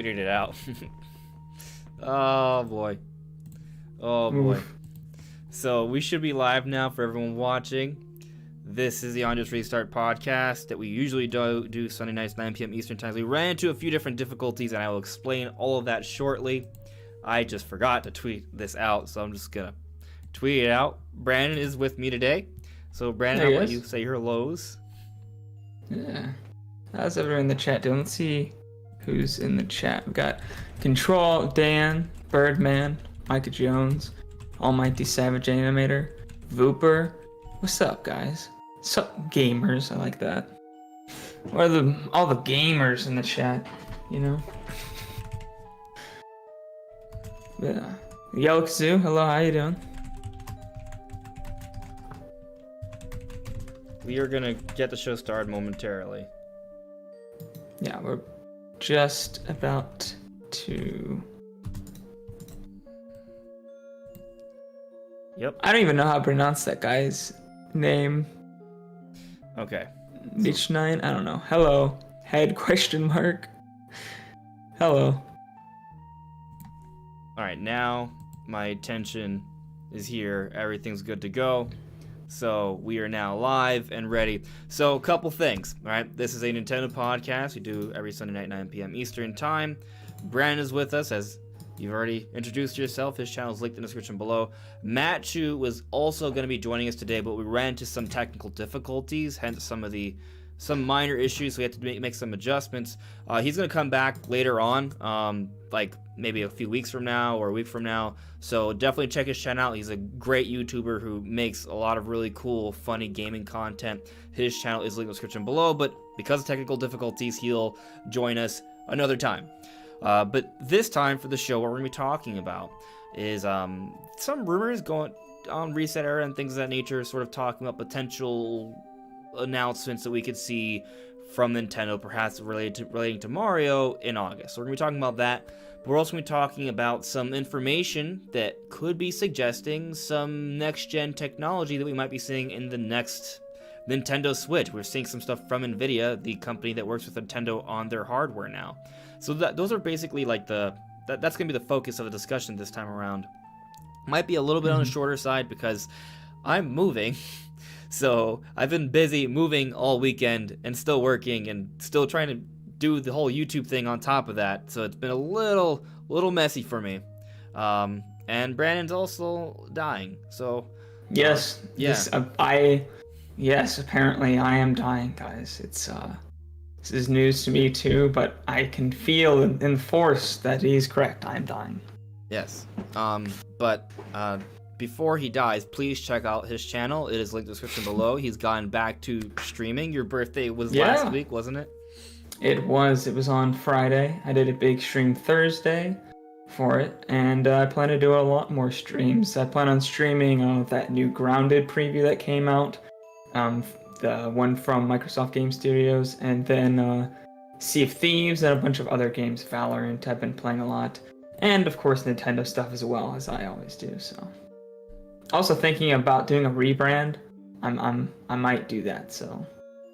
Figured it out. Oh boy. Oh boy. Oof. So we should be live now for everyone watching. This is the On Just Restart podcast that we usually do Sunday nights 9 p.m. Eastern Time. We ran into a few different difficulties, and I will explain all of that shortly. I just forgot to tweet this out, so I'm just gonna tweet it out. Brandon is with me today. So Brandon, There he I'll let is. you say your hellos. Yeah. How's everyone in the chat doing? Let's see who's in the chat. We got Control, Dan, Birdman, Micah Jones, Almighty Savage Animator, Vooper. What's up, guys? What's up, gamers? I like that. What are all the gamers in the chat? You know. Yeah. Yellow Kazoo, hello. How you doing? We are gonna get the show started momentarily. Yeah, we're just about to. Yep. I don't even know how to pronounce that guy's name. Okay. Beach 9? I don't know. Hello. Head question mark. Hello. All right, now my attention is here. Everything's good to go. So we are now live and ready. So a couple things. All right, this is a Nintendo podcast. We do every Sunday night, 9 p.m. Eastern time. Brandon is with us, as you've already introduced yourself. His channel is linked in the description below. Mattchu was also going to be joining us today, but we ran into some technical difficulties, hence some minor issues. So we had to make some adjustments. He's going to come back later on, like maybe a few weeks from now or a week from now. So definitely check his channel out. He's a great YouTuber who makes a lot of really cool, funny gaming content. His channel is linked in the description below, but because of technical difficulties, he'll join us another time. But this time for the show, what we're going to be talking about is some rumors going on Reset Era and things of that nature, sort of talking about potential announcements that we could see from Nintendo, perhaps relating to Mario in August. So we're going to be talking about that. But we're also going to be talking about some information that could be suggesting some next-gen technology that we might be seeing in the next Nintendo Switch. We're seeing some stuff from NVIDIA, the company that works with Nintendo on their hardware now. So those are basically like that's going to be the focus of the discussion this time around. Might be a little bit on the shorter side because I'm moving. So I've been busy moving all weekend and still working and still trying to do the whole YouTube thing on top of that. So it's been a little messy for me. And Brandon's also dying. So Yes. yeah. Yes, apparently I am dying, guys. This is news to me too, but I can feel in force that he's correct. I am dying. Yes. But before he dies, please check out his channel. It is linked in the description below. He's gone back to streaming. Your birthday was last week, wasn't it? It was on Friday. I did a big stream Thursday for it, and I plan to do a lot more streams. I plan on streaming that new Grounded preview that came out, the one from Microsoft Game Studios, and then Sea of Thieves and a bunch of other games. Valorant I've been playing a lot, and of course Nintendo stuff as well, as I always do. So, also thinking about doing a rebrand. I might do that. So.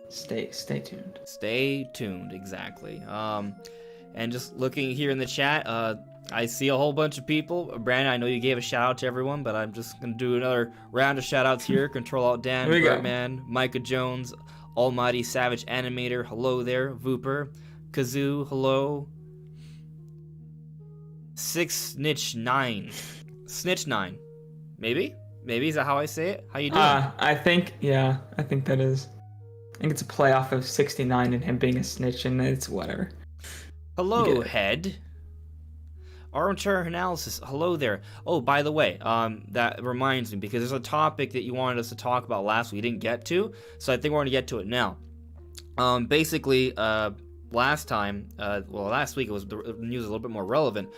Stay tuned. Stay tuned, exactly. And just looking here in the chat, I see a whole bunch of people. Brandon, I know you gave a shout out to everyone, but I'm just gonna do another round of shout outs here. Control Alt Dan, Birdman, Micah Jones, Almighty Savage Animator, hello there, Vooper, Kazoo, hello. Snitch 9, maybe is that how I say it? How you doing? I think that is. I think it's a playoff of 69 and him being a snitch, and it's whatever. Hello, Head. Armchair Analysis, hello there. Oh, by the way, that reminds me, because there's a topic that you wanted us to talk about last week we didn't get to, so I think we're going to get to it now. Basically, last week, it was the news was a little bit more relevant.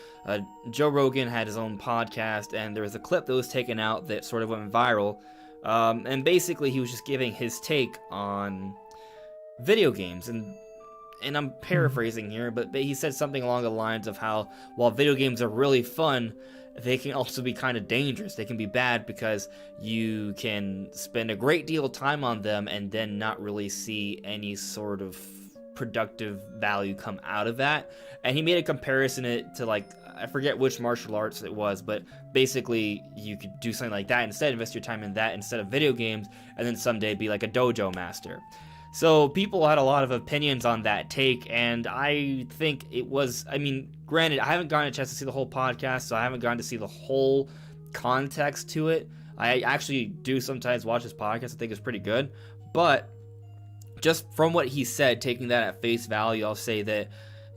Joe Rogan had his own podcast, and there was a clip that was taken out that sort of went viral. And basically he was just giving his take on video games, and I'm paraphrasing here, but he said something along the lines of how while video games are really fun, they can also be kind of dangerous. They can be bad because you can spend a great deal of time on them and then not really see any sort of productive value come out of that. And he made a comparison it to, like, I forget which martial arts it was, but basically you could do something like that instead, invest your time in that instead of video games, and then someday be like a dojo master. So people had a lot of opinions on that take, and I think it was, I mean, granted, I haven't gotten a chance to see the whole podcast, so I haven't gotten to see the whole context to it. I actually do sometimes watch his podcast. I think it's pretty good. But just from what he said, taking that at face value, I'll say that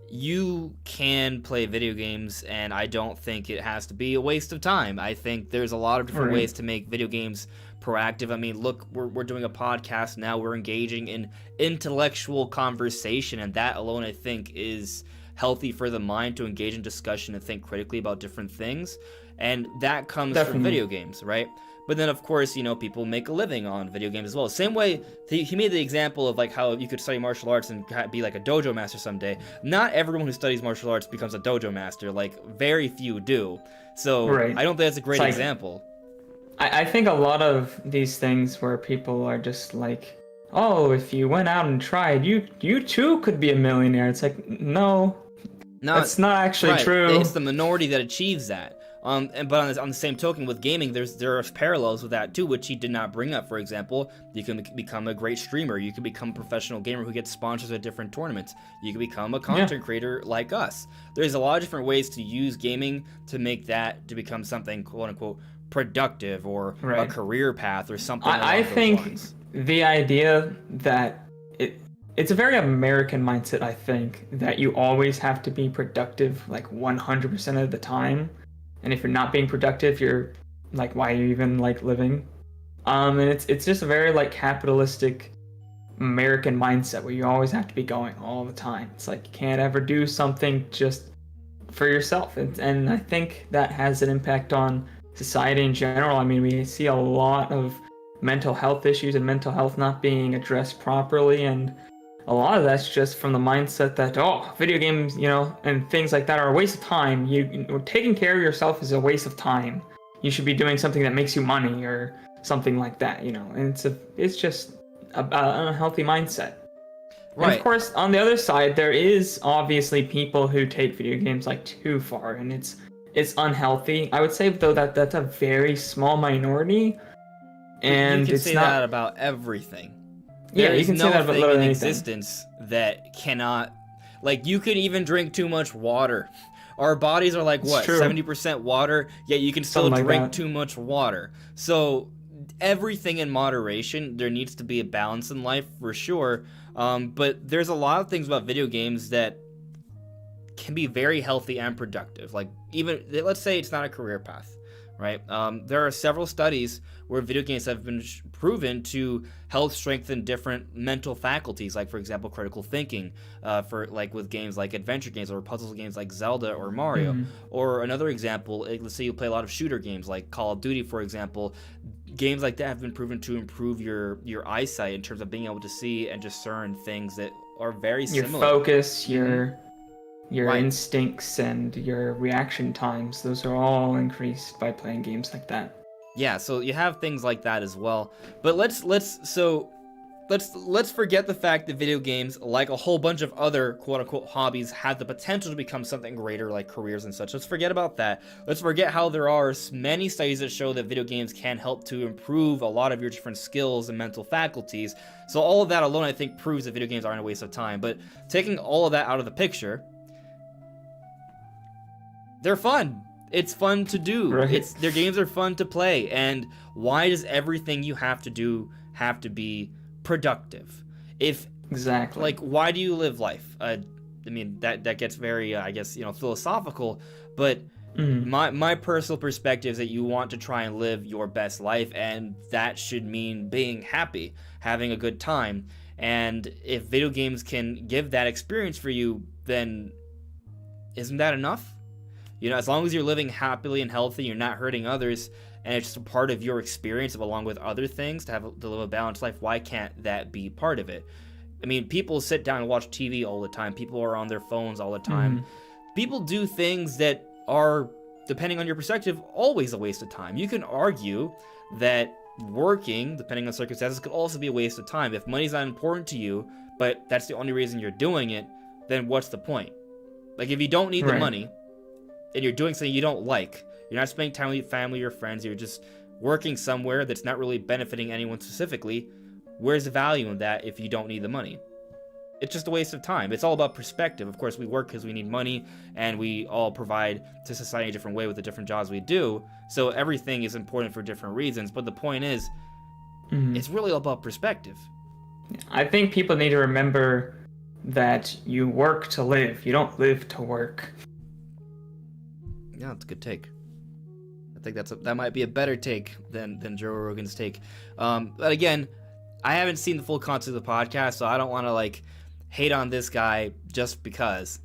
you can play video games, and I don't think it has to be a waste of time. I think there's a lot of different ways to make video games proactive. I mean, look, we're doing a podcast now. We're engaging in intellectual conversation, and that alone, I think, is healthy for the mind to engage in discussion and think critically about different things. And that comes from video games, right? But then, of course, you know, people make a living on video games as well. Same way, he made the example of, like, how you could study martial arts and be, like, a dojo master someday. Not everyone who studies martial arts becomes a dojo master. Like, very few do. So, I don't think that's a great example. I think a lot of these things where people are just like, oh, if you went out and tried, you too could be a millionaire. It's like, no, that's not actually true. It's the minority that achieves that. But on the same token, with gaming, there are parallels with that too, which he did not bring up. For example, you can become a great streamer. You can become a professional gamer who gets sponsors at different tournaments. You can become a content creator like us. There's a lot of different ways to use gaming to make that to become something quote unquote productive or a career path or something. I think the idea that it's a very American mindset. I think that you always have to be productive, like 100% of the time. And if you're not being productive, you're like, why are you even like living? And it's just a very like capitalistic American mindset where you always have to be going all the time. It's like you can't ever do something just for yourself. And I think that has an impact on society in general. I mean, we see a lot of mental health issues and mental health not being addressed properly, and a lot of that's just from the mindset that, oh, video games, you know, and things like that are a waste of time. Taking care of yourself is a waste of time. You should be doing something that makes you money or something like that, you know. And it's just an unhealthy mindset. Right. And of course, on the other side, there is obviously people who take video games like too far, and it's unhealthy. I would say though that that's a very small minority, and you can it's say not that about everything. Yeah, you can say that about literally anything. Existence that cannot, like, you could even drink too much water. Our bodies are like, what, 70% water, yet you can still drink too much water. So everything in moderation. There needs to be a balance in life for sure. But there's a lot of things about video games that can be very healthy and productive. Like, even, let's say it's not a career path, right? There are several studies where video games have been proven to help strengthen different mental faculties, like, for example, critical thinking, for like with games like adventure games or puzzle games like Zelda or Mario. Or another example, let's say you play a lot of shooter games like Call of Duty, for example. Games like that have been proven to improve your eyesight in terms of being able to see and discern things that are very similar. Your focus, your instincts, and your reaction times, those are all increased by playing games like that. Yeah, so you have things like that as well. But let's forget the fact that video games, like a whole bunch of other quote-unquote hobbies, have the potential to become something greater, like careers and such. Let's forget about that. Let's forget how there are many studies that show that video games can help to improve a lot of your different skills and mental faculties. So all of that alone, I think, proves that video games aren't a waste of time. But taking all of that out of the picture, they're fun. It's fun to do. Right. Their games are fun to play. And why does everything you have to do have to be productive? Exactly. Like, why do you live life? I mean, that gets very, I guess, philosophical. But my personal perspective is that you want to try and live your best life, and that should mean being happy, having a good time. And if video games can give that experience for you, then isn't that enough? As long as you're living happily and healthy, you're not hurting others, and it's just a part of your experience along with other things to live a balanced life, why can't that be part of it? I mean, people sit down and watch TV all the time. People are on their phones all the time. People do things that are, depending on your perspective, always a waste of time. You can argue that working, depending on circumstances, could also be a waste of time. If money's not important to you, but that's the only reason you're doing it, then what's the point? Like, if you don't need the money and you're doing something you don't like, you're not spending time with your family or friends, you're just working somewhere that's not really benefiting anyone specifically, where's the value in that if you don't need the money? It's just a waste of time. It's all about perspective. Of course, we work because we need money, and we all provide to society a different way with the different jobs we do. So everything is important for different reasons. But the point is, it's really all about perspective. I think people need to remember that you work to live. You don't live to work. Yeah, that's a good take. I think that might be a better take than Joe Rogan's take. But again, I haven't seen the full content of the podcast, so I don't want to like hate on this guy just because.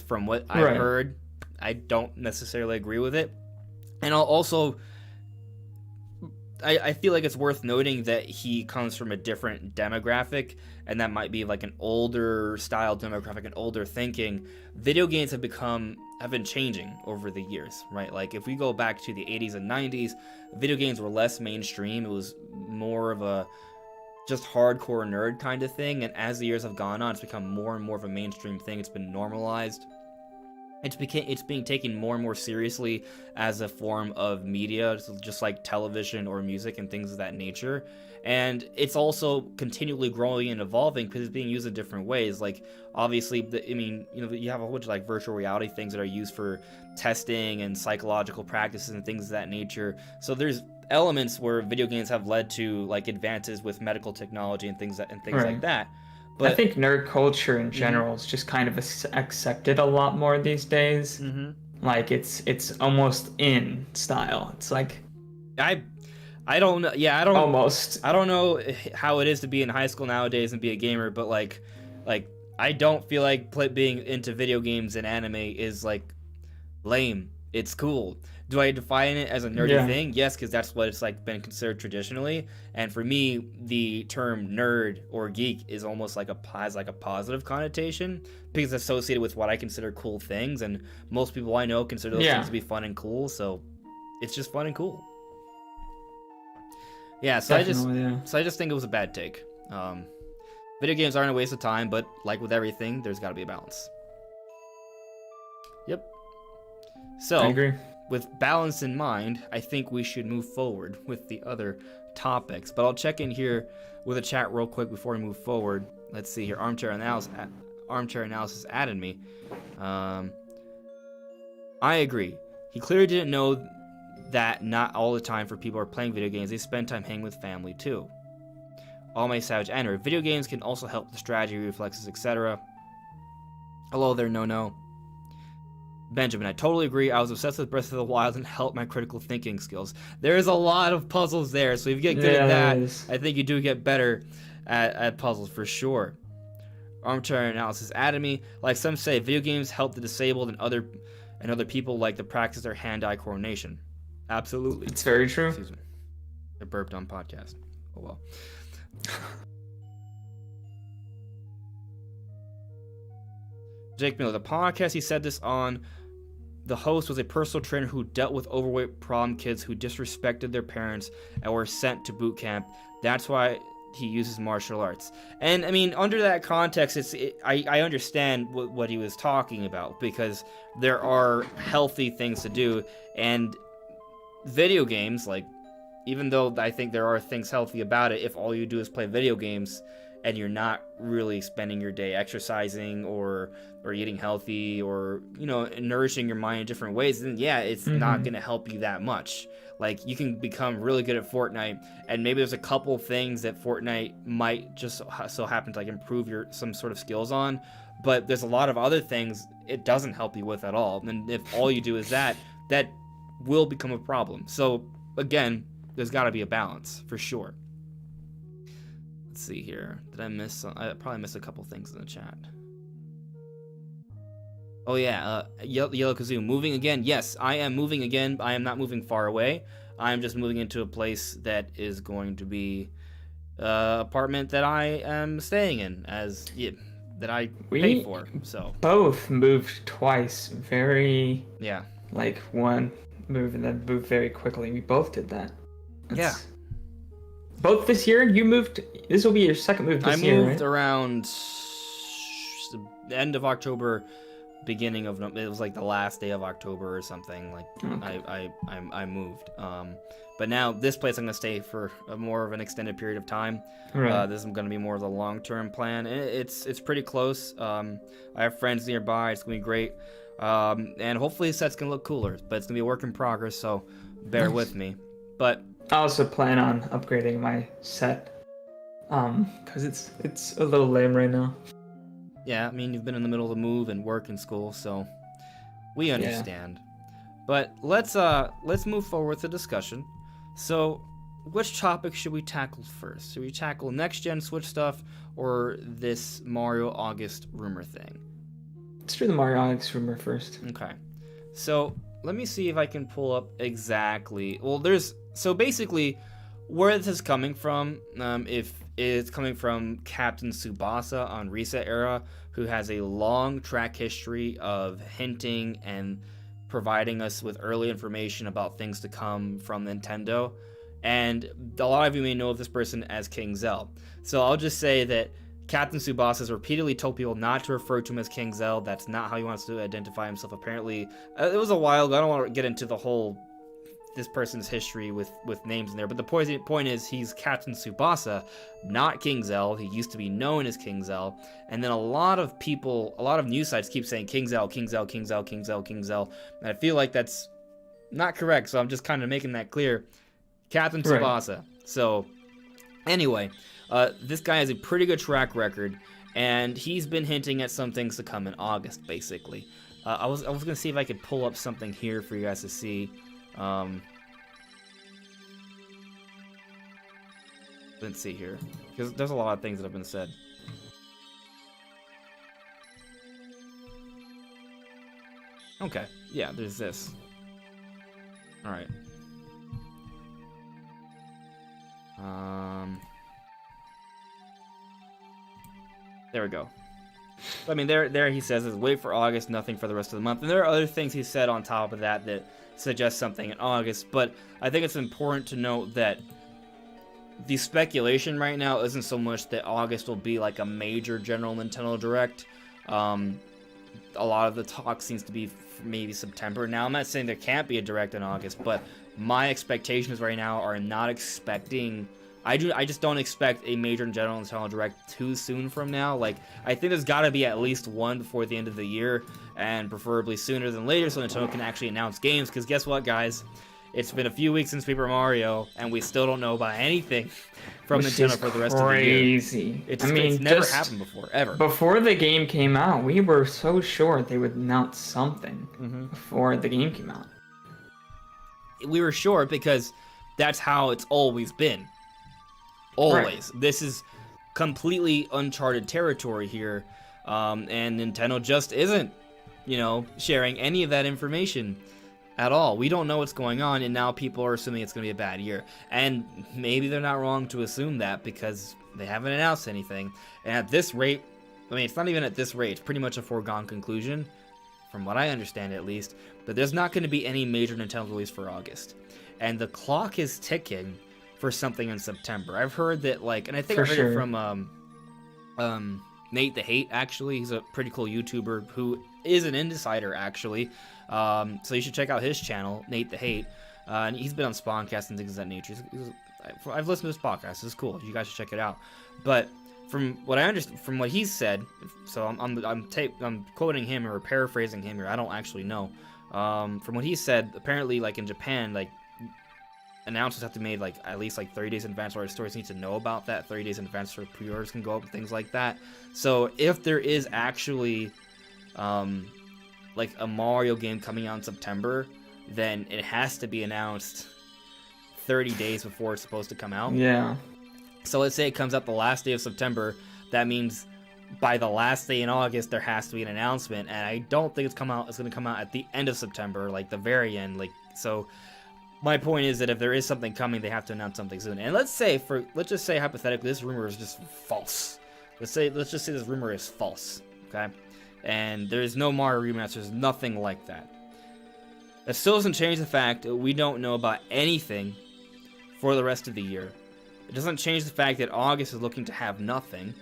From what I've heard, I don't necessarily agree with it. And I'll also, I feel like it's worth noting that he comes from a different demographic, and that might be like an older style demographic, an older thinking. Video games have been changing over the years, right? Like if we go back to the 80s and 90s, video games were less mainstream. It was more of a just hardcore nerd kind of thing, and as the years have gone on, it's become more and more of a mainstream thing. It's been normalized. It's being taken more and more seriously as a form of media, just like television or music and things of that nature. And it's also continually growing and evolving because it's being used in different ways. Like obviously, you have a whole bunch of like virtual reality things that are used for testing and psychological practices and things of that nature. So there's elements where video games have led to like advances with medical technology and things like that. But I think nerd culture in general is just kind of accepted a lot more these days. Like it's almost in style. It's like I don't know. Yeah, almost. I don't know how it is to be in high school nowadays and be a gamer, but like I don't feel like being into video games and anime is like lame. It's cool. Do I define it as a nerdy thing? Yes, because that's what it's like been considered traditionally. And for me, the term nerd or geek is almost like has like a positive connotation because it's associated with what I consider cool things, and most people I know consider those things to be fun and cool. So it's just fun and cool. Yeah. So I just think it was a bad take. Video games aren't a waste of time, but like with everything, there's got to be a balance. Yep. So I agree. With balance in mind, I think we should move forward with the other topics. But I'll check in here with a chat real quick before we move forward. Let's see here. Armchair Analysis added me. I agree. He clearly didn't know that not all the time for people are playing video games. They spend time hanging with family too. All My Savage Enter. Video games can also help the strategy, reflexes, etc. Hello there, no. Benjamin, I totally agree. I was obsessed with Breath of the Wild and helped my critical thinking skills. There is a lot of puzzles there, so if you get good at that, I think you do get better at puzzles for sure. Armchair Analysis added me. Like some say, video games help the disabled and other people like to practice their hand-eye coordination. Absolutely. It's very true. Excuse me. I burped on podcast. Oh well. Jake Miller, the podcast he said this on, the host was a personal trainer who dealt with overweight problem kids who disrespected their parents and were sent to boot camp. That's why he uses martial arts. And I mean, under that context, I understand what he was talking about, because there are healthy things to do, and video games, like, even though I think there are things healthy about it, if all you do is play video games and you're not really spending your day exercising or eating healthy or, nourishing your mind in different ways, then yeah, it's not going to help you that much. Like, you can become really good at Fortnite, and maybe there's a couple things that Fortnite might just so happen to like improve some sort of skills on, but there's a lot of other things it doesn't help you with at all. And if all you do is that will become a problem. So again, there's got to be a balance for sure. Let's see here. Did I miss some? I probably missed a couple things in the chat. Oh yeah, Yellow Kazoo, moving again. Yes, I am moving again. I am not moving far away. I am just moving into a place that is going to be apartment that I am staying in that I pay for. So both moved twice. Very yeah. Like one move and then moved very quickly. We both did that. Both this year? You moved. This will be your second move this year, I moved right? around the end of October, beginning of it was like the last day of October or something. Like Okay. I moved. But now this place I'm gonna stay for a more of an extended period of time. Right. This is gonna be more of the long-term plan. It's pretty close. I have friends nearby. It's gonna be great. And hopefully the set's gonna look cooler. But it's gonna be a work in progress, so bear Nice. with me. But I also plan on upgrading my set. Because it's a little lame right now. yeah, I mean you've been in the middle of the move and work and school, so we understand. But let's move forward with the discussion. So, which topic should we tackle first? Should we tackle next gen Switch stuff or this Mario August rumor thing? Let's do the Mario Onyx rumor first. Okay. So, let me see if I can pull up exactly. Well, so basically where this is coming from, if it's coming from Captain Tsubasa on Reset Era, who has a long track history of hinting and providing us with early information about things to come from Nintendo. And a lot of you may know of this person as King Zell. So I'll just say that Captain Tsubasa has repeatedly told people not to refer to him as King Zell. That's not how he wants to identify himself, apparently. It was a while ago. I don't want to get into the whole this person's history with names in there, but the point is he's Captain Tsubasa, not King Zell. He used to be known as King Zell, and then a lot of news sites keep saying King Zell, King Zell, King Zell, King Zell, King Zell, and I feel like that's not correct, so I'm just kind of making that clear. Captain Tsubasa. Right. So, anyway, this guy has a pretty good track record, and he's been hinting at some things to come in August, basically. I was gonna see if I could pull up something here for you guys to see. Let's see here, because there's a lot of things that have been said. Okay, yeah, there's this. All right. There we go. I mean, there he says is wait for August, nothing for the rest of the month, and there are other things he said on top of that suggest something in August. But I think it's important to note that the speculation right now isn't so much that August will be like a major general Nintendo Direct. A lot of the talk seems to be maybe September. Now, I'm not saying there can't be a Direct in August, but my expectations right now are not expecting. I just don't expect a major general Nintendo Direct too soon from now. Like, I think there's got to be at least one before the end of the year, and preferably sooner than later, so Nintendo can actually announce games. Because guess what, guys? It's been a few weeks since Paper Mario, and we still don't know about anything from Nintendo for the rest of the year. Crazy. It's never happened before, ever. Before the game came out, we were so sure they would announce something before the game came out. We were sure because that's how it's always been. Always. Right. This is completely uncharted territory here, and Nintendo just isn't, sharing any of that information at all. We don't know what's going on, and now people are assuming it's going to be a bad year. And maybe they're not wrong to assume that because they haven't announced anything. And at this rate, I mean, it's not even at this rate. It's pretty much a foregone conclusion, from what I understand at least, but there's not going to be any major Nintendo release for August. And the clock is ticking for something in September. I've heard that, and I think I heard it from Nate the Hate, actually. He's a pretty cool YouTuber who is an insider, actually. So you should check out his channel, Nate the Hate. And he's been on Spawncast and things of that nature. I've listened to his podcast. It's cool. You guys should check it out. But from what I understand, from what he's said, so I'm quoting him or paraphrasing him here. I don't actually know. From what he said, apparently, in Japan, announcements have to be made at least 30 days in advance, or stores need to know about that 30 days in advance so pre-orders can go up and things like that. So if there is actually a Mario game coming out in September, then it has to be announced 30 days before it's supposed to come out. Yeah. So let's say it comes out the last day of September. That means by the last day in August there has to be an announcement, and I don't think it's going to come out at the end of September, the very end. So my point is that if there is something coming, they have to announce something soon. And let's just say hypothetically this rumor is just false. Let's just say this rumor is false, okay? And there's no Mario remasters, nothing like that. That still doesn't change the fact that we don't know about anything for the rest of the year. It doesn't change the fact that August is looking to have nothing.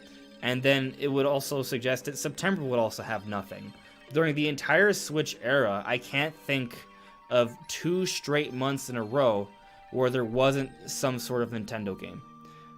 And then it would also suggest that September would also have nothing. During the entire Switch era, I can't think of 2 straight months in a row where there wasn't some sort of Nintendo game.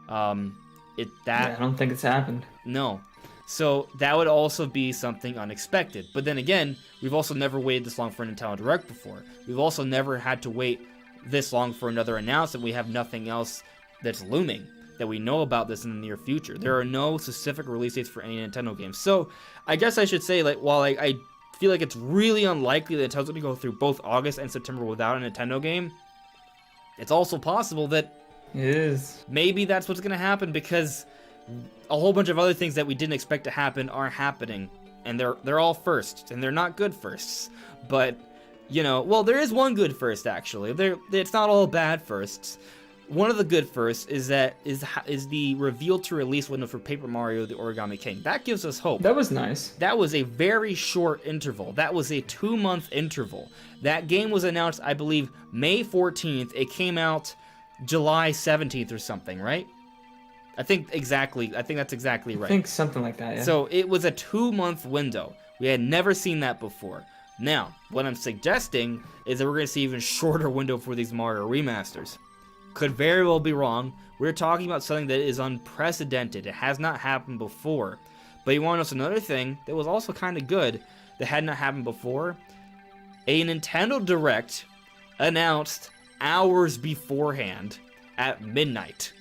I don't think it's happened. No. So that would also be something unexpected. But then again, we've also never waited this long for a Nintendo Direct before. We've also never had to wait this long for another announcement. We have nothing else that's looming that we know about this in the near future. There are no specific release dates for any Nintendo games. So I guess I should say, like, while I feel like it's really unlikely that Nintendo's going to go through both August and September without a Nintendo game, it's also possible that it is. Maybe that's what's going to happen, because a whole bunch of other things that we didn't expect to happen are happening, and they're all firsts, and they're not good firsts. But, you know, well, there is one good first, actually. It's not all bad firsts. One of the good firsts is the reveal to release window for Paper Mario: The Origami King. That gives us hope. That was nice. That was a very short interval. That was a 2-month interval. That game was announced, I believe, May 14th. It came out July 17th or something, right? I think that's exactly right. I think something like that, yeah. So it was a 2-month window. We had never seen that before. Now, what I'm suggesting is that we're going to see even shorter window for these Mario remasters. Could very well be wrong. We're talking about something that is unprecedented. It has not happened before. But you want to know another thing that was also kind of good that had not happened before? A Nintendo Direct announced hours beforehand at midnight.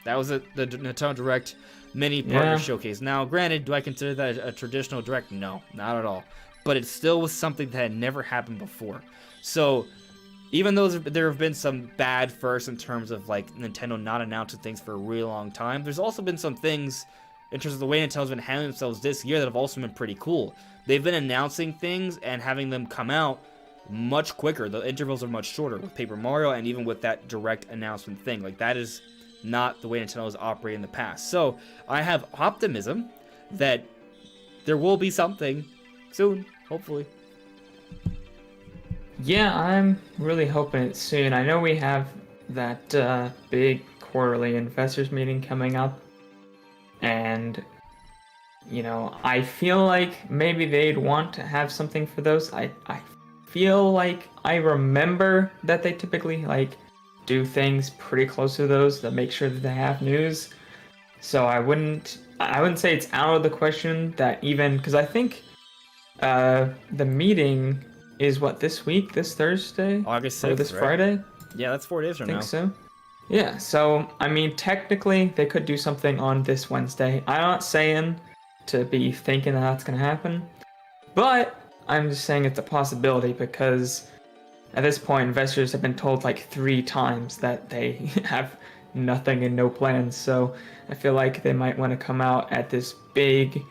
That was the Nintendo Direct mini partner showcase. Now, granted, do I consider that a traditional Direct? No, not at all. But it still was something that had never happened before. So, even though there have been some bad firsts in terms of like Nintendo not announcing things for a really long time, there's also been some things in terms of the way Nintendo's been handling themselves this year that have also been pretty cool. They've been announcing things and having them come out much quicker. The intervals are much shorter with Paper Mario, and even with that direct announcement thing. Like, that is not the way Nintendo has operated in the past. So I have optimism that there will be something soon, hopefully. Yeah, I'm really hoping it's soon. I know we have that big quarterly investors meeting coming up, and you know, I feel like maybe they'd want to have something for those. I feel like I remember that they typically like do things pretty close to those to make sure that they have news. So I wouldn't say it's out of the question that, even because I think the meeting is what, this week, this Thursday, August 6th, or this right? Friday? Yeah, that's 4 days from now. I think so. Yeah, so I mean, technically they could do something on this Wednesday. I'm not saying to be thinking that that's gonna happen, but I'm just saying it's a possibility, because at this point investors have been told like 3 times that they have nothing and no plans. So I feel like they might want to come out at this big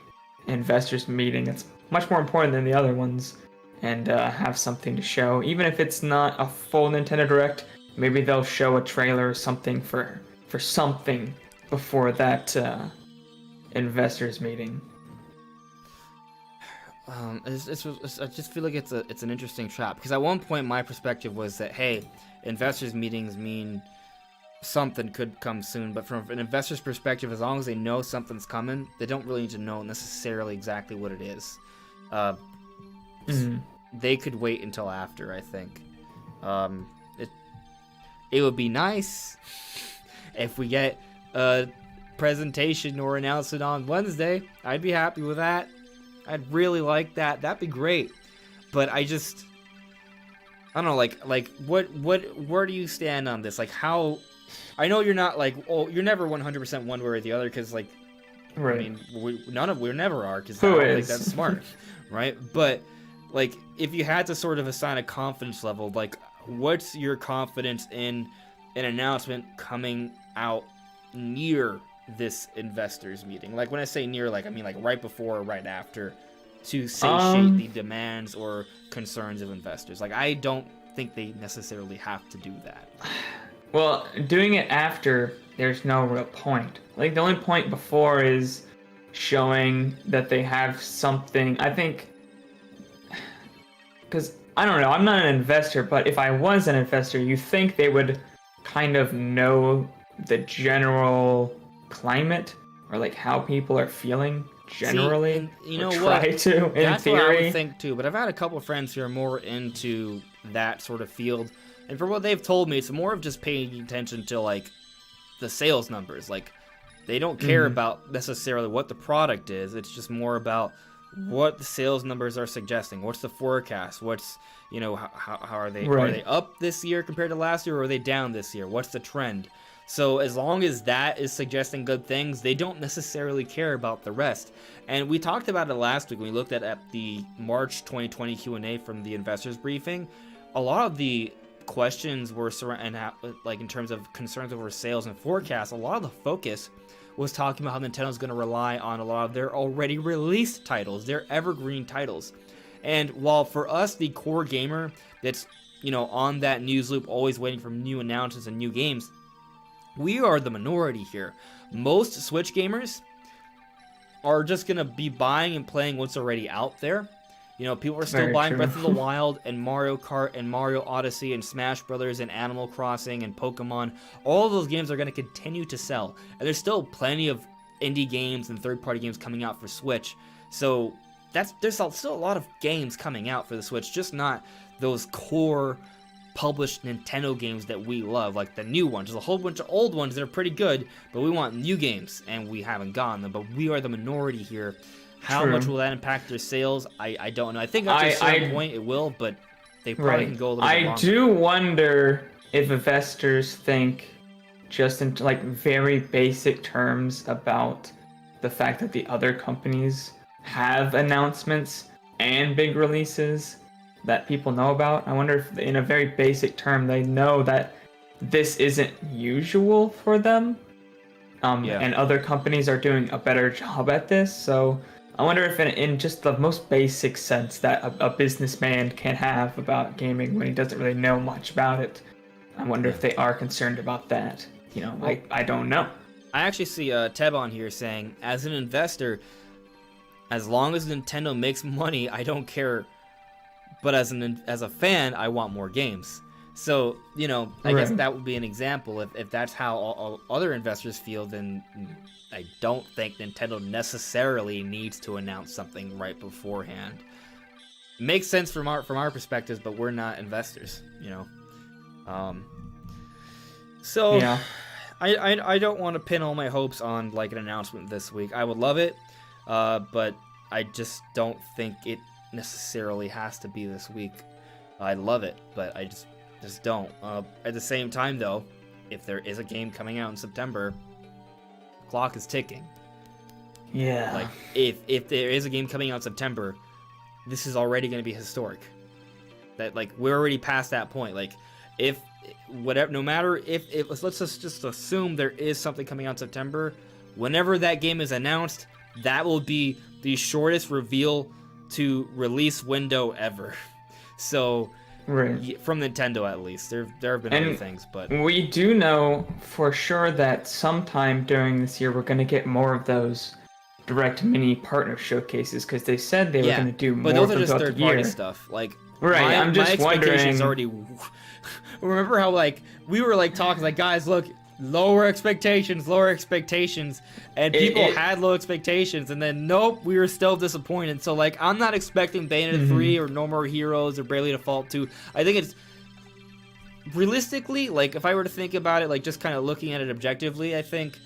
investors meeting that's much more important than the other ones, and have something to show. Even if it's not a full Nintendo Direct, maybe they'll show a trailer or something for something before that investors meeting. I just feel like it's an interesting trap, because at one point my perspective was that, hey, investors meetings mean something could come soon, but from an investor's perspective, as long as they know something's coming, they don't really need to know necessarily exactly what it is. They could wait until after, I think. It would be nice if we get a presentation or announcement on Wednesday. I'd be happy with that. I'd really like that. That'd be great. But I don't know, like where do you stand on this? Like, how, I know you're not like, oh, you're never 100% one way or the other, because like, right. I mean, we never are, because I don't think that's smart, right? But like, if you had to sort of assign a confidence level, like, what's your confidence in an announcement coming out near this investors meeting? Like, when I say near, like, I mean like right before or right after, to satiate the demands or concerns of investors. Like, I don't think they necessarily have to do that. Well, doing it after, there's no real point. Like, the only point before is showing that they have something. I think, because I don't know, I'm not an investor, but if I was an investor, you think they would kind of know the general climate or like how people are feeling generally. See, and you know try what? to, in That's theory. what I would think too. But I've had a couple of friends who are more into that sort of field, and from what they've told me, it's more of just paying attention to like the sales numbers. Like they don't care about necessarily what the product is. It's just more about what the sales numbers are suggesting. What's the forecast? What's, you know, how are they? Right. Are they up this year compared to last year, or are they down this year? What's the trend? So as long as that is suggesting good things, they don't necessarily care about the rest. And we talked about it last week when we looked at the March 2020 Q&A from the investors briefing. A lot of the questions were like in terms of concerns over sales and forecasts. A lot of the focus was talking about how Nintendo's going to rely on a lot of their already released titles, their evergreen titles. And while for us, the core gamer that's, you know, on that news loop, always waiting for new announcements and new games, we are the minority here. Most Switch gamers are just going to be buying and playing what's already out there. You know, people are still Very buying true. Breath of the Wild and Mario Kart and Mario Odyssey and Smash Brothers and Animal Crossing and Pokemon. All of those games are going to continue to sell. And there's still plenty of indie games and third-party games coming out for Switch. So there's still a lot of games coming out for the Switch, just not those core published Nintendo games that we love, like the new ones. There's a whole bunch of old ones that are pretty good, but we want new games, and we haven't gotten them. But we are the minority here. How True. much will that impact their sales? I don't know. I think up to a certain point it will, but they probably can go a little bit longer. I do wonder if investors think just in like very basic terms about the fact that the other companies have announcements and big releases that people know about. I wonder if in a very basic term they know that this isn't usual for them, and other companies are doing a better job at this. So I wonder if in just the most basic sense that a businessman can have about gaming when he doesn't really know much about it, I wonder if they are concerned about that. You know, I don't know. I actually see Teb on here saying, as an investor, as long as Nintendo makes money, I don't care. But as a fan, I want more games. So, you know, I guess that would be an example. If that's how all other investors feel, then I don't think Nintendo necessarily needs to announce something right beforehand. It makes sense from our perspectives, but we're not investors, you know. So Yeah. I don't want to pin all my hopes on like an announcement this week. I would love it, but I just don't think it necessarily has to be this week. I love it, but I just don't. At the same time, though, if there is a game coming out in September, clock is ticking. Yeah. Like if there is a game coming out in September, this is already going to be historic. That like we're already past that point. Like if whatever, no matter if let's just assume there is something coming out in September, whenever that game is announced, that will be the shortest reveal to release window ever. So from Nintendo at least, there have been other things, but we do know for sure that sometime during this year we're going to get more of those direct mini partner showcases, because they said they were going to do more. But those are just throughout the third-party year. stuff. Like I'm just my expectations wondering. already. Remember how like we were like talking like, guys, look, lower expectations, and people had low expectations, and then nope, we were still disappointed. So like, I'm not expecting Bayonetta 3 or No More Heroes or Bravely Default 2. I think it's realistically, like if I were to think about it, like just kind of looking at it objectively, I think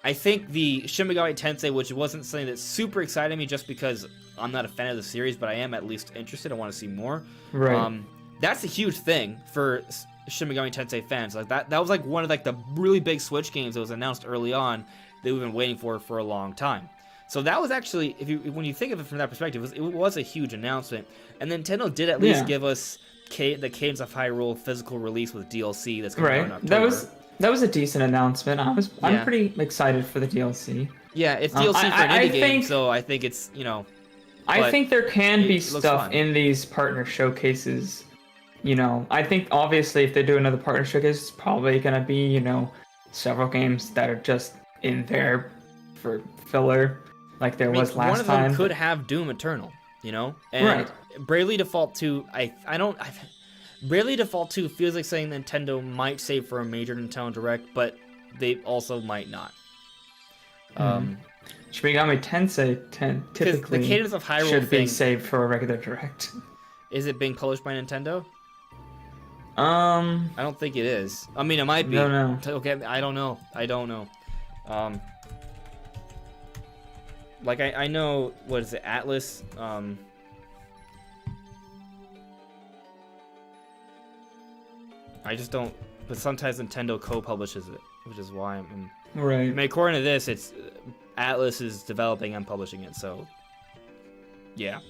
the Shin Megami Tensei, which wasn't something that super excited me just because I'm not a fan of the series, but I am at least interested. I want to see more. Right. That's a huge thing for Shin Megami Tensei fans. Like that was like one of like the really big Switch games that was announced early on that we've been waiting for a long time. So that was actually, when you think of it from that perspective, it was a huge announcement. And Nintendo did at least give us the Cadence of Hyrule physical release with DLC that's coming out in October. That was a decent announcement. I'm pretty excited for the DLC. Yeah, it's DLC for an indie game, so I think it's, you know. I think there can be stuff in these partner showcases. You know, I think obviously if they do another partner showcase, it's probably going to be, you know, several games that are just in there for filler, like there was last time. One of them could have Doom Eternal, you know? And Bravely Default 2, Bravely Default 2 feels like saying Nintendo might save for a major Nintendo Direct, but they also might not. Shin Megami Tensei typically the Cadence of Hyrule should thing, be saved for a regular Direct. Is it being published by Nintendo? I I don't think it is. I mean, it might be. No. Okay, I don't know. Like I know, what is it, Atlas? I just don't. But sometimes Nintendo co-publishes it, which is why I'm. right. I mean, according to this, it's Atlas is developing and publishing it. So, yeah.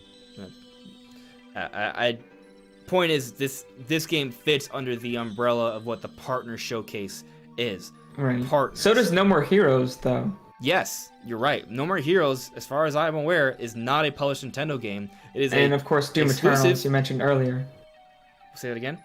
Point is, this game fits under the umbrella of what the partner showcase is. Right. Partners. So does No More Heroes, though. Yes, you're right. No More Heroes, as far as I'm aware, is not a published Nintendo game. It is and of course Doom Eternal, as you mentioned earlier. Say that again.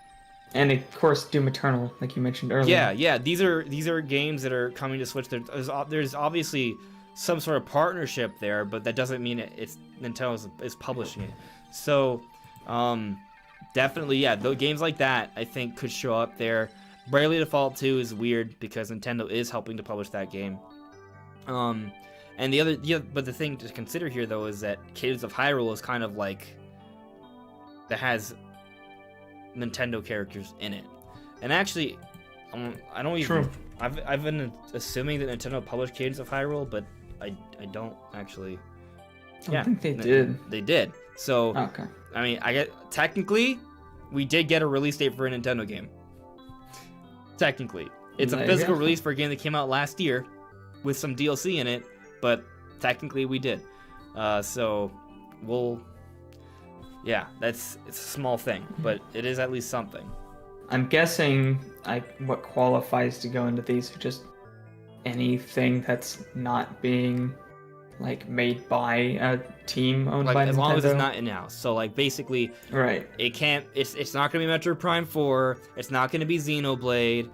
And of course Doom Eternal, like you mentioned earlier. Yeah. These are games that are coming to Switch. There's obviously some sort of partnership there, but that doesn't mean it's Nintendo is publishing it. So, definitely, yeah. Though games like that, I think, could show up there. Bravely Default 2 is weird because Nintendo is helping to publish that game. And but the thing to consider here though is that Cadence of Hyrule is kind of like that has Nintendo characters in it, and actually, I don't even. True. I've been assuming that Nintendo published Cadence of Hyrule, but I don't actually. I think they did. They did. So Okay. I mean, technically, we did get a release date for a Nintendo game. Technically, it's a physical release for a game that came out last year, with some DLC in it, but technically we did. So we'll. Yeah, it's a small thing, but it is at least something. I'm guessing what qualifies to go into these are just anything that's not being made by a team owned by Nintendo. As long as it's not in-house. So basically, right. It can't. It's not going to be Metro Prime 4. It's not going to be Xenoblade.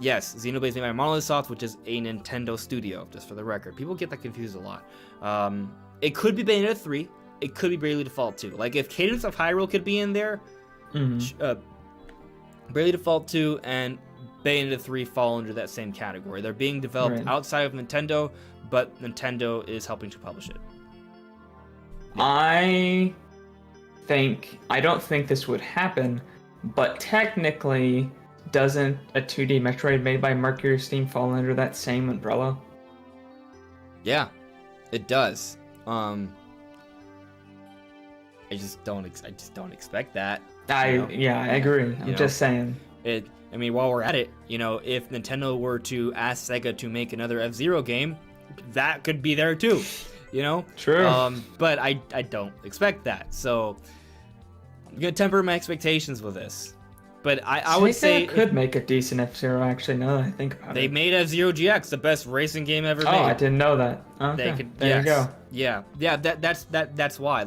Yes, Xenoblade's made by Monolith Soft, which is a Nintendo studio, just for the record. People get that confused a lot. It could be Bayonetta 3. It could be Bravely Default 2. If Cadence of Hyrule could be in there, Bravely Default 2 and Bayonetta 3 fall under that same category. They're being developed outside of Nintendo, but Nintendo is helping to publish it. I don't think this would happen, but technically, doesn't a 2D Metroid made by Mercury Steam fall under that same umbrella? Yeah, it does. I just don't expect that. I agree. I'm just saying. I mean, while we're at it, if Nintendo were to ask Sega to make another F-Zero game, that could be there too. True. But I don't expect that. So I'm gonna temper my expectations with this. But I would say could make a decent F-Zero. Actually, now that I think about it, they made F-Zero GX, the best racing game ever made. Oh, I didn't know that. Okay. There you go. Yeah. That's why.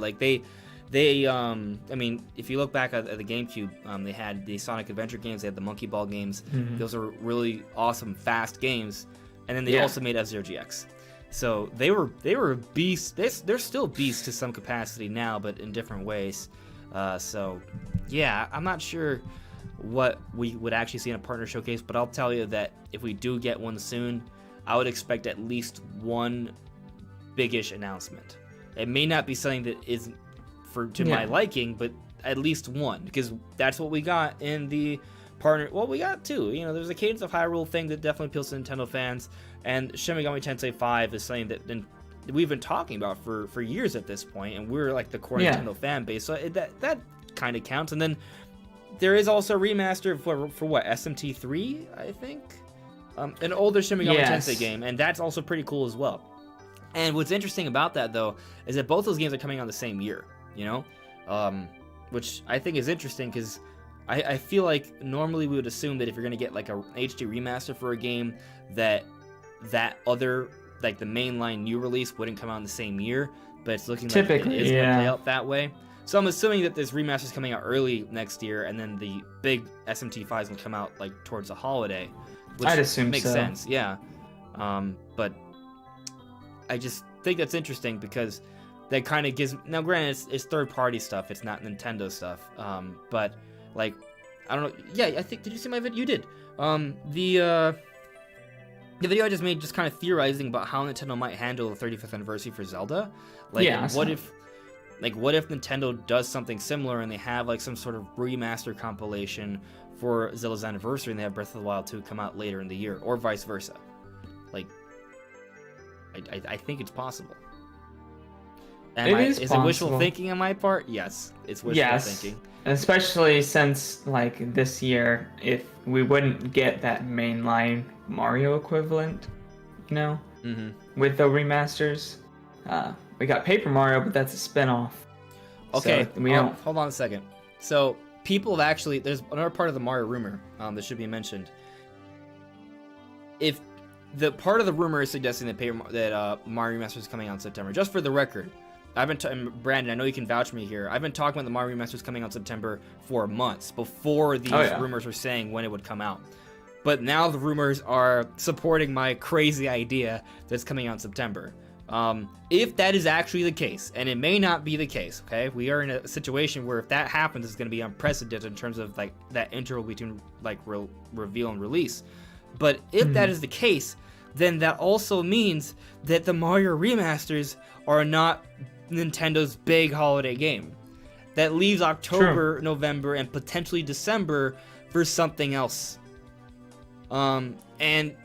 I mean, if you look back at the GameCube, they had the Sonic Adventure games, they had the Monkey Ball games. Mm-hmm. Those are really awesome, fast games. And then they also made F-Zero GX. So they were beasts. They're still beasts to some capacity now, but in different ways. So yeah, I'm not sure what we would actually see in a partner showcase, but I'll tell you that if we do get one soon, I would expect at least one big-ish announcement. It may not be something that is to my liking, but at least one, because that's what we got in the partner. Well, we got two. There's a Cadence of Hyrule thing that definitely appeals to Nintendo fans, and Shin Megami Tensei 5 is something that we've been talking about for years at this point, and we're the core Nintendo fan base, so that kind of counts. And then there is also a remaster for what, SMT3, I think? An older Shin Megami Tensei game, and that's also pretty cool as well. And what's interesting about that, though, is that both those games are coming out the same year, which I think is interesting, because I feel like normally we would assume that if you're going to get a HD remaster for a game, that other, the mainline new release wouldn't come out in the same year, but it's looking like it is going to play out that way. So I'm assuming that this remaster is coming out early next year, and then the big SMT5 is going to come out towards the holiday, which I'd assume makes sense. Yeah. But I just think that's interesting, because that kind of gives. Now, granted, it's third-party stuff; it's not Nintendo stuff. But I don't know. Yeah, I think, did you see my video? You did. The video I just made, just kind of theorizing about how Nintendo might handle the 35th anniversary for Zelda. Like, what if Nintendo does something similar and they have like some sort of remaster compilation for Zelda's anniversary, and they have Breath of the Wild 2 come out later in the year, or vice versa. Like, I think it's possible. Is it wishful thinking on my part? Yes, it's wishful thinking. Especially since, like, this year, if we wouldn't get that mainline Mario equivalent, you know, with the remasters. We got Paper Mario, but that's a spin-off. Okay, so we don't... hold on a second. So, people have actually... There's another part of the Mario rumor that should be mentioned. If the part of the rumor is suggesting that Mario Remaster is coming out in September, just for the record, Brandon, I know you can vouch for me here. I've been talking about the Mario Remasters coming out in September for months before these rumors were saying when it would come out. But now the rumors are supporting my crazy idea that it's coming out in September. If that is actually the case, and it may not be the case, okay? We are in a situation where if that happens, it's going to be unprecedented in terms of like that interval between like reveal and release. But if that is the case, then that also means that the Mario Remasters are not Nintendo's big holiday game. That leaves October, November, and potentially December for something else. And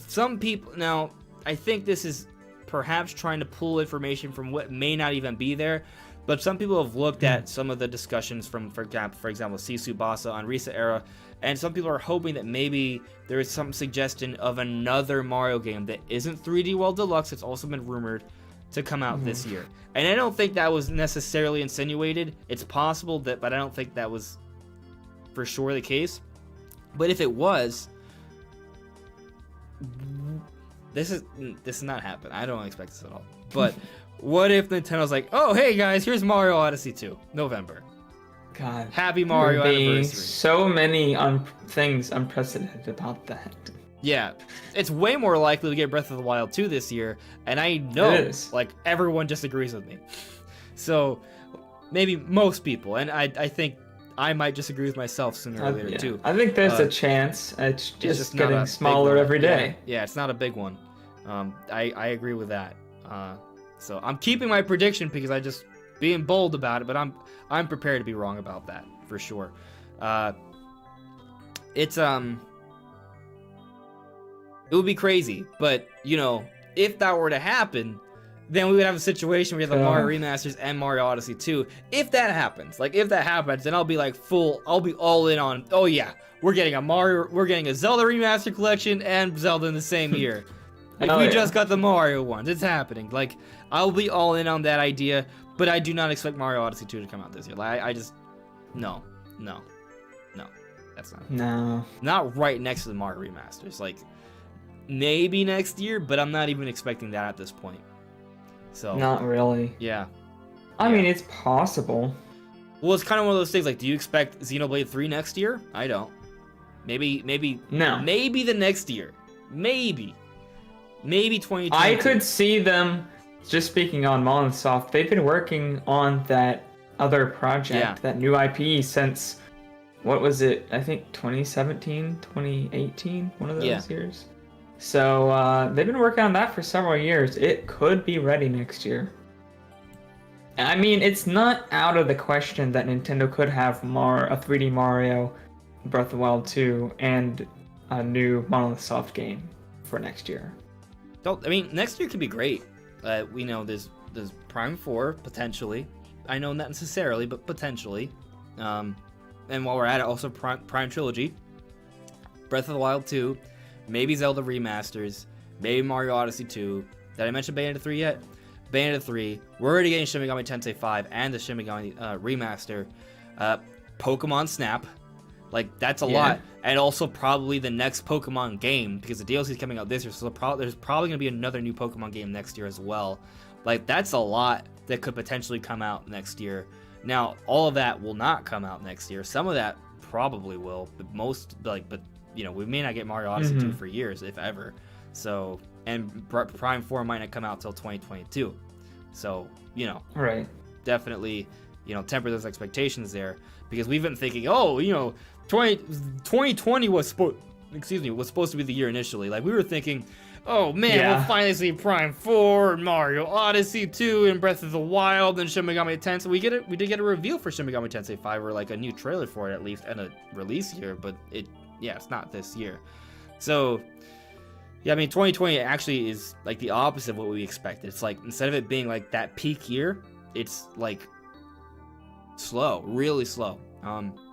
some people... Now, I think this is perhaps trying to pull information from what may not even be there, but some people have looked at some of the discussions from, for example, Sisu Basa on Reset Era, and some people are hoping that maybe there is some suggestion of another Mario game that isn't 3D World Deluxe. It's also been rumored to come out this year. And I don't think that was necessarily insinuated. It's possible that, but I don't think that was for sure the case. But if it was, this is not happening. I don't expect this at all. But what if Nintendo's like, oh, hey guys, here's Mario Odyssey 2, November. God. Happy Mario anniversary. So many things unprecedented about that. Yeah, it's way more likely to get Breath of the Wild 2 this year, and I know, like, everyone disagrees with me. So, maybe most people, and I think I might disagree with myself sooner or later, too. I think there's a chance. It's just getting smaller every day. Yeah, it's not a big one. I agree with that. So, I'm keeping my prediction because I just being bold about it, but I'm prepared to be wrong about that, for sure. It would be crazy, but, you know, if that were to happen, then we would have a situation where we have the Mario Remasters and Mario Odyssey 2. If that happens, then I'll be like I'll be all in on, oh yeah, we're getting a Zelda Remaster Collection and Zelda in the same year. Just got the Mario ones, it's happening. Like, I'll be all in on that idea, but I do not expect Mario Odyssey 2 to come out this year. Like, I just, no, that's not. No. Not right next to the Mario Remasters, like, maybe next year, but I'm not even expecting that at this point. So not really. Yeah. I mean, it's possible. Well, it's kind of one of those things. Like, do you expect Xenoblade 3 next year? I don't. Maybe. No. Maybe the next year. Maybe 2020. I could see them. Just speaking on Mollensoft, they've been working on that other project, that new IP since. What was it? I think 2017, 2018, one of those years. So they've been working on that for several years. It could be ready next year. I mean, it's not out of the question that Nintendo could have a 3D Mario, Breath of the Wild 2, and a new Monolith Soft game for next year. I mean, next year could be great. We know there's Prime 4, potentially. I know not necessarily, but potentially. And while we're at it, also Prime Trilogy, Breath of the Wild 2, maybe Zelda Remasters, maybe Mario Odyssey 2. Did I mention Bayonetta 3 yet? Bayonetta 3. We're already getting Shin Megami Tensei 5 and the Shin Megami Remaster. Pokemon Snap. Like, that's a lot. And also probably the next Pokemon game, because the DLC is coming out this year, so there's probably going to be another new Pokemon game next year as well. Like, that's a lot that could potentially come out next year. Now, all of that will not come out next year. Some of that probably will, but you know, we may not get Mario Odyssey 2 for years, if ever. So, and Prime 4 might not come out till 2022. So, you know, right. Definitely temper those expectations there, because we've been thinking, 2020 was supposed to be the year initially. Like, we were thinking, oh man, we'll finally see Prime 4 and Mario Odyssey 2 and Breath of the Wild and Shin Megami Tensei. We did get a reveal for Shin Megami Tensei 5, or like a new trailer for it at least, and a release year, but it's not this year. So, yeah, I mean, 2020 actually is like the opposite of what we expected. It's like, instead of it being like that peak year, it's like slow, really slow.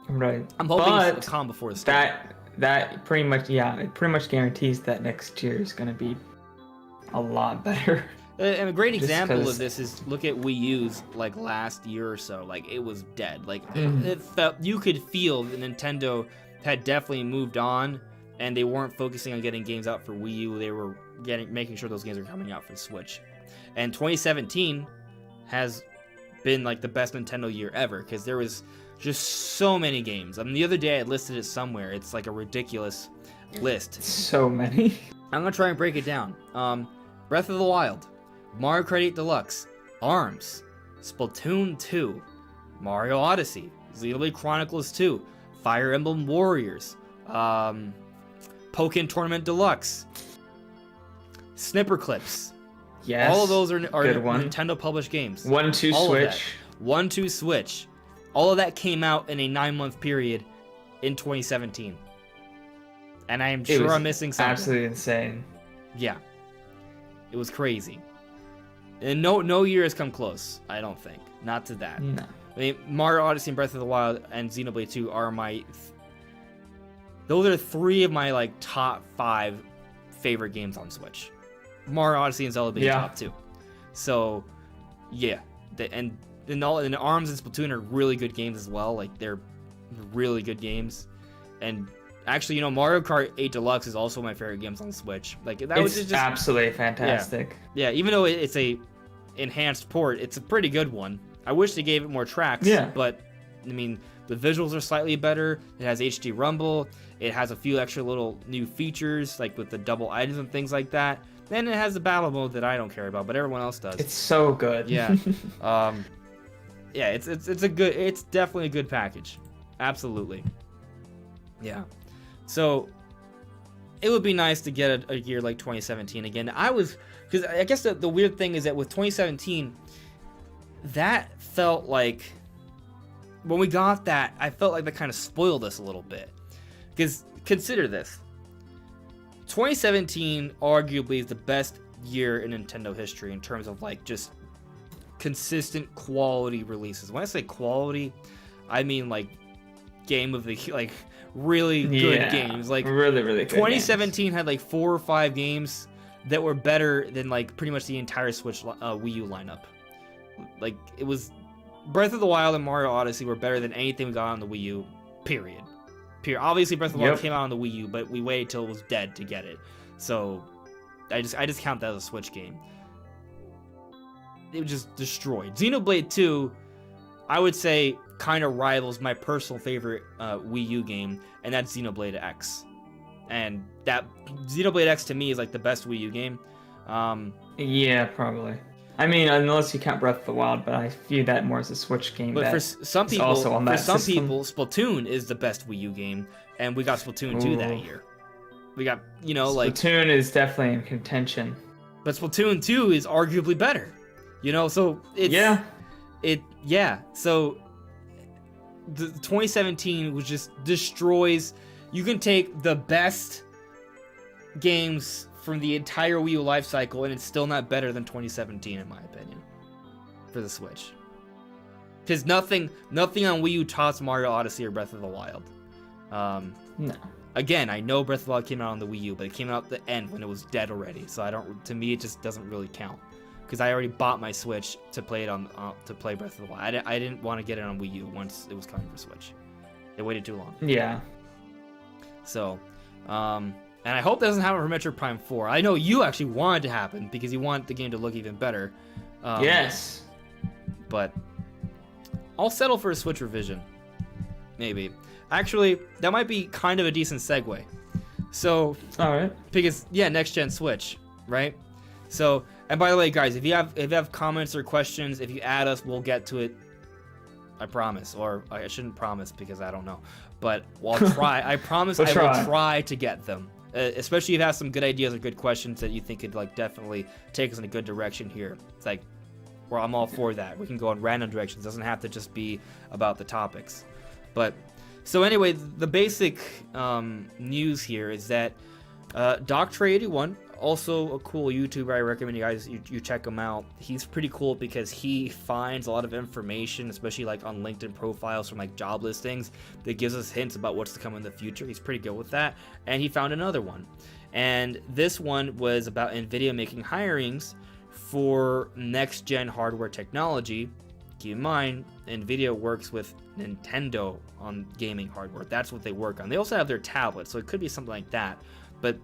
Right. I'm hoping it's calm before the start. That pretty much guarantees that next year is going to be a lot better. And a great example of this is, look at Wii U's like last year or so. Like, it was dead. Like, it felt, you could feel that Nintendo had definitely moved on, and they weren't focusing on getting games out for Wii U. They were making sure those games were coming out for Switch. And 2017 has been like the best Nintendo year ever, because there was just so many games. I mean, the other day I listed it somewhere. It's like a ridiculous list. So many. I'm gonna try and break it down. Breath of the Wild, Mario Kart 8 Deluxe, ARMS, Splatoon 2, Mario Odyssey, Xenoblade Chronicles 2, Fire Emblem Warriors, Pokken Tournament Deluxe, Snipper Clips. Yes. All of those are Nintendo published games. 1-2 Switch. 1-2 Switch. All of that came out in a 9-month period in 2017. And I am sure I'm missing something. Absolutely insane. Yeah. It was crazy. And no year has come close, I don't think. Not to that. No. I mean, Mario Odyssey and Breath of the Wild and Xenoblade 2 are those are 3 of my like top 5 favorite games on Switch. Mario Odyssey and Zelda being top 2. So, yeah. And ARMS and Splatoon are really good games as well. Like, they're really good games. And actually, Mario Kart 8 Deluxe is also my favorite games on Switch. Like, was just absolutely fantastic. Yeah, even though it's a enhanced port, it's a pretty good one. I wish they gave it more tracks. Yeah. But I mean, the visuals are slightly better. It has HD Rumble. It has a few extra little new features, like with the double items and things like that. Then it has the battle mode that I don't care about, but everyone else does. It's so good. Yeah. Yeah, it's definitely a good package. Absolutely. Yeah. So it would be nice to get a year like 2017 again. Because I guess the weird thing is that with 2017, that felt like, when we got that, I felt like that kind of spoiled us a little bit. Because consider this. 2017 arguably is the best year in Nintendo history in terms of like just consistent quality releases. When I say quality, I mean like game of the like really good games. Like really good 2017 games. had like 4 or 5 games that were better than like pretty much the entire Switch Wii U lineup. Like, it was Breath of the Wild and Mario Odyssey were better than anything we got on the Wii U. Period. Obviously, Breath of the Wild came out on the Wii U, but we waited till it was dead to get it. So, I just count that as a Switch game. It was just destroyed. Xenoblade 2, I would say, kind of rivals my personal favorite Wii U game, and that's Xenoblade X. And that Xenoblade X to me is like the best Wii U game. Yeah, probably. I mean, unless you count Breath of the Wild, but I view that more as a Switch game. But for some people, Splatoon is the best Wii U game, and we got Splatoon 2 that year. We got, Splatoon is definitely in contention. But Splatoon 2 is arguably better. So it's... So the 2017 was just destroys... You can take the best games from the entire Wii U life cycle, and it's still not better than 2017, in my opinion, for the Switch. Because nothing on Wii U tops Mario Odyssey or Breath of the Wild. No. Again, I know Breath of the Wild came out on the Wii U, but it came out at the end when it was dead already. So to me, it just doesn't really count. Because I already bought my Switch to play it to play Breath of the Wild. I didn't want to get it on Wii U once it was coming for Switch. They waited too long. Yeah. So, and I hope that doesn't happen for Metroid Prime 4. I know you actually want it to happen because you want the game to look even better. Yes. But I'll settle for a Switch revision. Maybe. Actually, that might be kind of a decent segue. So, all right. Because next gen Switch, right? So, and by the way, guys, if you have comments or questions, if you add us, we'll get to it I promise. Or I shouldn't promise because I don't know. But I'll try. I promise We'll I try. will try to get them. Especially if you have some good ideas or good questions that you think could like definitely take us in a good direction here. It's like, well, I'm all for that. We can go in random directions. It doesn't have to just be about the topics. But so anyway, the basic news here is that Doctor81, also a cool YouTuber. I recommend you guys you check him out. He's pretty cool because he finds a lot of information, especially like on LinkedIn profiles from like job listings, that gives us hints about what's to come in the future. He's pretty good with that. And he found another one. And this one was about NVIDIA making hirings for next-gen hardware technology. Keep in mind, NVIDIA works with Nintendo on gaming hardware. That's what they work on. They also have their tablets, so it could be something like that. But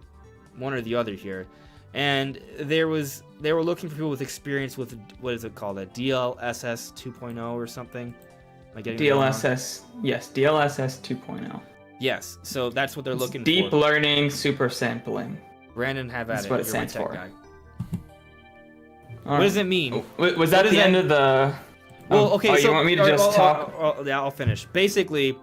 one or the other here. And they were looking for people with experience with, what is it called, a DLSS 2.0 or something? Am I getting DLSS, yes, DLSS 2.0. Yes, so that's what they're looking for. Deep learning super sampling. Brandon, have at That's it. what it You're my stands tech for. guy. All What right. does it mean? Was that the end of the... Well, okay, oh, so you want me to just talk? Yeah, I'll finish. Basically,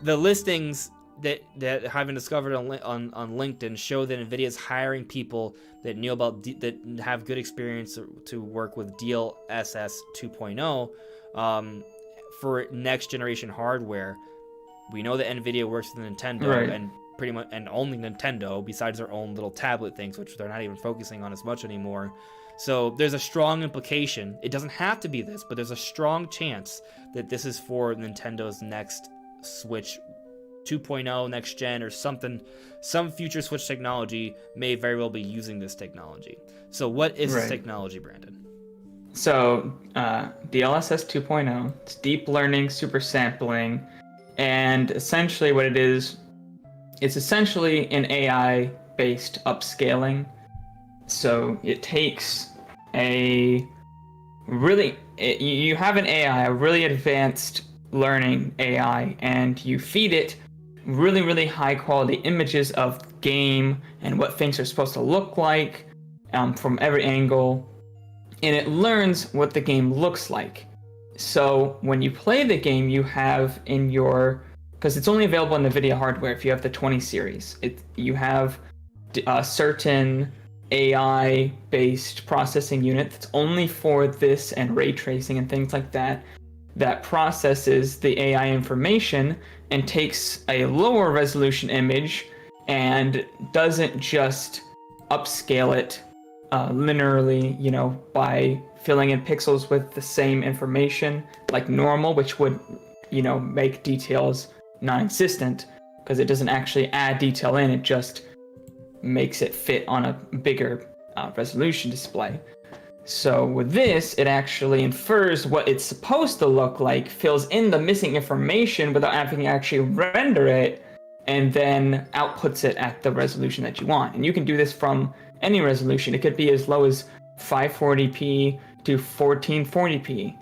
the listings that have been discovered on LinkedIn show that NVIDIA is hiring people that knew about that have good experience to work with DLSS 2.0 for next generation hardware. We know that NVIDIA works with Nintendo Right. and pretty much and only Nintendo, besides their own little tablet things, which they're not even focusing on as much anymore. So there's a strong implication. It doesn't have to be this, but there's a strong chance that this is for Nintendo's next Switch 2.0 next gen or something. Some future Switch technology may very well be using this technology. So what is this technology, Brandon? So DLSS 2.0, it's deep learning super sampling, and essentially what it is, it's essentially an AI based upscaling. So it takes you have an AI, a really advanced learning AI, and you feed it really, really high quality images of the game and what things are supposed to look like from every angle, and it learns what the game looks like. So when you play the game, you have in your, because it's only available on NVIDIA hardware if you have the 20 series, you have a certain AI-based processing unit that's only for this and ray tracing and things like that, that processes the AI information and takes a lower resolution image and doesn't just upscale it linearly, by filling in pixels with the same information like normal, which would, make details non-existent because it doesn't actually add detail in, it just makes it fit on a bigger resolution display. So with this, it actually infers what it's supposed to look like, fills in the missing information without having to actually render it, and then outputs it at the resolution that you want. And you can do this from any resolution. It could be as low as 540p to 1440p.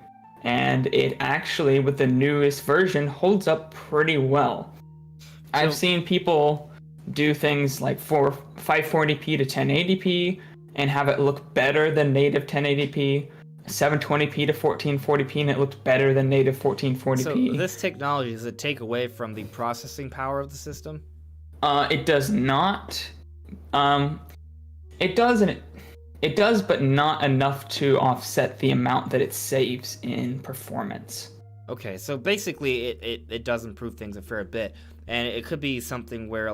And it actually, with the newest version, holds up pretty well. I've seen people do things like 540p to 1080p and have it look better than native 1080p, 720p to 1440p, and it looked better than native 1440p. So this technology, does it take away from the processing power of the system? It does not. It does, and it does, but not enough to offset the amount that it saves in performance. Okay, so basically it does improve things a fair bit, and it could be something where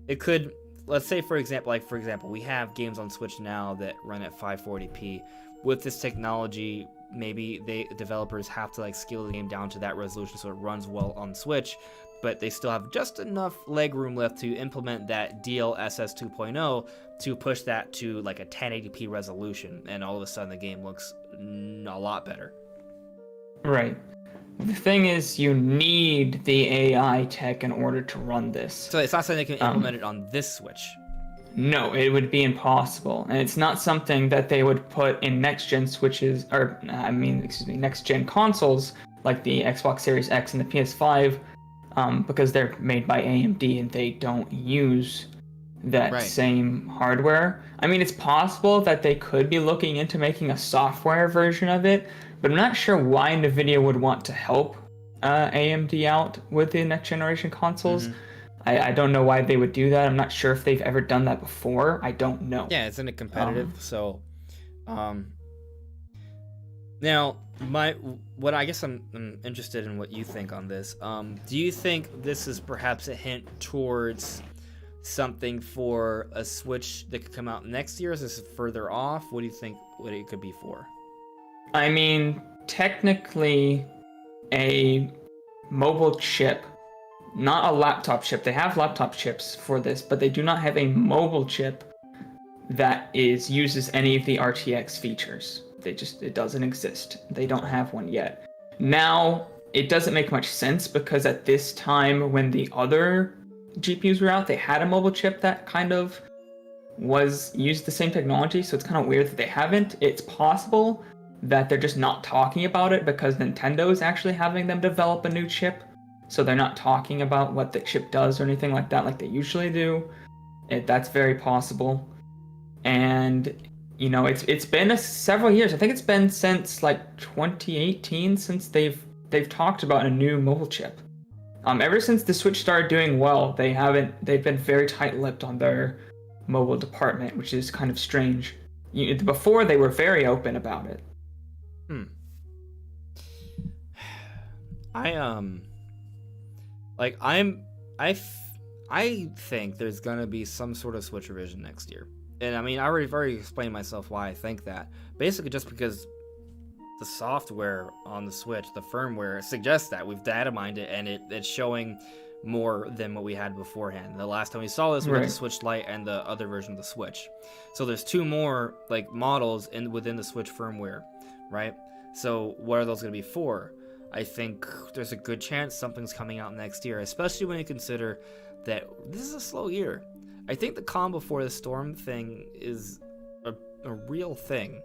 it could, let's say for example, we have games on Switch now that run at 540p. With this technology, maybe developers have to scale the game down to that resolution so it runs well on Switch, but they still have just enough leg room left to implement that DLSS 2.0 to push that to a 1080p resolution, and all of a sudden the game looks a lot better. Right. The thing is, you need the AI tech in order to run this. So it's not something they can implement it on this Switch? No, it would be impossible. And it's not something that they would put in next-gen Switches, next-gen consoles, like the Xbox Series X and the PS5, because they're made by AMD and they don't use that same hardware. I mean, it's possible that they could be looking into making a software version of it, but I'm not sure why NVIDIA would want to help AMD out with the next generation consoles. I don't know why they would do that. I'm not sure if they've ever done that before. I don't know. Yeah, isn't it competitive? Now, what I guess I'm interested in what you think on this. Do you think this is perhaps a hint towards something for a Switch that could come out next year? Is this further off? What do you think what it could be for? I mean, technically, a mobile chip, not a laptop chip. They have laptop chips for this, but they do not have a mobile chip that uses any of the RTX features. It doesn't exist. They don't have one yet. Now, it doesn't make much sense because at this time when the other GPUs were out, they had a mobile chip that kind of used the same technology, so it's kind of weird that they haven't. It's possible that they're just not talking about it because Nintendo is actually having them develop a new chip, so they're not talking about what the chip does or anything like that like they usually do. That's very possible. And it's been several years. I think it's been since like 2018 since they've talked about a new mobile chip. Ever since the Switch started doing well, they've been very tight-lipped on their mobile department, which is kind of strange. Before they were very open about it. I think there's gonna be some sort of Switch revision next year. And I mean, I've already explained myself why I think that. Basically just because the software on the Switch, the firmware, suggests that. We've data mined it, and it's showing more than what we had beforehand. The last time we saw this, we had the Switch Lite and the other version of the Switch. So there's two more models within the Switch firmware, right? So what are those going to be for? I think there's a good chance something's coming out next year, especially when you consider that this is a slow year. I think the calm before the storm thing is a real thing.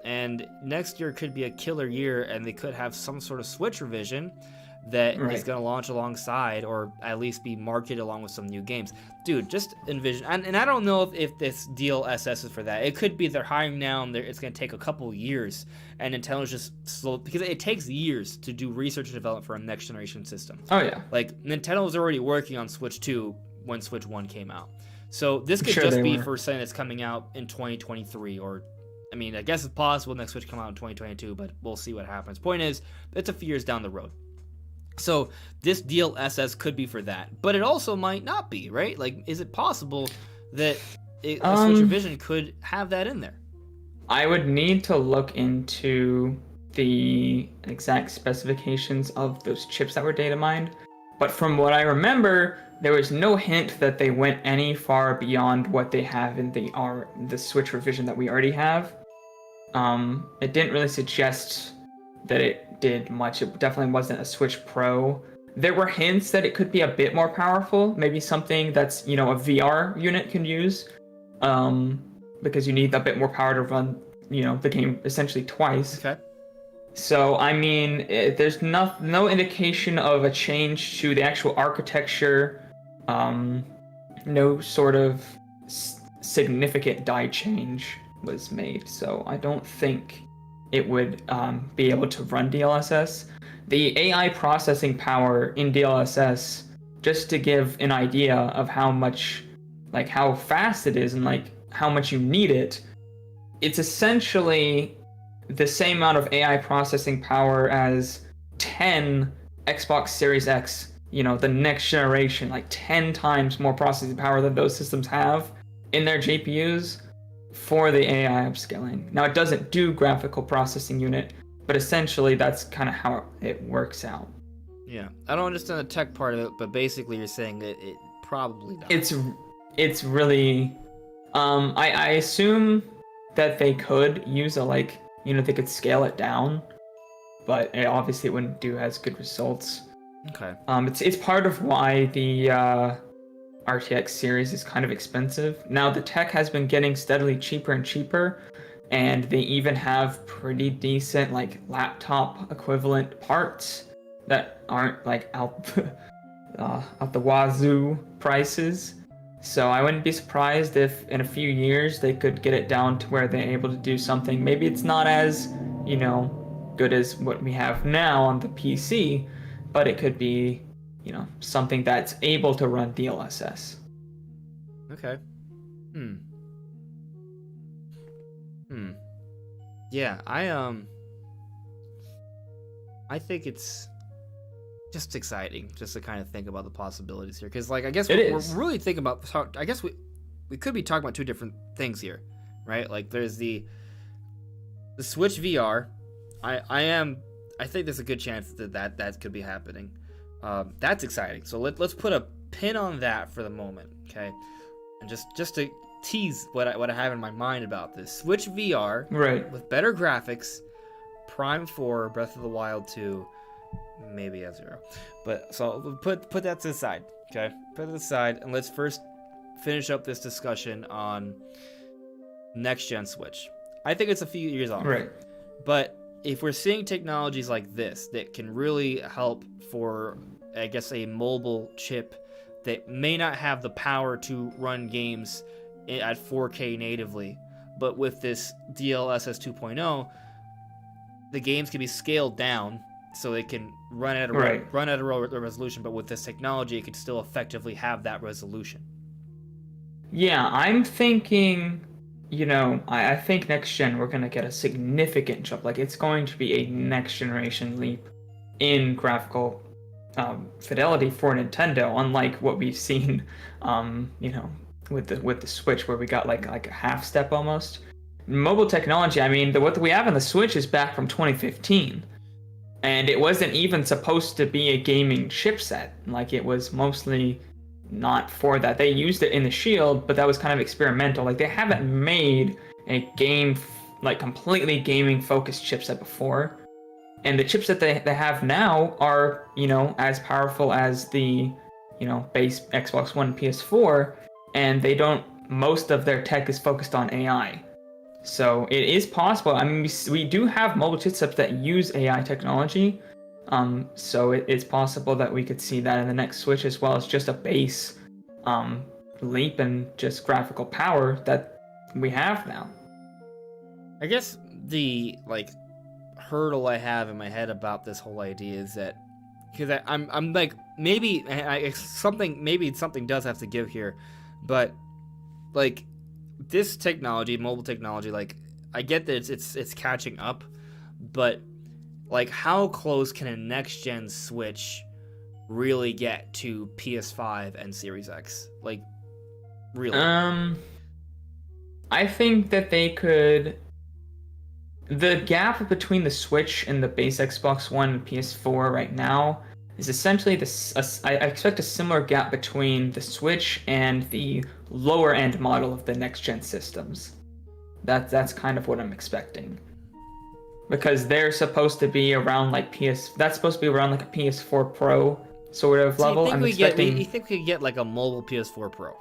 And next year could be a killer year, and they could have some sort of Switch revision that is going to launch alongside, or at least be marketed along with some new games. Dude, just envision, and I don't know if this DLSS is for that. It could be they're hiring now, and it's going to take a couple years, and Nintendo's just slow, because it takes years to do research and development for a next generation system. Oh yeah. Nintendo was already working on Switch 2 when Switch 1 came out. So this could just be for something that's coming out in 2023, or I mean, I guess it's possible next Switch come out in 2022, but we'll see what happens. Point is, it's a few years down the road. So this DLSS could be for that, but it also might not be, right? Is it possible that a Switch revision could have that in there? I would need to look into the exact specifications of those chips that were data mined, but from what I remember, there was no hint that they went any far beyond what they have in the Switch revision that we already have. It didn't really suggest that it did much. It definitely wasn't a Switch Pro. There were hints that it could be a bit more powerful, maybe something that's, a VR unit can use, because you need a bit more power to run, the game essentially twice. Okay. So, I mean, there's no indication of a change to the actual architecture, no sort of significant die change was made, so I don't think it would be able to run DLSS. The AI processing power in DLSS, just to give an idea of how much, how fast it is and how much you need it, it's essentially the same amount of AI processing power as 10 Xbox Series X, the next generation, 10 times more processing power than those systems have in their GPUs for the AI upscaling. Now, it doesn't do graphical processing unit, but essentially that's kind of how it works out. Yeah, I don't understand the tech part of it, but basically you're saying that it probably does. It's really, I assume that they could use they could scale it down, but obviously it wouldn't do as good results. Okay. It's part of why the RTX series is kind of expensive. Now the tech has been getting steadily cheaper and cheaper, and they even have pretty decent laptop equivalent parts that aren't out the wazoo prices. So I wouldn't be surprised if in a few years they could get it down to where they're able to do something. Maybe it's not as good as what we have now on the PC, but it could be, something that's able to run DLSS. Okay. Yeah, I think it's just exciting just to kind of think about the possibilities here, because I guess we're really thinking about. I guess we could be talking about two different things here, right? Like there's the Switch VR. I think there's a good chance that could be happening. That's exciting. So let's put a pin on that for the moment, okay? And just to tease what I have in my mind about this Switch VR, right, with better graphics, Prime 4, Breath of the Wild 2, maybe F-Zero. But so put that to the side, okay? Put it aside, and let's first finish up this discussion on next gen Switch. I think it's a few years off, right? But if we're seeing technologies like this that can really help for, I guess, a mobile chip that may not have the power to run games at 4K natively, but with this DLSS 2.0, the games can be scaled down so they can run at a resolution, but with this technology, it can still effectively have that resolution. Yeah, I'm thinking, I think next gen we're going to get a significant jump. Like, it's going to be a next generation leap in graphical fidelity for Nintendo, unlike what we've seen, with the Switch, where we got like a half step almost. Mobile technology, I mean, what we have on the Switch is back from 2015, and it wasn't even supposed to be a gaming chipset. Like, it was mostly not for that. They used it in the Shield, but that was kind of experimental. Like, they haven't made a game, like, completely gaming focused chipset before. And the chips that they have now are, as powerful as the, base Xbox One and PS4, and most of their tech is focused on AI. So it is possible. I mean, we do have mobile chipsets that use AI technology. So it's possible that we could see that in the next Switch, as well as just a base leap in just graphical power that we have now. I guess the hurdle I have in my head about this whole idea is that, because I'm like, maybe something does have to give here, but like this technology, mobile technology, like I get that it's catching up, but like how close can a next gen Switch really get to PS5 and Series X? Like, really? I think that they could. The gap between the Switch and the base Xbox One and PS4 right now is essentially I expect a similar gap between the Switch and the lower end model of the next gen systems. That's kind of what I'm expecting, because they're supposed to be around that's supposed to be around like a PS4 Pro sort of level. You think we could get like a mobile PS4 Pro?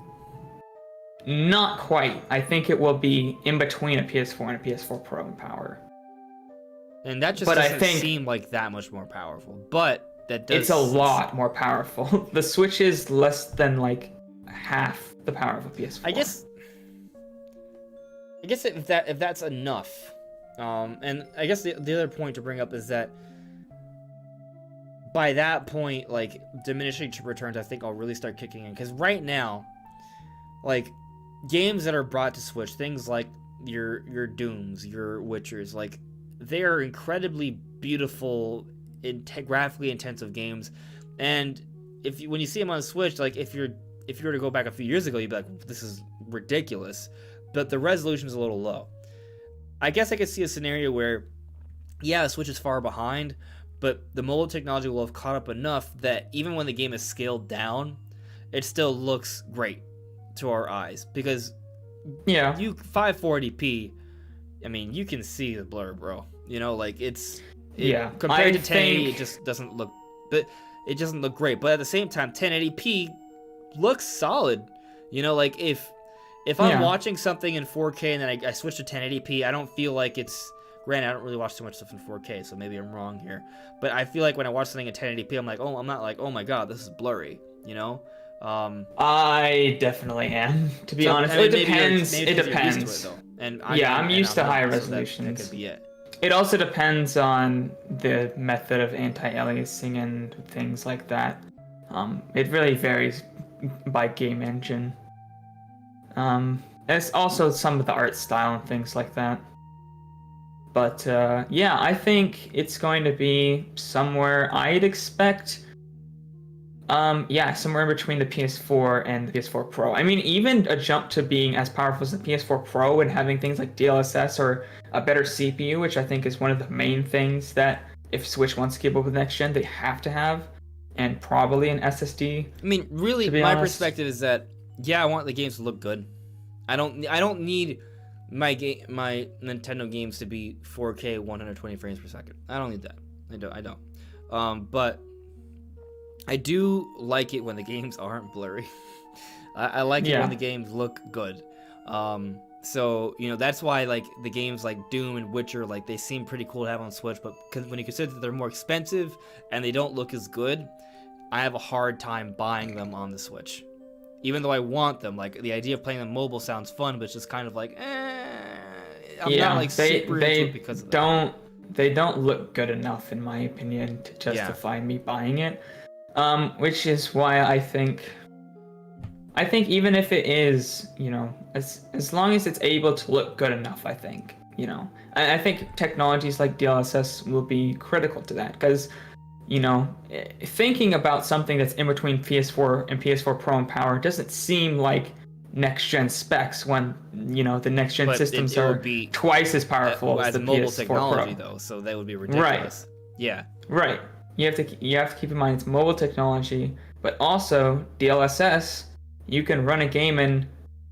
Not quite. I think it will be in between a PS4 and a PS4 Pro in power. And that just doesn't seem like that much more powerful. But that does. It's a lot more powerful. The Switch is less than like half the power of a PS4. I guess if that's enough, and I guess the other point to bring up is that by that point, like diminishing returns, I think I'll really start kicking in, because right now, like games that are brought to Switch, things like your Dooms, your Witchers, like they are incredibly beautiful, graphically intensive games, and when you see them on Switch, like if you were to go back a few years ago, you'd be like, this is ridiculous, but the resolution is a little low. I guess I could see a scenario where, yeah, the Switch is far behind, but the mobile technology will have caught up enough that even when the game is scaled down, it still looks great to our eyes, because 540p, I mean, you can see the blur, bro. Like compared to 1080, it just doesn't look, but it doesn't look great. But at the same time, 1080p looks solid. Like if I'm watching something in 4K and then I switch to 1080p, I don't feel like it's. Granted, I don't really watch too much stuff in 4K, so maybe I'm wrong here. But I feel like when I watch something in 1080p, I'm like, I'm not like, oh my god, this is blurry. I definitely am, to be honest. It depends. It depends. I'm used to higher resolutions. That could be it. It also depends on the method of anti-aliasing and things like that. It really varies by game engine. There's also some of the art style and things like that. But yeah, I think it's going to be somewhere I'd expect. Yeah, somewhere in between the PS4 and the PS4 Pro. I mean, even a jump to being as powerful as the PS4 Pro and having things like DLSS or a better CPU, which I think is one of the main things that if Switch wants to keep up with next gen, they have to have, and probably an SSD. I mean, really, my perspective is that I want the games to look good. I don't need my Nintendo games to be 4K 120 frames per second. I don't need that. I don't. But I do like it when the games aren't blurry. I like it when the games look good. So, that's why, like, the games like Doom and Witcher, like, they seem pretty cool to have on Switch, but when you consider that they're more expensive and they don't look as good, I have a hard time buying them on the Switch. Even though I want them, like, the idea of playing them mobile sounds fun, but it's just kind of like, I'm not, like, super into it because of that. They don't look good enough, in my opinion, to justify me buying it. Which is why I think even if it is, as long as it's able to look good enough, I think, I think technologies like DLSS will be critical to that, because, thinking about something that's in between PS4 and PS4 Pro in power doesn't seem like next-gen specs when, the next-gen systems are be twice as powerful as the mobile PS4 technology, Pro. Though, so that would be ridiculous. Right. Yeah. Right. You have to keep in mind it's mobile technology, but also DLSS. You can run a game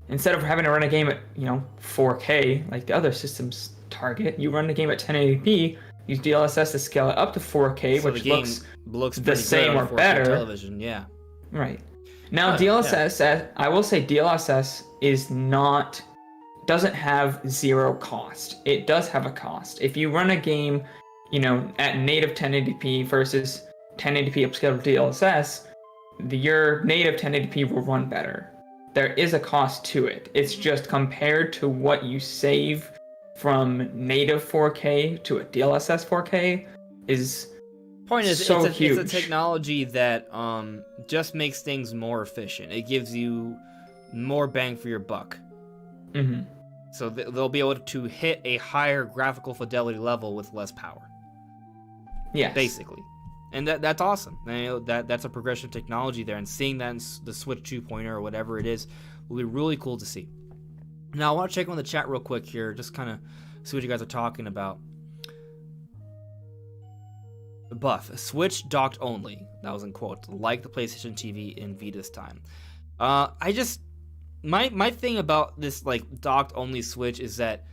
instead of having to run a game at 4K like the other systems target. You run the game at 1080p. Use DLSS to scale it up to 4K, so which looks the same or better. Television, yeah. Right. Now DLSS, I will say DLSS doesn't have zero cost. It does have a cost. If you run a game at native 1080p versus 1080p upscaled DLSS, your native 1080p will run better. There is a cost to it. It's just compared to what you save from native 4K to a DLSS 4K is point is so it's huge. a technology that just makes things more efficient. It gives you more bang for your buck. Mm-hmm. So they'll be able to hit a higher graphical fidelity level with less power. Yes. Basically. And that's awesome. That's a progression of technology there, and seeing that in the Switch 2.0 or whatever it is will be really cool to see. Now, I want to check on the chat real quick here, just kind of see what you guys are talking about. Buff. Switch docked only. That was in quotes. Like the PlayStation TV in Vita's time. My thing about this, like, docked only Switch is that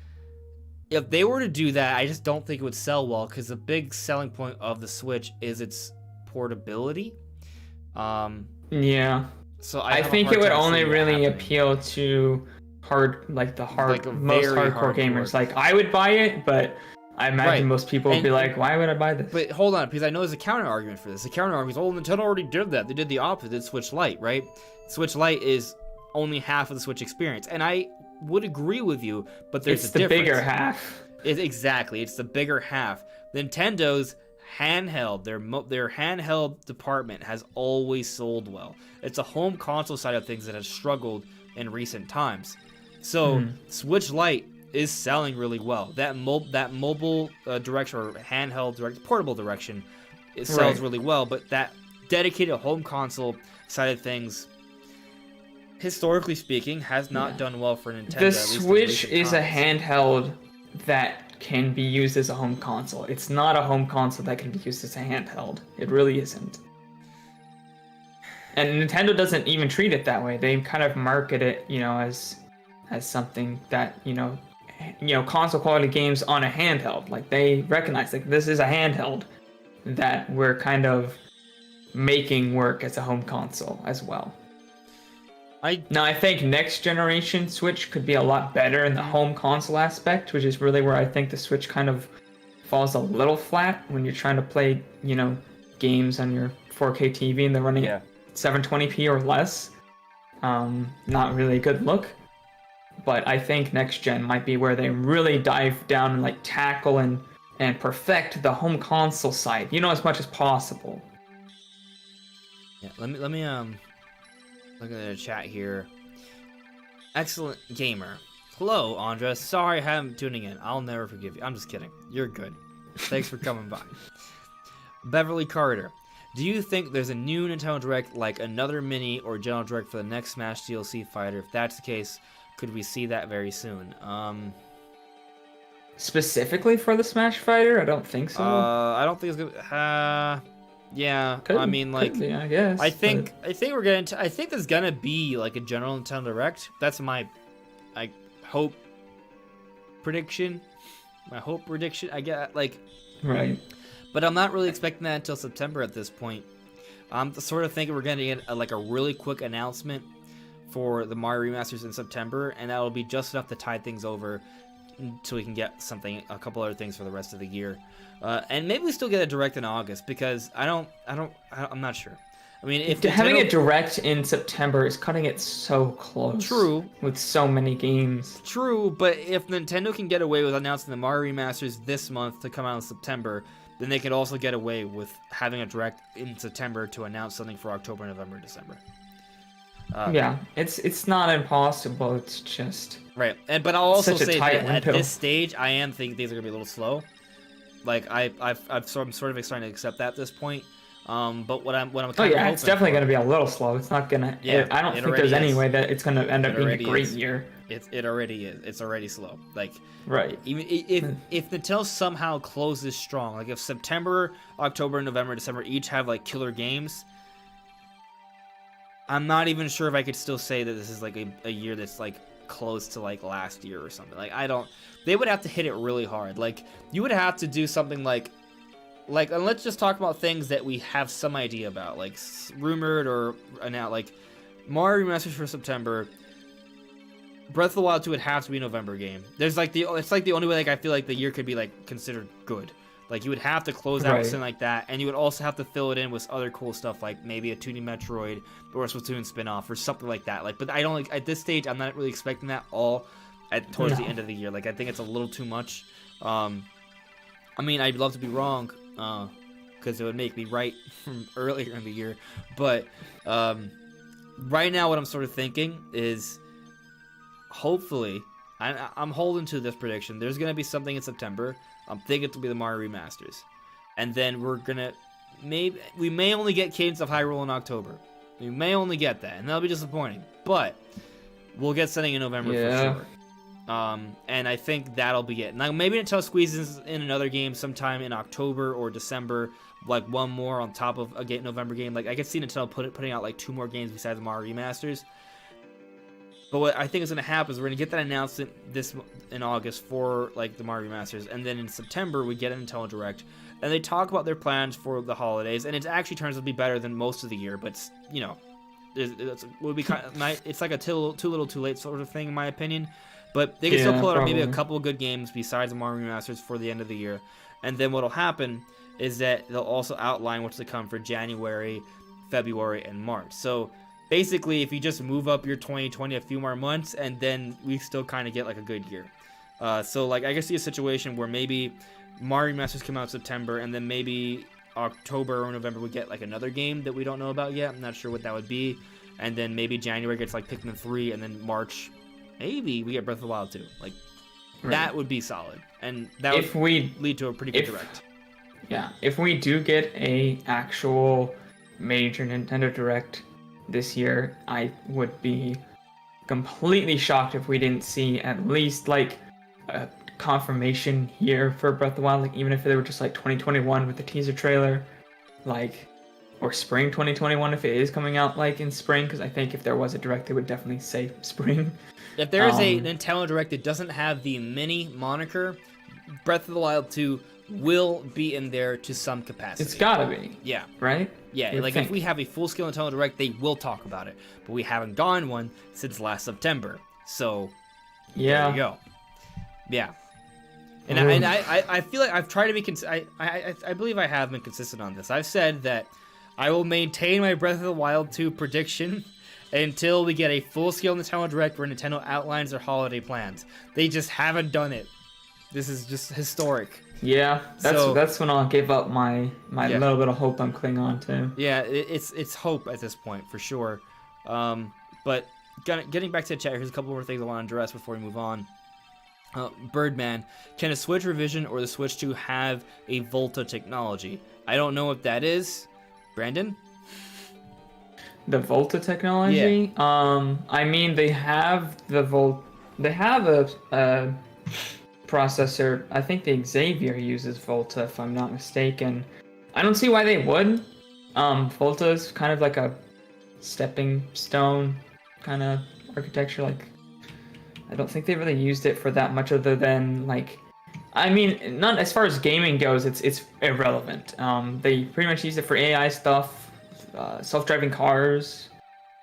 if they were to do that, I just don't think it would sell well, because the big selling point of the Switch is its portability. Yeah. So I think it would only really appeal to most hardcore gamers. Like, I would buy it, but I imagine most people would be like, why would I buy this? But hold on, because I know there's a counter argument for this. The counter argument is, Nintendo already did that. They did the opposite. It's Switch Lite, right? Switch Lite is only half of the Switch experience, and I would agree with you, but there's a difference. It's the bigger half. Exactly, it's the bigger half. Nintendo's handheld, their handheld department has always sold well. It's a home console side of things that has struggled in recent times. So Switch Lite is selling really well. That mobile direction, or handheld portable direction, it sells really well. But that dedicated home console side of things, historically speaking, has not done well for Nintendo. The Switch is a handheld that can be used as a home console. It's not a home console that can be used as a handheld. It really isn't. And Nintendo doesn't even treat it that way. They kind of market it, as something that, console quality games on a handheld. Like, they recognize, like, this is a handheld that we're kind of making work as a home console as well. I think next generation Switch could be a lot better in the home console aspect, which is really where I think the Switch kind of falls a little flat when you're trying to play, games on your 4K TV and they're running 720p or less. Not really a good look. But I think next gen might be where they really dive down and, like, tackle and and perfect the home console side, as much as possible. Yeah, let me look at the chat here. Excellent gamer. Hello, Andres. Sorry I haven't tuning in. I'll never forgive you. I'm just kidding. You're good. Thanks for coming by. Beverly Carter. Do you think there's a new Nintendo Direct, like another mini or general Direct for the next Smash DLC fighter? If that's the case, could we see that very soon? Specifically for the Smash fighter? I don't think so. I don't think it's gonna. Yeah. I mean, like, could be, I guess. I think we're getting. I think there's gonna be like a general Nintendo Direct. That's my, hope prediction. My hope prediction. I get like. Right. But I'm not really expecting that until September at this point. I'm sort of thinking we're going to get a really quick announcement for the Mario remasters in September, and that'll be just enough to tide things over until we can get a couple other things for the rest of the year. And maybe we still get a Direct in August, because I'm not sure. I mean, if having a Direct in September is cutting it so close. True. With so many games. True, but if Nintendo can get away with announcing the Mario remasters this month to come out in September, then they could also get away with having a Direct in September to announce something for October, November, December. Yeah, it's not impossible. It's just right. But I'll also say that window. at this stage, I am thinking things are gonna be a little slow. Like I'm sort of starting to accept that at this point. But what I'm kind of it's definitely gonna be a little slow. It's not gonna. Yeah, I don't think there's any way that it's gonna end up being a great year. It already is. It's already slow. Like right. Even if Nintendo somehow closes strong, like if September, October, November, December each have like killer games, I'm not even sure if I could still say that this is like a year that's like close to like last year or something. Like they would have to hit it really hard. Like you would have to do something like and let's just talk about things that we have some idea about, like rumored or announced, like Mario Remasters for September. Breath of the Wild 2 would have to be a November game. It's like the only way, like, I feel like the year could be like considered good. Like you would have to close out with something like that, and you would also have to fill it in with other cool stuff, like maybe a 2D Metroid or a Splatoon spin-off or something like that. Like, but I don't like at this stage. I'm not really expecting that all towards the end of the year. Like I think it's a little too much. I mean, I'd love to be wrong, because it would make me right from earlier in the year. But right now, what I'm sort of thinking is, hopefully, I'm holding to this prediction. There's gonna be something in September. I'm thinking it'll be the Mario remasters, and then we may only get Cadence of Hyrule in October. We may only get that, and that'll be disappointing. But we'll get something in November for sure. And I think that'll be it. Now maybe Nintendo squeezes in another game sometime in October or December, like one more on top of a November game. Like I could see Nintendo putting out like 2 more games besides the Mario remasters. But what I think is going to happen is we're going to get that announcement in August for like the Mario remasters, and then in September we get an Nintendo Direct, and they talk about their plans for the holidays, and it actually turns out to be better than most of the year. But it would be kind of nice. It's like a too little too late sort of thing in my opinion. But they can still pull out maybe a couple of good games besides the Mario remasters for the end of the year, and then what'll happen is that they'll also outline what's to come for January, February, and March. So basically, if you just move up your 2020 a few more months, and then we still kind of get like a good year. So like I can see a situation where maybe Mario Masters come out in September, and then maybe October or November we get like another game that we don't know about yet. I'm not sure what that would be. And then maybe January gets like Pikmin 3, and then March maybe we get Breath of the Wild 2. Like that would be solid, and that would lead to a pretty good Direct. Yeah, if we do get a actual major Nintendo Direct this year, I would be completely shocked if we didn't see at least like a confirmation here for Breath of the Wild, like even if they were just like 2021 with the teaser trailer, like, or spring 2021 if it is coming out like in spring, because I think if there was a Direct, they would definitely say spring. If there is a Nintendo Direct that doesn't have the mini moniker, Breath of the Wild 2 will be in there to some capacity. It's gotta be. Yeah. Right? Yeah, like if we have a full-scale Nintendo Direct, they will talk about it. But we haven't gotten one since last September. So, there you go. Yeah. And I feel like I've tried to be I believe I have been consistent on this. I've said that I will maintain my Breath of the Wild 2 prediction until we get a full-scale Nintendo Direct where Nintendo outlines their holiday plans. They just haven't done it. This is just historic. Yeah, So that's when I'll give up my yeah, little bit of hope I'm clinging on to. yeah, it's hope at this point for sure. But getting back to the chat, here's a couple more things I want to address before we move on. Birdman, can a Switch revision or the Switch 2 have a Volta technology? I don't know what that is. Brandon? The Volta technology? I mean, they have they have a processor. I think the Xavier uses Volta, if I'm not mistaken. I don't see why they would. Volta is kind of like a stepping stone kind of architecture. Like, I don't think they really used it for that much other than like, I mean, not as far as gaming goes. It's irrelevant. They pretty much use it for AI stuff, self-driving cars,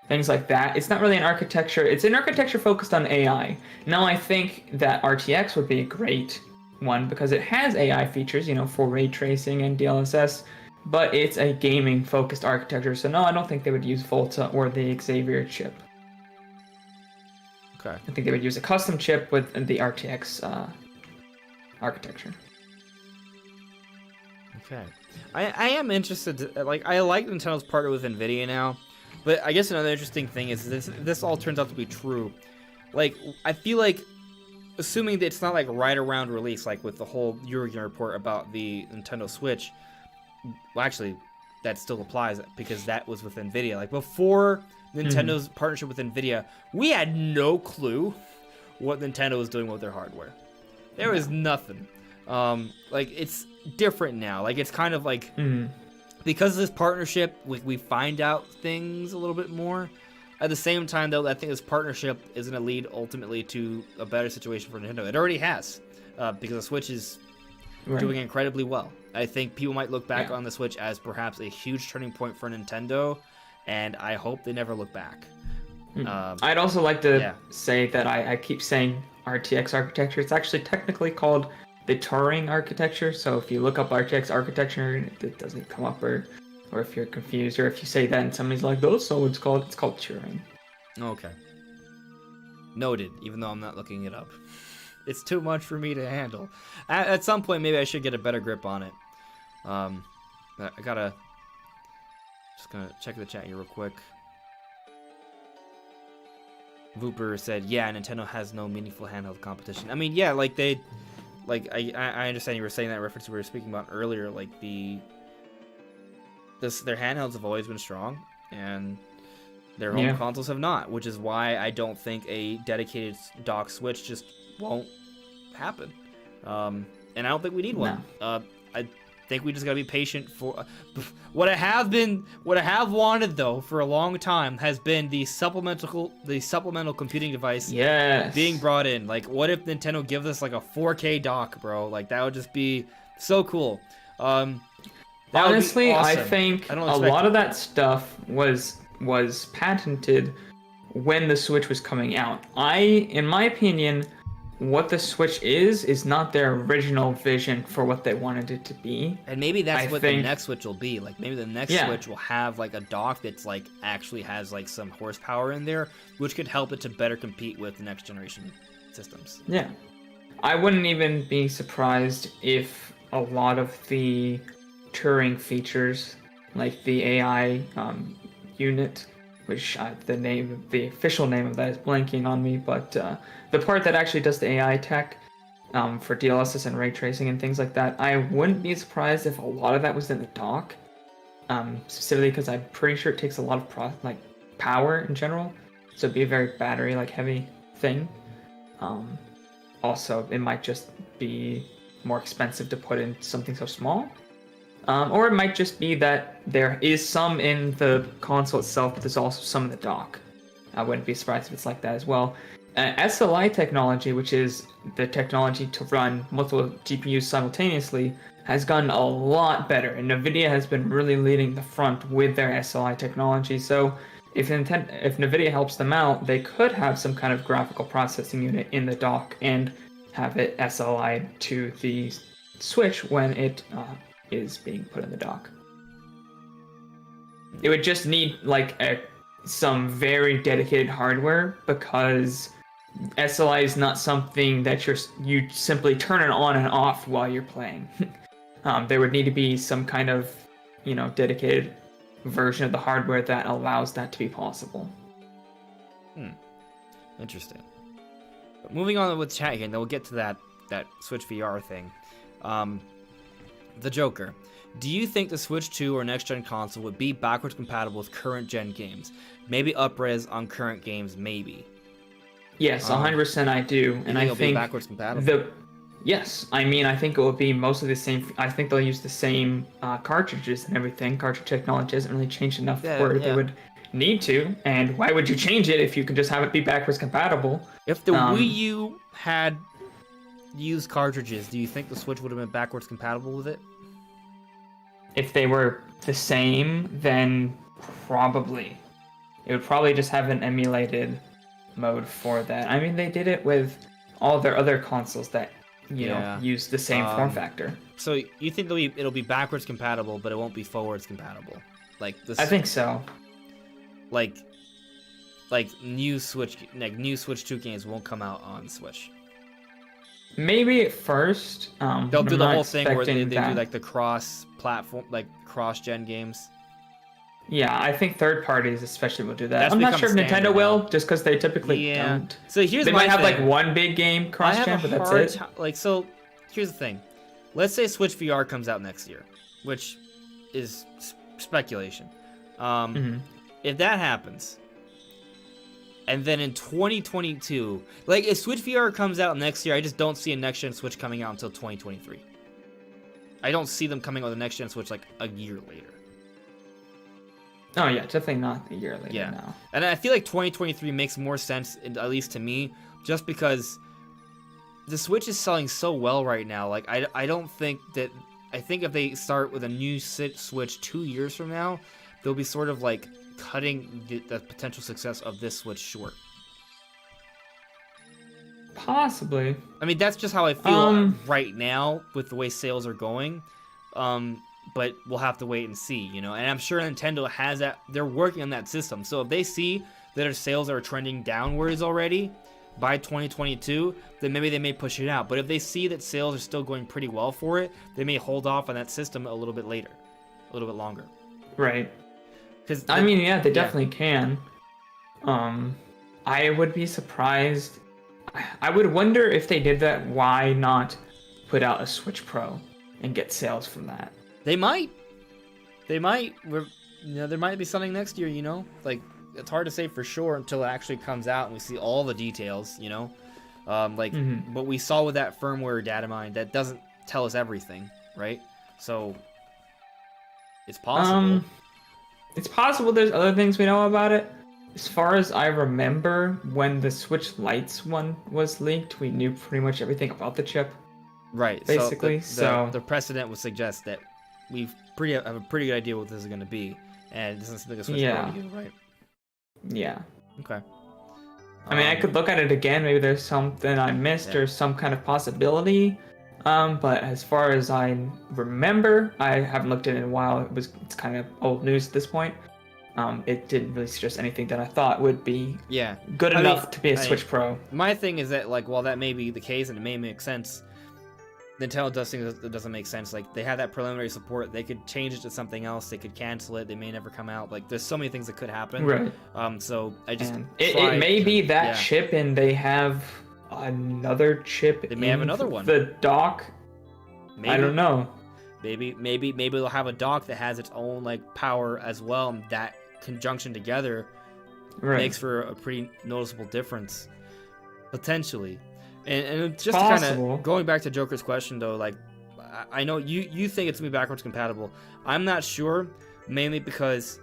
things like that. It's not really an architecture. It's an architecture focused on AI. Now, I think that RTX would be a great one because it has AI features, for ray tracing and DLSS, but it's a gaming focused architecture. So no, I don't think they would use Volta or the Xavier chip. Okay. I think they would use a custom chip with the RTX architecture. Okay. I am interested. I like Nintendo's partner with NVIDIA now, but I guess another interesting thing is this all turns out to be true. Like, I feel like, assuming that it's not like right around release, like with the whole Eurogamer report about the Nintendo Switch. Well, actually, that still applies because that was with NVIDIA. Like, before Nintendo's partnership with NVIDIA, we had no clue what Nintendo was doing with their hardware. There was nothing. It's different now. Like, it's kind of like, because of this partnership, we find out things a little bit more. At the same time, though, I think this partnership is going to lead ultimately to a better situation for Nintendo. It already has, because the Switch is doing incredibly well. I think people might look back on the Switch as perhaps a huge turning point for Nintendo, and I hope they never look back. I'd also like to say that I keep saying RTX architecture. It's actually technically called the Turing architecture. So if you look up RTX architecture, it doesn't come up, or if you're confused, or if you say that and somebody's like, "Oh, so it's called Turing." Okay. Noted. Even though I'm not looking it up, it's too much for me to handle. At some point, maybe I should get a better grip on it. I gotta just gonna check the chat here real quick. Vooper said, "Yeah, Nintendo has no meaningful handheld competition." I mean, yeah, I understand you were saying that reference we were speaking about earlier. Like their handhelds have always been strong, and their home consoles have not, which is why I don't think a dedicated dock Switch just won't happen. And I don't think we need one. No. I think we just gotta be patient for what I have wanted though for a long time has been the supplemental computing device being brought in. Like, what if Nintendo gives us like a 4K dock, bro? Like, that would just be so cool. Honestly, awesome. I think a lot of that stuff was patented when the Switch was coming out. In my opinion, what the Switch is not their original vision for what they wanted it to be. And maybe that's the next Switch will be. Like, maybe the next Switch will have like a dock that's like actually has like some horsepower in there, which could help it to better compete with the next generation systems. Yeah. I wouldn't even be surprised if a lot of the Turing features, like the AI unit, which the official name of that is blanking on me, but the part that actually does the AI tech for DLSS and ray tracing and things like that, I wouldn't be surprised if a lot of that was in the dock, specifically because I'm pretty sure it takes a lot of power in general, so it'd be a very battery heavy thing. Also, it might just be more expensive to put in something so small. Or it might just be that there is some in the console itself, but there's also some in the dock. I wouldn't be surprised if it's like that as well. SLI technology, which is the technology to run multiple GPUs simultaneously, has gotten a lot better, and NVIDIA has been really leading the front with their SLI technology. So if NVIDIA helps them out, they could have some kind of graphical processing unit in the dock and have it SLI to the Switch when it is being put in the dock. It would just need some very dedicated hardware, because SLI is not something that you simply turn it on and off while you're playing. There would need to be some kind of, dedicated version of the hardware that allows that to be possible. Interesting. But moving on with chat again, then we'll get to that Switch VR thing. The Joker. Do you think the Switch 2 or next-gen console would be backwards compatible with current-gen games? Maybe up-res on current games, maybe. Yes, 100% I do. And I think it'll be backwards compatible? Yes, I mean, I think it will be mostly the same. I think they'll use the same cartridges and everything. Cartridge technology hasn't really changed enough where they would need to. And why would you change it if you could just have it be backwards compatible? If the Wii U had used cartridges, do you think the Switch would have been backwards compatible with it? If they were the same, then probably. It would probably just have an emulated mode for that. I mean, they did it with all their other consoles that use the same form factor. So you think it'll be backwards compatible, but it won't be forwards compatible, like this? I think so. Like new Switch 2 games won't come out on Switch. Maybe at first. They'll do the whole thing where they do like the cross-platform, like cross-gen games. Yeah, I think third parties especially will do that. I'm not sure if Nintendo will, just because they typically don't. So here's they my might have thing. like one big game cross-gen, but that's it. So here's the thing. Let's say Switch VR comes out next year, which is speculation. If that happens, and then in 2022, like if Switch VR comes out next year, I just don't see a next-gen Switch coming out until 2023. I don't see them coming out with a next-gen Switch like a year later. Oh yeah, definitely not a year later. Yeah, now. And I feel like 2023 makes more sense, at least to me, just because the Switch is selling so well right now. Like I don't think that. I think if they start with a new Switch 2 years from now, they'll be sort of like cutting the potential success of this Switch short. Possibly. I mean, that's just how I feel right now with the way sales are going. But we'll have to wait and see, And I'm sure Nintendo has that. They're working on that system. So if they see that their sales are trending downwards already by 2022, then maybe they may push it out. But if they see that sales are still going pretty well for it, they may hold off on that system a little bit later, a little bit longer. Right. Because they definitely can. I would be surprised. I would wonder if they did that, why not put out a Switch Pro and get sales from that? They might. There might be something next year, Like, it's hard to say for sure until it actually comes out and we see all the details, What we saw with that firmware data mine, that doesn't tell us everything, right? So, it's possible. It's possible there's other things we know about it. As far as I remember, when the Switch Lights one was leaked, we knew pretty much everything about the chip. Right. Basically, so the precedent would suggest that we have a pretty good idea what this is going to be, and this is like a Switch Pro to you, right? Yeah. Okay. I mean, I could look at it again. Maybe there's something I missed or some kind of possibility. But as far as I remember, I haven't looked at it in a while. It's kind of old news at this point. It didn't really suggest anything that I thought would be good enough to be a Switch Pro. My thing is that, like, while that may be the case and it may make sense, Nintendo does think that doesn't make sense. Like, they have that preliminary support. They could change it to something else. They could cancel it. They may never come out. Like, there's so many things that could happen. Right. So I just it may be that chip, and they have another chip. They may have another one. The dock. Maybe. I don't know. Maybe they'll have a dock that has its own like power as well, and that conjunction together makes for a pretty noticeable difference, potentially. And just kind of going back to Joker's question though, like I know you think it's gonna be backwards compatible. I'm not sure, mainly because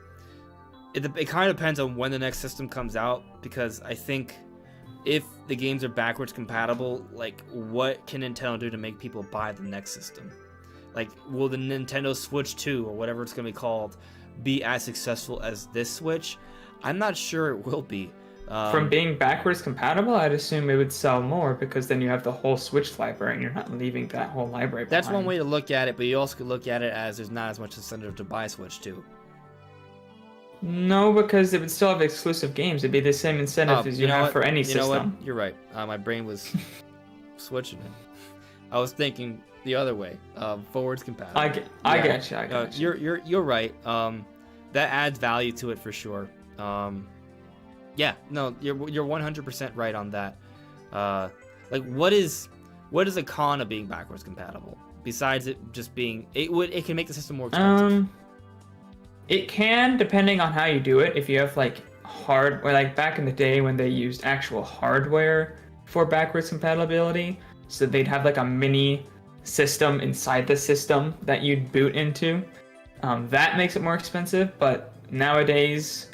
it kind of depends on when the next system comes out. Because I think if the games are backwards compatible, like what can Nintendo do to make people buy the next system? Like, will the Nintendo Switch 2 or whatever it's gonna be called be as successful as this Switch? I'm not sure it will be. From being backwards compatible, I'd assume it would sell more because then you have the whole Switch library and you're not leaving that whole library behind. That's one way to look at it, but you also could look at it as there's not as much incentive to buy Switch 2. No, because it would still have exclusive games. It'd be the same incentive as you have for any system. You know what? You're right. My brain was switching it. I was thinking the other way. Forwards compatible. I get you. You're right. That adds value to it for sure. Yeah, no, you're 100% right on that. Like, what is a con of being backwards compatible besides it just being it can make the system more expensive? It can, depending on how you do it. If you have like like back in the day when they used actual hardware for backwards compatibility, so they'd have like a mini system inside the system that you'd boot into. That makes it more expensive, but nowadays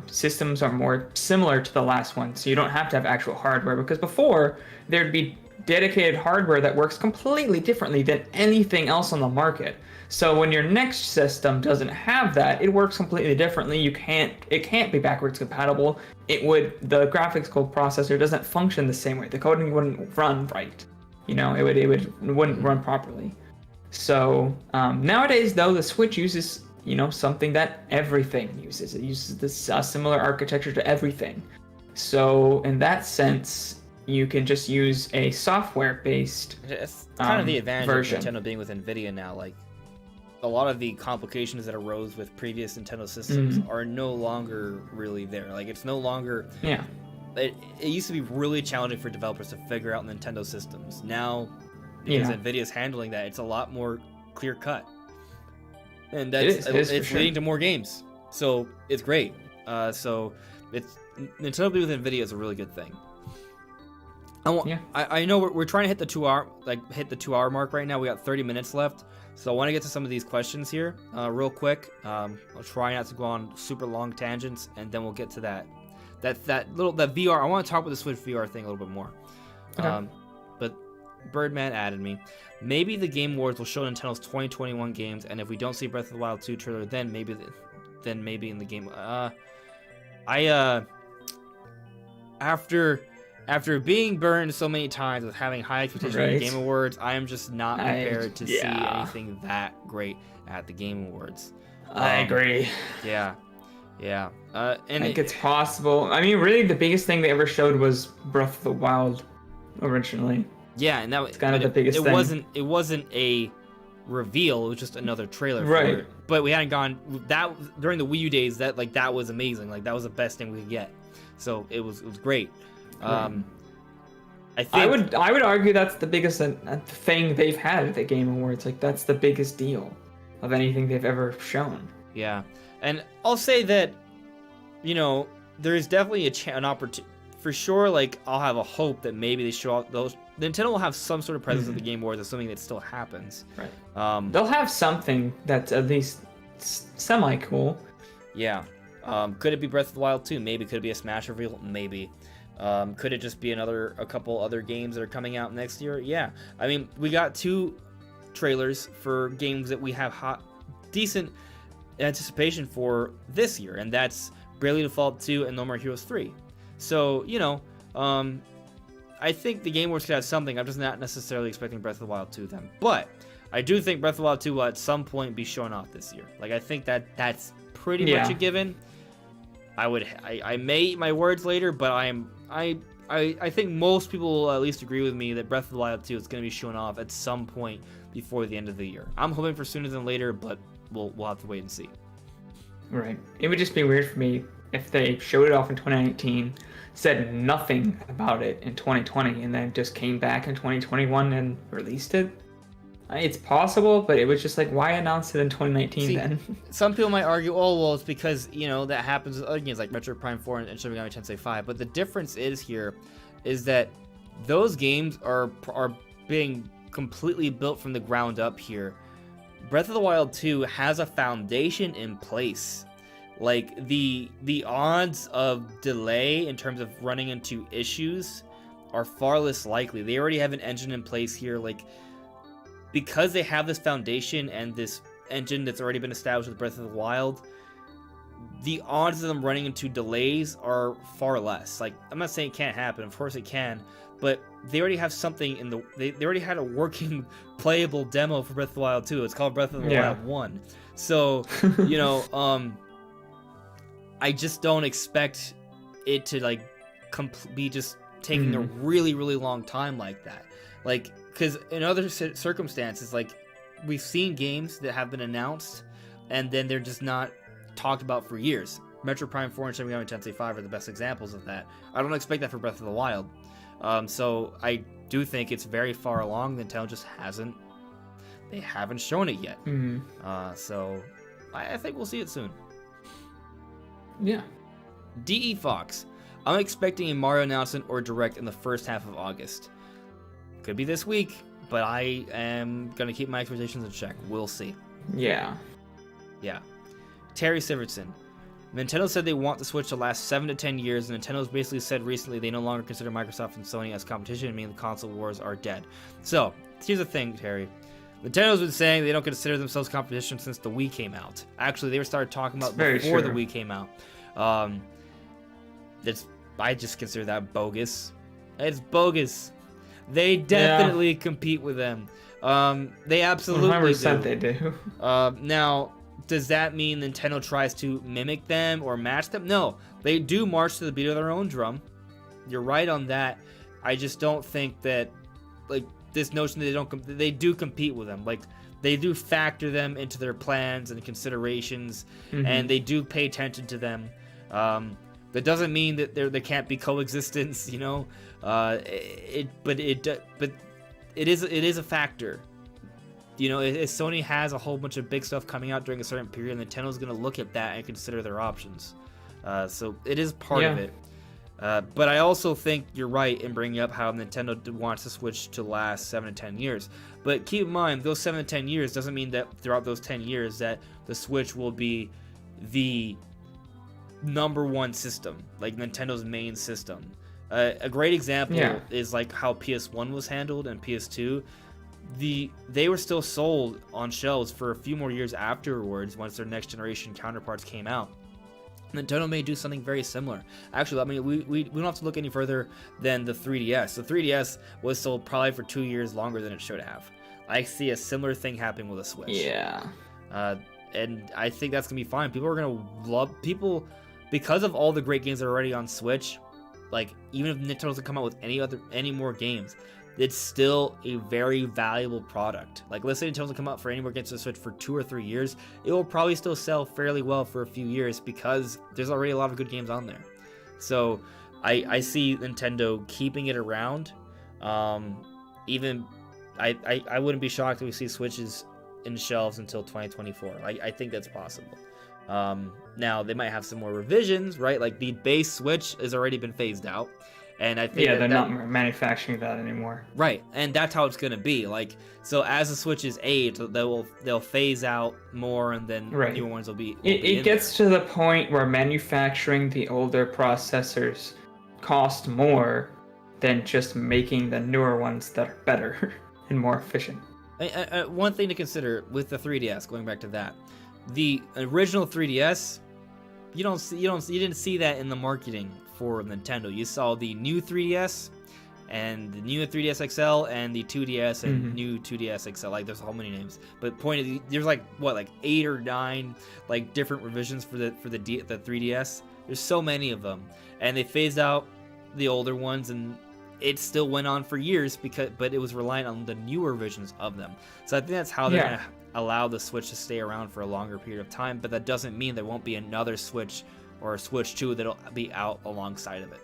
systems are more similar to the last one, so you don't have to have actual hardware, because before there'd be dedicated hardware that works completely differently than anything else on the market. So when your next system doesn't have that, it works completely differently. It can't be backwards compatible. The graphics code processor doesn't function the same way. The coding wouldn't run right. It wouldn't run properly. So nowadays, though, the Switch uses something that everything uses. It uses this similar architecture to everything. So in that sense, you can just use a software-based It's kind of the advantage version. of Nintendo being with Nvidia now. Like, a lot of the complications that arose with previous Nintendo systems are no longer really there. Like, it's no longer... Yeah. It used to be really challenging for developers to figure out Nintendo systems. Now, because Nvidia's handling that, it's a lot more clear-cut. And it's leading to more games. So, it's great. Nintendo being with Nvidia is a really good thing. I know we're trying to hit the 2 hour mark right now. We got 30 minutes left, so I want to get to some of these questions here real quick. I'll try not to go on super long tangents, and then we'll get to that VR. I want to talk about the Switch VR thing a little bit more. Okay. But Birdman added me. Maybe the Game Awards will show Nintendo's 2021 games, and if we don't see Breath of the Wild 2 trailer, then maybe in the game. After being burned so many times with having high expectations for the Game Awards, I am just not prepared to see anything that great at the Game Awards. I agree. Yeah. And I think it's possible. I mean, really, the biggest thing they ever showed was Breath of the Wild, originally. Yeah, and that was kind of the biggest thing. It wasn't a reveal; it was just another trailer. Right. For it. But we hadn't gone that during the Wii U days. That was amazing. Like, that was the best thing we could get. So it was great. I would argue that's the biggest thing they've had at the Game Awards. Like, that's the biggest deal of anything they've ever shown. Yeah, and I'll say that, there is definitely an opportunity for sure. Like, I'll have a hope that maybe they show off those. Nintendo will have some sort of presence at the Game Awards, assuming that still happens. Right. They'll have something that's at least semi cool. Yeah. Could it be Breath of the Wild 2? Maybe. Could it be a Smash reveal? Maybe. Could it just be a couple other games that are coming out next year? Yeah. I mean, we got 2 trailers for games that we have decent anticipation for this year, and that's Bravely Default 2 and No More Heroes 3. So, I think the Game Awards could have something. I'm just not necessarily expecting Breath of the Wild 2 then. But I do think Breath of the Wild 2 will at some point be shown off this year. Like, I think that's pretty much a given. I may eat my words later, but I think most people will at least agree with me that Breath of the Wild 2 is going to be shown off at some point before the end of the year. I'm hoping for sooner than later, but we'll have to wait and see. Right. It would just be weird for me if they showed it off in 2019, said nothing about it in 2020, and then just came back in 2021 and released it. It's possible, but it was just like, why announce it in 2019 then? Some people might argue, it's because, that happens with other games like Metroid Prime 4 and Shin Megami Tensei 5. But the difference is that those games are being completely built from the ground up here. Breath of the Wild 2 has a foundation in place. Like, the odds of delay in terms of running into issues are far less likely. They already have an engine in place here. Like, because they have this foundation and this engine that's already been established with Breath of the Wild, the odds of them running into delays are far less. Like, I'm not saying it can't happen. Of course it can. But they already have something they already had a working, playable demo for Breath of the Wild 2. It's called Breath of the Wild 1. So, I just don't expect it to like be just taking a really, really long time like that. Like, because in other circumstances, like we've seen games that have been announced and then they're just not talked about for years. Metro Prime 4 and Shin Megami Tensei 5 are the best examples of that. I don't expect that for Breath of the Wild. So I do think it's very far along. Nintendo just they haven't shown it yet. So I think we'll see it soon. Yeah. DE Fox. I'm expecting a Mario announcement or direct in the first half of August. Could be this week, but I am going to keep my expectations in check. We'll see. Yeah. Yeah. Terry Sivertson. Nintendo said they want the Switch to last 7 to 10 years, and Nintendo's basically said recently they no longer consider Microsoft and Sony as competition, meaning the console wars are dead. So, here's the thing, Terry. Nintendo's been saying they don't consider themselves competition since the Wii came out. Actually, they were started talking about before the Wii came out. I just consider that bogus. It's bogus. They definitely compete with them. They absolutely 100% do. They do. Now, does that mean Nintendo tries to mimic them or match them? No, they do march to the beat of their own drum. You're right on that. I just don't think that, like, this notion that they do compete with them. Like, they do factor them into their plans and considerations, and they do pay attention to them. That doesn't mean that there can't be coexistence, you know. But it is a factor. You know, if Sony has a whole bunch of big stuff coming out during a certain period, Nintendo's going to look at that and consider their options. So it is part of it. But I also think you're right in bringing up how Nintendo wants the Switch to last 7 to 10 years. But keep in mind, those 7 to 10 years doesn't mean that throughout those 10 years that the Switch will be the number one system, like Nintendo's main system. A great example is like how PS1 was handled and PS2. They were still sold on shelves for a few more years afterwards once their next generation counterparts came out. Nintendo may do something very similar. Actually, I mean, we don't have to look any further than the 3DS. The 3DS was sold probably for 2 years longer than it should have. I see a similar thing happening with a Switch. Yeah. And I think that's going to be fine. People are going to love... Because of all the great games that are already on Switch, like, even if Nintendo doesn't come out with any more games, it's still a very valuable product. Like, let's say Nintendo doesn't come out for any more games to Switch for 2 or 3 years, it will probably still sell fairly well for a few years because there's already a lot of good games on there. So I see Nintendo keeping it around. Even I wouldn't be shocked if we see Switches in shelves until 2024. I think that's possible. Now they might have some more revisions, right? Like the base Switch has already been phased out. And I think they're not manufacturing that anymore. Right, and that's how it's gonna be. Like, so as the Switches age, they'll phase out more, and then newer ones will be. It gets to the point where manufacturing the older processors cost more than just making the newer ones that are better and more efficient. One thing to consider with the 3DS, going back to that, the original 3DS, you didn't see that in the marketing for Nintendo. You saw the new 3DS and the new 3DS XL and the 2DS and new 2DS XL. Like, there's so many names, but there's like 8 or 9 like different revisions for the 3DS. There's so many of them, and they phased out the older ones, and it still went on for years but it was reliant on the newer versions of them. So I think that's how they're gonna allow the Switch to stay around for a longer period of time. But that doesn't mean there won't be another Switch or a Switch 2 that'll be out alongside of it.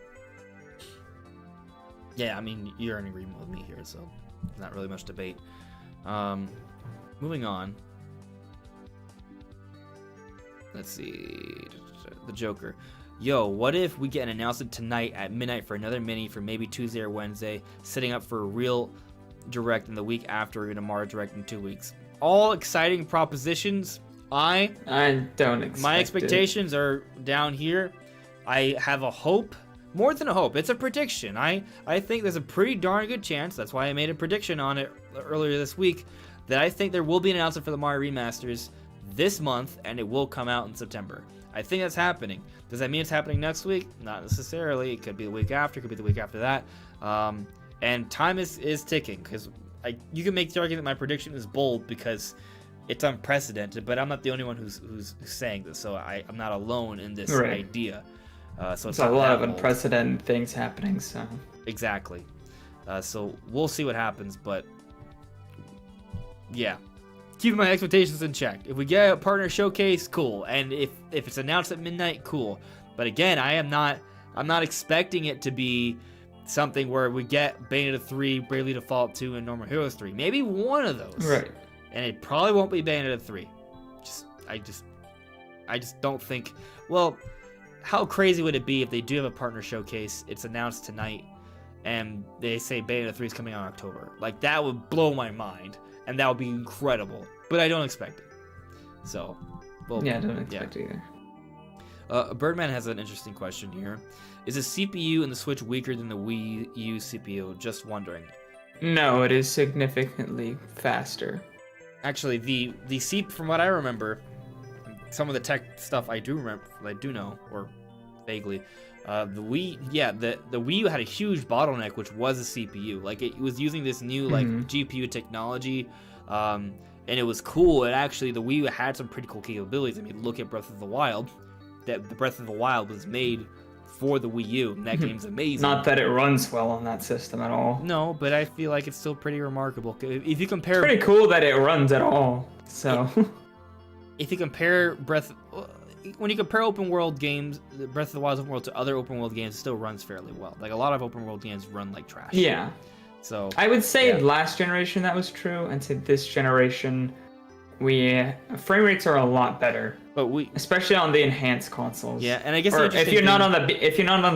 Yeah, I mean, you're in agreement with me here, so not really much debate. Moving on. Let's see. The Joker. Yo, what if we get an announcement tonight at midnight for another mini for maybe Tuesday or Wednesday, setting up for a real direct in the week after, or even a Mario direct in 2 weeks? All exciting propositions. I don't expect my expectations are down here. I have a hope, more than a hope. It's a prediction. I think there's a pretty darn good chance. That's why I made a prediction on it earlier this week, that I think there will be an announcement for the Mario remasters this month, and it will come out in September. I think that's happening. Does that mean it's happening next week? Not necessarily. It could be the week after. It could be the week after that. And time is ticking, because you can make the argument that my prediction is bold because it's unprecedented, but I'm not the only one who's saying this, so I'm not alone in this idea. So it's a lot of old. unprecedented things happening. So exactly. So we'll see what happens, but yeah, keeping my expectations in check. If we get a partner showcase, cool, and if it's announced at midnight, cool. But again, I'm not expecting it to be something where we get Bayonetta 3, Bravely Default 2, and Normal Heroes 3. Maybe one of those. Right. And it probably won't be Bayonetta 3. I just don't think. Well, how crazy would it be if they do have a partner showcase? It's announced tonight, and they say Bayonetta 3 is coming out in October. Like, that would blow my mind, and that would be incredible. But I don't expect it. So, well, yeah, I don't expect it either. Birdman has an interesting question here. Is the CPU in the Switch weaker than the Wii U CPU? Just wondering. No, it is significantly faster. Actually, from what I remember, some of the tech stuff I do know, or vaguely, the Wii U had a huge bottleneck, which was the CPU. Like, it was using this new GPU technology, and it was cool. And actually, the Wii U had some pretty cool capabilities. I mean, look at Breath of the Wild. The Breath of the Wild was made for the Wii U, and that game's amazing. Not that it runs well on that system at all. No, but I feel like it's still pretty remarkable. If you compare, it's pretty cool that it runs at all. So, if you compare when you compare open world games, Breath of the Wild's open world to other open world games, it still runs fairly well. Like, a lot of open world games run like trash. Yeah. So I would say last generation that was true, and to this generation, frame rates are a lot better. But especially on the enhanced consoles. Yeah, and I guess if you're not on the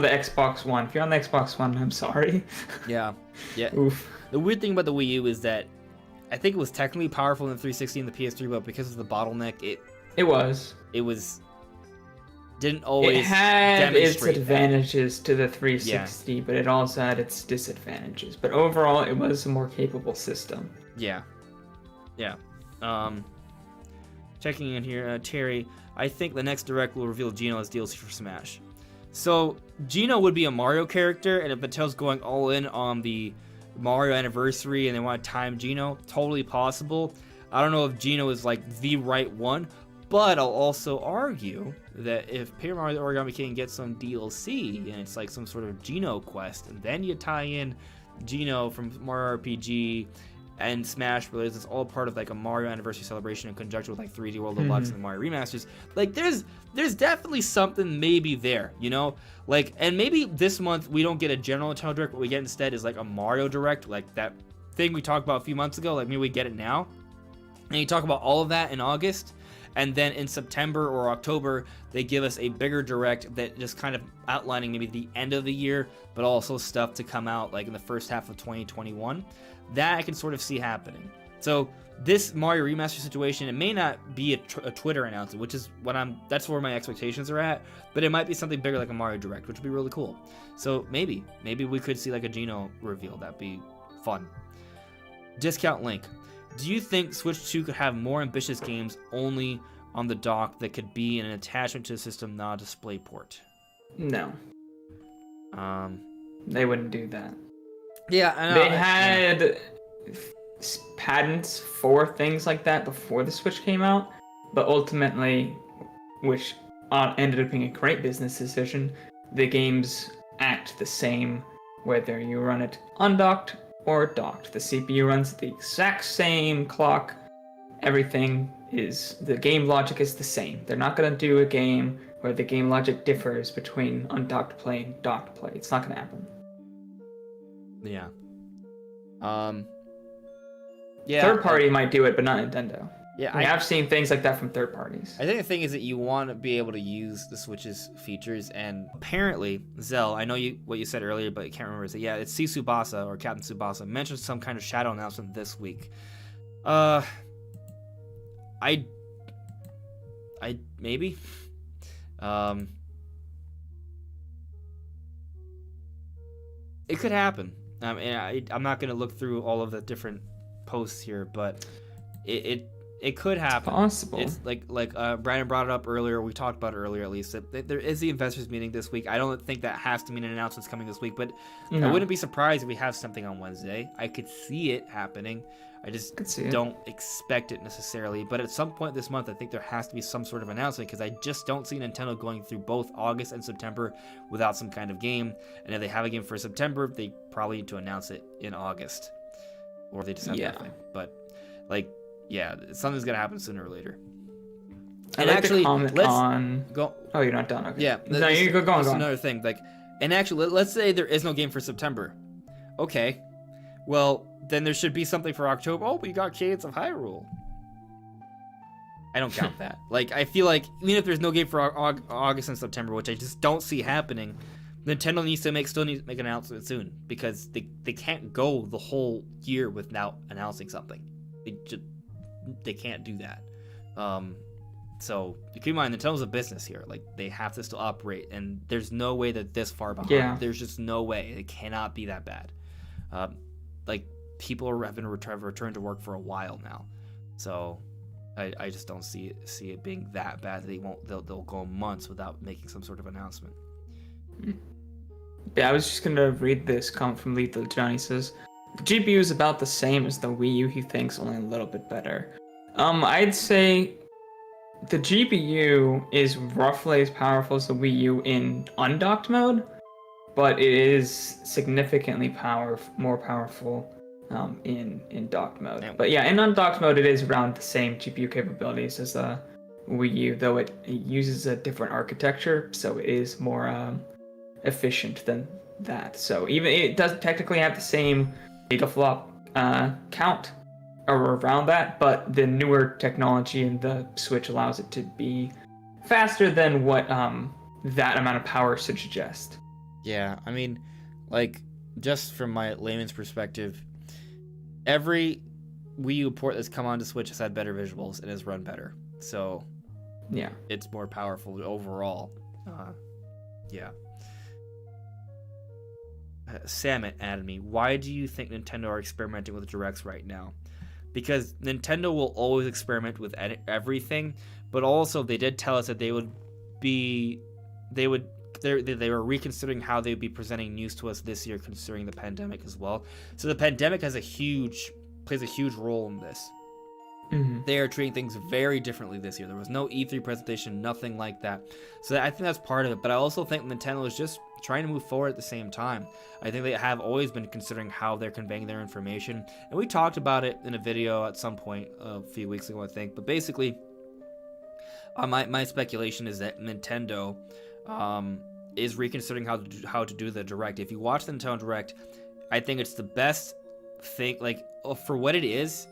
Xbox One, I'm sorry. Yeah. Oof. The weird thing about the Wii U is that I think it was technically powerful in the 360 and the PS3, but because of the bottleneck, it didn't always. It had its advantages that. To the 360, but it also had its disadvantages. But overall, it was a more capable system. Yeah. Checking in here, Terry. I think the next Direct will reveal Geno as DLC for Smash. So Geno would be a Mario character, and if Mattel's going all in on the Mario anniversary and they want to time Geno, totally possible. I don't know if Geno is like the right one, but I'll also argue that if Paper Mario the Origami King gets some DLC and it's like some sort of Geno quest, and then you tie in Geno from Mario RPG and Smash Bros. It's all part of like a Mario anniversary celebration in conjunction with like 3D World Deluxe and the Mario remasters. Like, there's definitely something maybe there, you know? Like, and maybe this month we don't get a general Nintendo Direct. What we get instead is like a Mario Direct, like that thing we talked about a few months ago. Like, maybe we get it now, and you talk about all of that in August, and then in September or October they give us a bigger Direct that just kind of outlining maybe the end of the year, but also stuff to come out like in the first half of 2021. That I can sort of see happening. So this Mario Remaster situation, it may not be a Twitter announcement, which is that's where my expectations are at, but it might be something bigger like a Mario Direct, which would be really cool. So maybe we could see like a Geno reveal. That'd be fun. Discount Link. Do you think Switch 2 could have more ambitious games only on the dock that could be an attachment to the system, not a display port? No. They wouldn't do that. Yeah, I know. They had patents for things like that before the Switch came out, but ultimately, which ended up being a great business decision, the games act the same whether you run it undocked or docked. The CPU runs the exact same clock. The game logic is the same. They're not going to do a game where the game logic differs between undocked play and docked play. It's not going to happen. Yeah. Third party might do it, but not Nintendo. Yeah, I've seen things like that from third parties. I think the thing is that you want to be able to use the Switch's features, and apparently, Zell, I know what you said earlier, but I can't remember. It's C. Tsubasa, or Captain Tsubasa, mentioned some kind of shadow announcement this week. Maybe. It could happen. I'm not going to look through all of the different posts here, but it could happen. It's possible. It's like Brandon brought it up earlier. We talked about it earlier, at least. That there is the investors meeting this week. I don't think that has to mean an announcement's coming this week, but I wouldn't be surprised if we have something on Wednesday. I could see it happening. I just Could see it. don't expect it necessarily. But at some point this month, I think there has to be some sort of announcement, because I just don't see Nintendo going through both August and September without some kind of game. And if they have a game for September, they probably need to announce it in August, or they just have nothing. But like, yeah, something's gonna happen sooner or later. I'd like to comment on... go. Oh, you're not done. Okay. Yeah, no, you go on. Another thing, like, and actually, let's say there is no game for September. Okay, well, then there should be something for October. Oh, we got Cadence of Hyrule. I don't count that. Like, I feel like even if there's no game for August and September, which I just don't see happening, Nintendo needs to make an announcement soon, because they can't go the whole year without announcing something. They can't do that. So keep in mind, Nintendo's a business here. Like, they have to still operate, and there's no way that this far behind. Yeah. There's just no way. It cannot be that bad. Like, people have been returned to work for a while now, so I just don't see it being that bad. They'll go months without making some sort of announcement. Yeah, I was just gonna read this comment from Lethal Johnny. Says the GPU is about the same as the Wii U. He thinks, only a little bit better. I'd say the GPU is roughly as powerful as the Wii U in undocked mode, but it is significantly more powerful in docked mode. But yeah, in undocked mode, it is around the same GPU capabilities as the Wii U, though it uses a different architecture, so it is more efficient than that. So even it does technically have the same gigaflop count or around that, but the newer technology in the Switch allows it to be faster than what that amount of power should suggest. Yeah, I mean, like, just from my layman's perspective, every Wii U port that's come onto Switch has had better visuals and has run better. So, yeah, it's more powerful overall. Yeah. Samet added me, why do you think Nintendo are experimenting with Directs right now? Because Nintendo will always experiment with everything, but also they did tell us that they were reconsidering how they'd be presenting news to us this year, considering the pandemic as well. So the pandemic plays a huge role in this. Mm-hmm. They are treating things very differently this year. There was no E3 presentation, nothing like that. So I think that's part of it. But I also think Nintendo is just trying to move forward at the same time. I think they have always been considering how they're conveying their information. And we talked about it in a video at some point a few weeks ago, I think. But basically, my speculation is that Nintendo is reconsidering how to do the Direct. If you watch the Nintendo Direct, I think it's the best thing. Like, for what it is,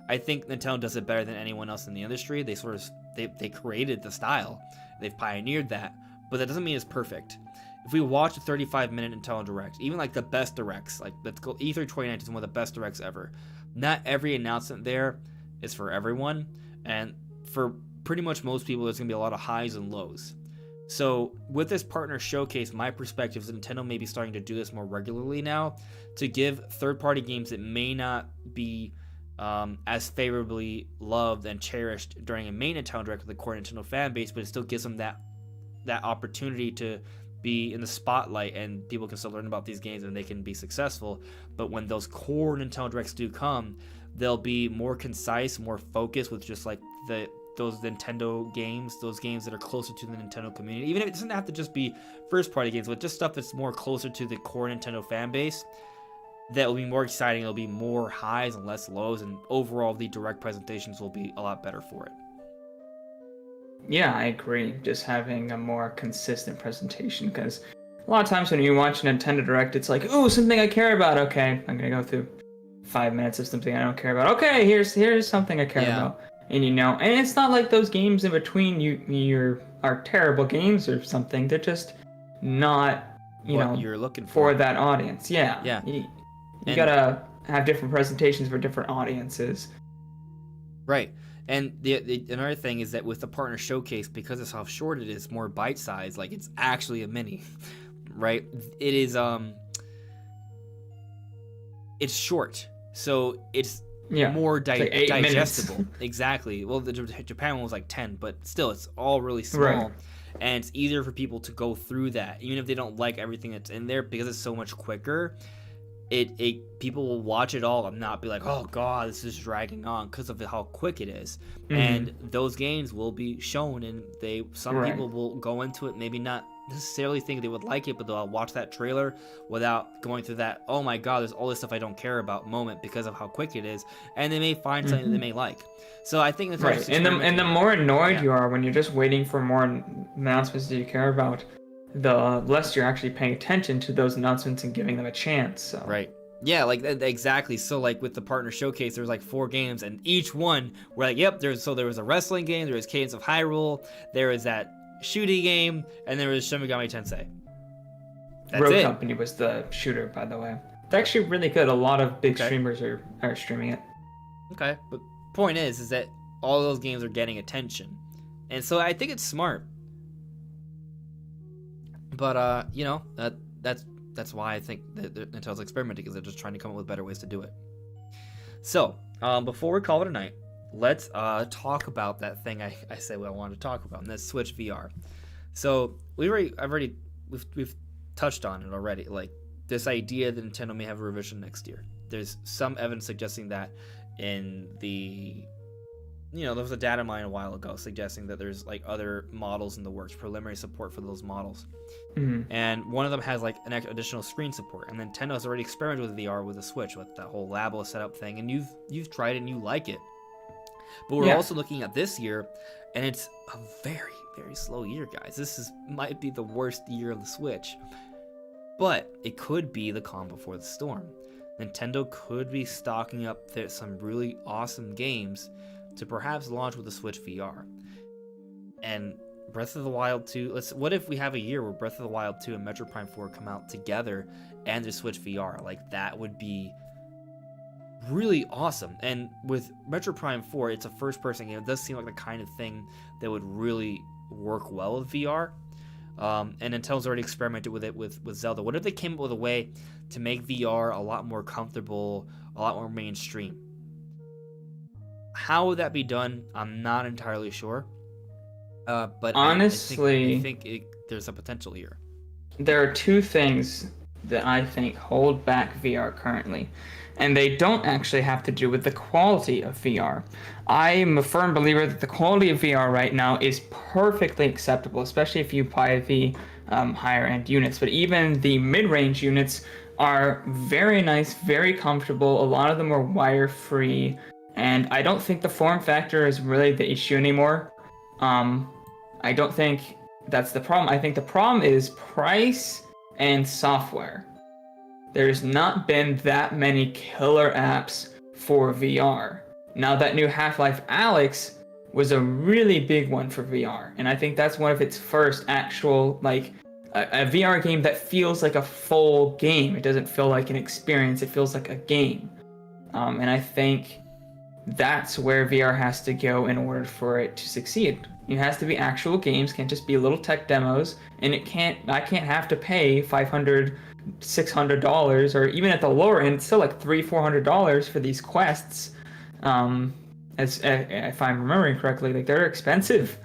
I think Nintendo does it better than anyone else in the industry. They created the style. They've pioneered that. But that doesn't mean it's perfect. If we watch a 35-minute Nintendo Direct, even like the best Directs, like let's go, E3 2019 is one of the best Directs ever. Not every announcement there is for everyone. And for pretty much most people, there's going to be a lot of highs and lows. So with this partner showcase, my perspective is Nintendo may be starting to do this more regularly now to give third-party games that may not be as favorably loved and cherished during a main Nintendo Direct with the core Nintendo fan base, but it still gives them that opportunity to be in the spotlight, and people can still learn about these games and they can be successful. But when those core Nintendo Directs do come, they'll be more concise, more focused with just like those Nintendo games, those games that are closer to the Nintendo community. Even if it doesn't have to just be first-party games, but just stuff that's more closer to the core Nintendo fan base, that will be more exciting. It'll be more highs and less lows, and overall the Direct presentations will be a lot better for it. Yeah, I agree. Just having a more consistent presentation, because a lot of times when you watch a Nintendo Direct, it's like, ooh, something I care about. Okay, I'm gonna go through 5 minutes of something I don't care about. Okay, here's something I care about. And and it's not like those games in between are terrible games or something. They're just not you're looking for that audience. Yeah. Yeah. You gotta have different presentations for different audiences. Right. And the another thing is that with the partner showcase, because of how short it is, more bite-sized, like it's actually a mini, right? It is it's short, so it's more like 8 digestible. minutes. Exactly. Well, the Japan one was like 10, but still, it's all really small, right. And it's easier for people to go through that, even if they don't like everything that's in there, because it's so much quicker. people will watch it all and not be like, oh god, this is dragging on, because of how quick it is. Mhm. And those games will be shown, and some Right. people will go into it maybe not necessarily think they would like it, but they'll watch that trailer without going through that, oh my god, there's all this stuff I don't care about moment, because of how quick it is, and they may find something that they may like. So I think that's Right, and the more annoyed you are when you're just waiting for more announcements that you care about, the less you're actually paying attention to those announcements and giving them a chance. So. Right. Yeah, like exactly. So like with the partner showcase, there's like 4 games, and each one we're like, yep. There was a wrestling game, there was Cadence of Hyrule, there was that shooting game, and there was Shin Megami Tensei. That's Rogue it. Company was the shooter, by the way. It's actually really good. A lot of big streamers are streaming it. Okay, but point is that all those games are getting attention, and so I think it's smart. But that's why I think that Nintendo's experimenting, because they're just trying to come up with better ways to do it. So before we call it a night, let's talk about that thing I said I wanted to talk about, and that's Switch VR. So we've touched on it already, like this idea that Nintendo may have a revision next year. There's some evidence suggesting that in the there was a data mine a while ago suggesting that there's like other models in the works, preliminary support for those models. Mm-hmm. And one of them has like an additional screen support. And Nintendo has already experimented with VR with the Switch, with that whole Labo setup thing, and you've tried it and you like it. But we're also looking at this year, and it's a very, very slow year, guys. This might be the worst year of the Switch. But it could be the calm before the storm. Nintendo could be stocking up some really awesome games to perhaps launch with the Switch VR. And Breath of the Wild 2, what if we have a year where Breath of the Wild 2 and Metroid Prime 4 come out together and the Switch VR? Like, that would be really awesome. And with Metroid Prime 4, it's a first-person game. It does seem like the kind of thing that would really work well with VR. And Nintendo's already experimented with it with Zelda. What if they came up with a way to make VR a lot more comfortable, a lot more mainstream? How would that be done? I'm not entirely sure. But honestly, I think there's a potential here. There are 2 things that I think hold back VR currently, and they don't actually have to do with the quality of VR. I am a firm believer that the quality of VR right now is perfectly acceptable, especially if you buy the higher end units. But even the mid-range units are very nice, very comfortable. A lot of them are wire-free, and I don't think the form factor is really the issue anymore. I don't think that's the problem. I think the problem is price and software. There's not been that many killer apps for VR. Now, that new Half-Life Alyx was a really big one for VR, and I think that's one of its first actual, like, a VR game that feels like a full game. It doesn't feel like an experience, it feels like a game. And I think that's where VR has to go in order for it to succeed. It has to be actual games, can't just be little tech demos, and I can't have to pay $500, $600, or even at the lower end, it's still like $300-$400 for these quests. If I'm remembering correctly, like, they're expensive.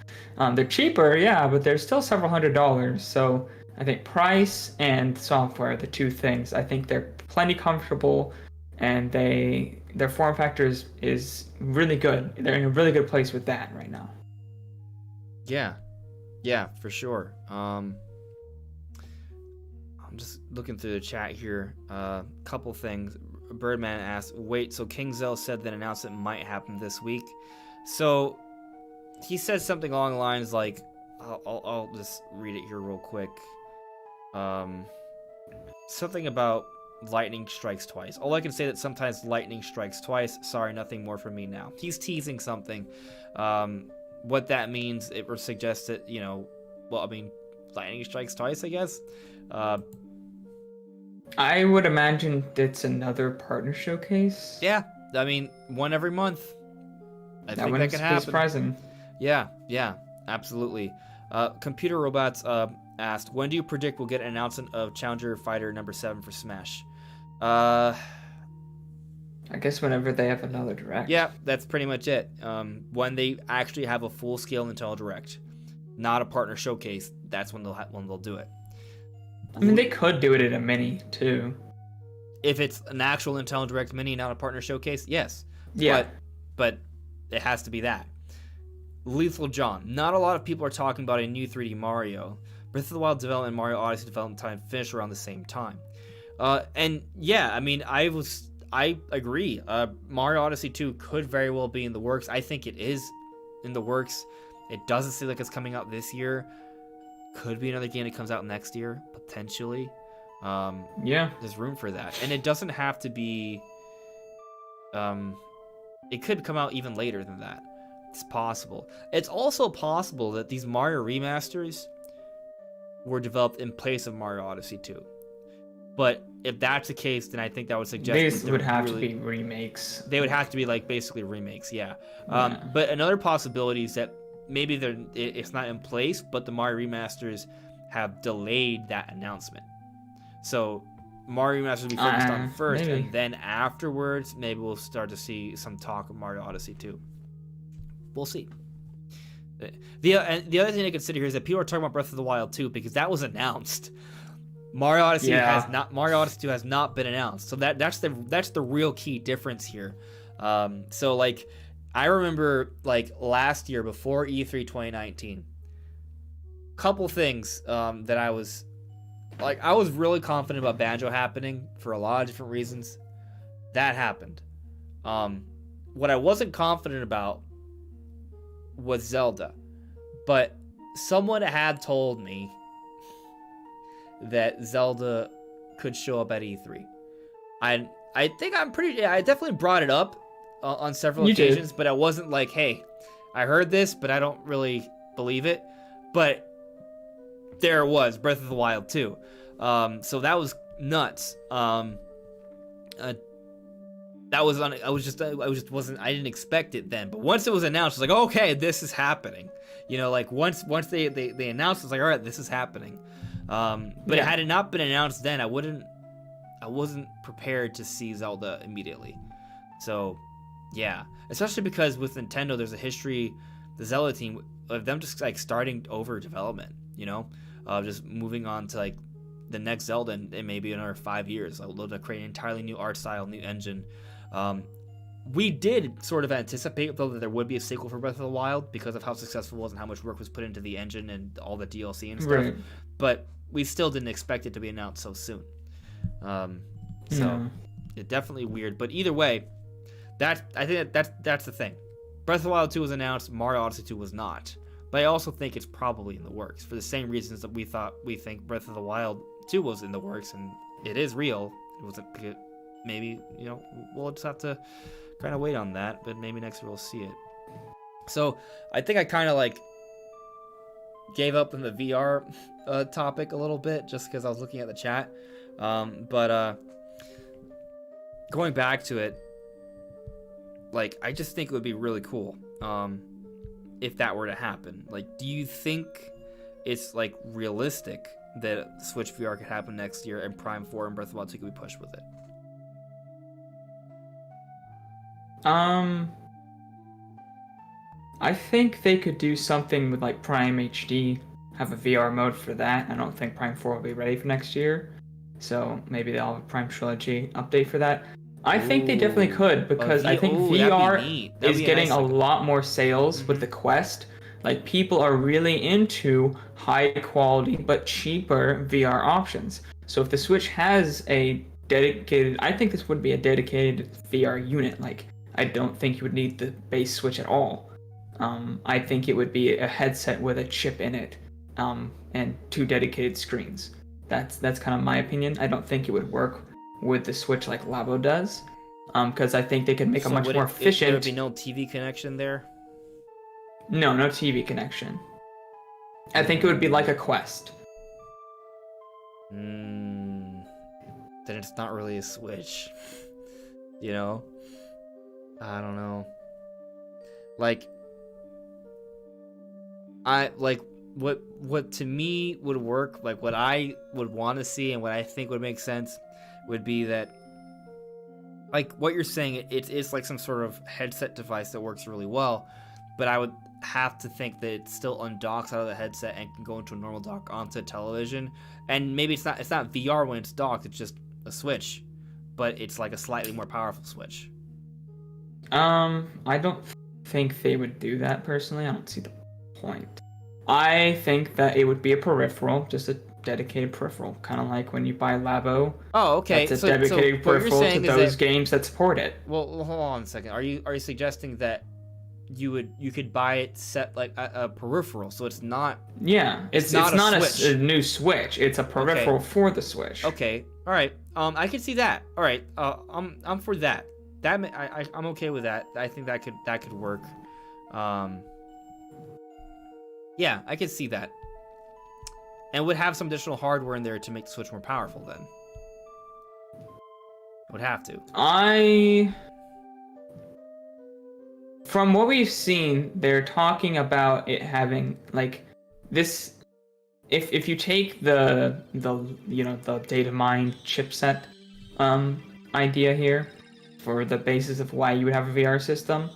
They're cheaper, yeah, but they're still several $100s. So I think price and software are the 2 things. I think they're plenty comfortable, and their form factor is really good. They're in a really good place with that right now. Yeah, for sure. I'm just looking through the chat here. Couple things. Birdman asked, wait, so King Zell said that announcement might happen this week. So he said something along the lines like, I'll just read it here real quick. Something about lightning strikes twice. All I can say that sometimes lightning strikes twice. Sorry, nothing more from me now. He's teasing something. What that means, it would suggest that, lightning strikes twice, I guess. I would imagine it's another partner showcase. Yeah, one every month. I think that could happen. Surprising. Yeah, absolutely. Computer Robots asked, when do you predict we'll get an announcement of Challenger Fighter number 7 for Smash? I guess whenever they have another Direct. Yeah, that's pretty much it. When they actually have a full-scale Nintendo Direct, not a partner showcase, that's when they'll do it. I mean, they could do it in a mini too. if it's an actual Nintendo Direct Mini, not a partner showcase, yes. Yeah. But it has to be that. Lethal John. Not a lot of people are talking about a new 3D Mario. Breath of the Wild development and Mario Odyssey development time finished around the same time. And yeah, I mean, I agree. Mario Odyssey 2 could very well be in the works. I think it is in the works. It doesn't seem like it's coming out this year. Could be another game that comes out next year, potentially. Yeah. There's room for that. And it doesn't have to be... it could come out even later than that. It's possible. It's also possible that these Mario remasters were developed in place of Mario Odyssey 2. But if that's the case, then I think that would suggest These that would have to be remakes. They would have to be like basically remakes, yeah. But another possibility is that maybe it's not in place, but the Mario remasters have delayed that announcement. So Mario remasters will be focused on first, maybe. and then afterwards, maybe we'll start to see some talk of Mario Odyssey 2. We'll see. The other thing to consider here is that people are talking about Breath of the Wild 2 because that was announced. Mario Odyssey 2 has not been announced. So that's the real key difference here. So like I remember like last year before E3 2019, couple things that I was really confident about Banjo happening for a lot of different reasons. That happened. What I wasn't confident about was Zelda, but someone had told me that Zelda could show up at E3. I definitely brought it up on several occasions, but I wasn't like, hey, I heard this, but I don't really believe it. But there it was, Breath of the Wild 2. So that was nuts. I didn't expect it then. But once it was announced, I was like, okay, this is happening. You know, like once they announced, I was like, all right, this is happening. But had it not been announced then, I wasn't prepared to see Zelda immediately. So, yeah, especially because with Nintendo, there's a history, the Zelda team, of them just like starting over development. You know, just moving on to like the next Zelda in maybe another 5 years. They'll create an entirely new art style, new engine. We did sort of anticipate, though, that there would be a sequel for Breath of the Wild because of how successful it was and how much work was put into the engine and all the DLC and stuff. Right. But we still didn't expect it to be announced so soon. It's definitely weird. But either way, I think that's the thing. Breath of the Wild 2 was announced, Mario Odyssey 2 was not. But I also think it's probably in the works for the same reasons that we think Breath of the Wild 2 was in the works, and it is real. It wasn't. Maybe, you know, we'll just have to kind of wait on that, but maybe next year we'll see it. So I think I kind of like gave up on the VR topic a little bit just because I was looking at the chat. But going back to it, like, I just think it would be really cool if that were to happen. Like, do you think it's like realistic that Switch VR could happen next year and Prime 4 and Breath of the Wild 2 could be pushed with it? I think they could do something with like Prime HD, have a VR mode for that. I don't think Prime 4 will be ready for next year, so maybe they'll have a Prime Trilogy update for that. I think they definitely could, because I think VR is getting a lot more sales with the Quest. Like, people are really into high quality but cheaper VR options. So if the Switch has a dedicated, I think this would be a dedicated VR unit. Like, I don't think you would need the base Switch at all. I think it would be a headset with a chip in it, and 2 dedicated screens. That's kind of my opinion. I don't think it would work with the Switch like Labo does, because I think they could make a much more efficient. There would be no TV connection there? No TV connection. I think it would be like a Quest. Then it's not really a Switch. You know? I don't know. Like, what to me would work, like what I would want to see and what I think would make sense would be that, like what you're saying, it's like some sort of headset device that works really well, but I would have to think that it still undocks out of the headset and can go into a normal dock onto television. And maybe it's not VR when it's docked, it's just a Switch but it's like a slightly more powerful Switch. I don't think they would do that personally. I don't see the point. I think that it would be a peripheral, just a dedicated peripheral, kind of like when you buy Labo. Oh, okay. That's a dedicated peripheral to those games that support it. Well, hold on a second. Are you suggesting that you could buy it set like a peripheral, so it's not? Yeah, it's not a new Switch. It's a peripheral for the Switch. Okay. All right. I can see that. All right. I'm for that. I'm okay with that. I think that could work. Yeah, I could see that. And would have some additional hardware in there to make the Switch more powerful then. Would have to. From what we've seen, they're talking about it having like this. If you take the data mine chipset idea here for the basis of why you would have a VR system,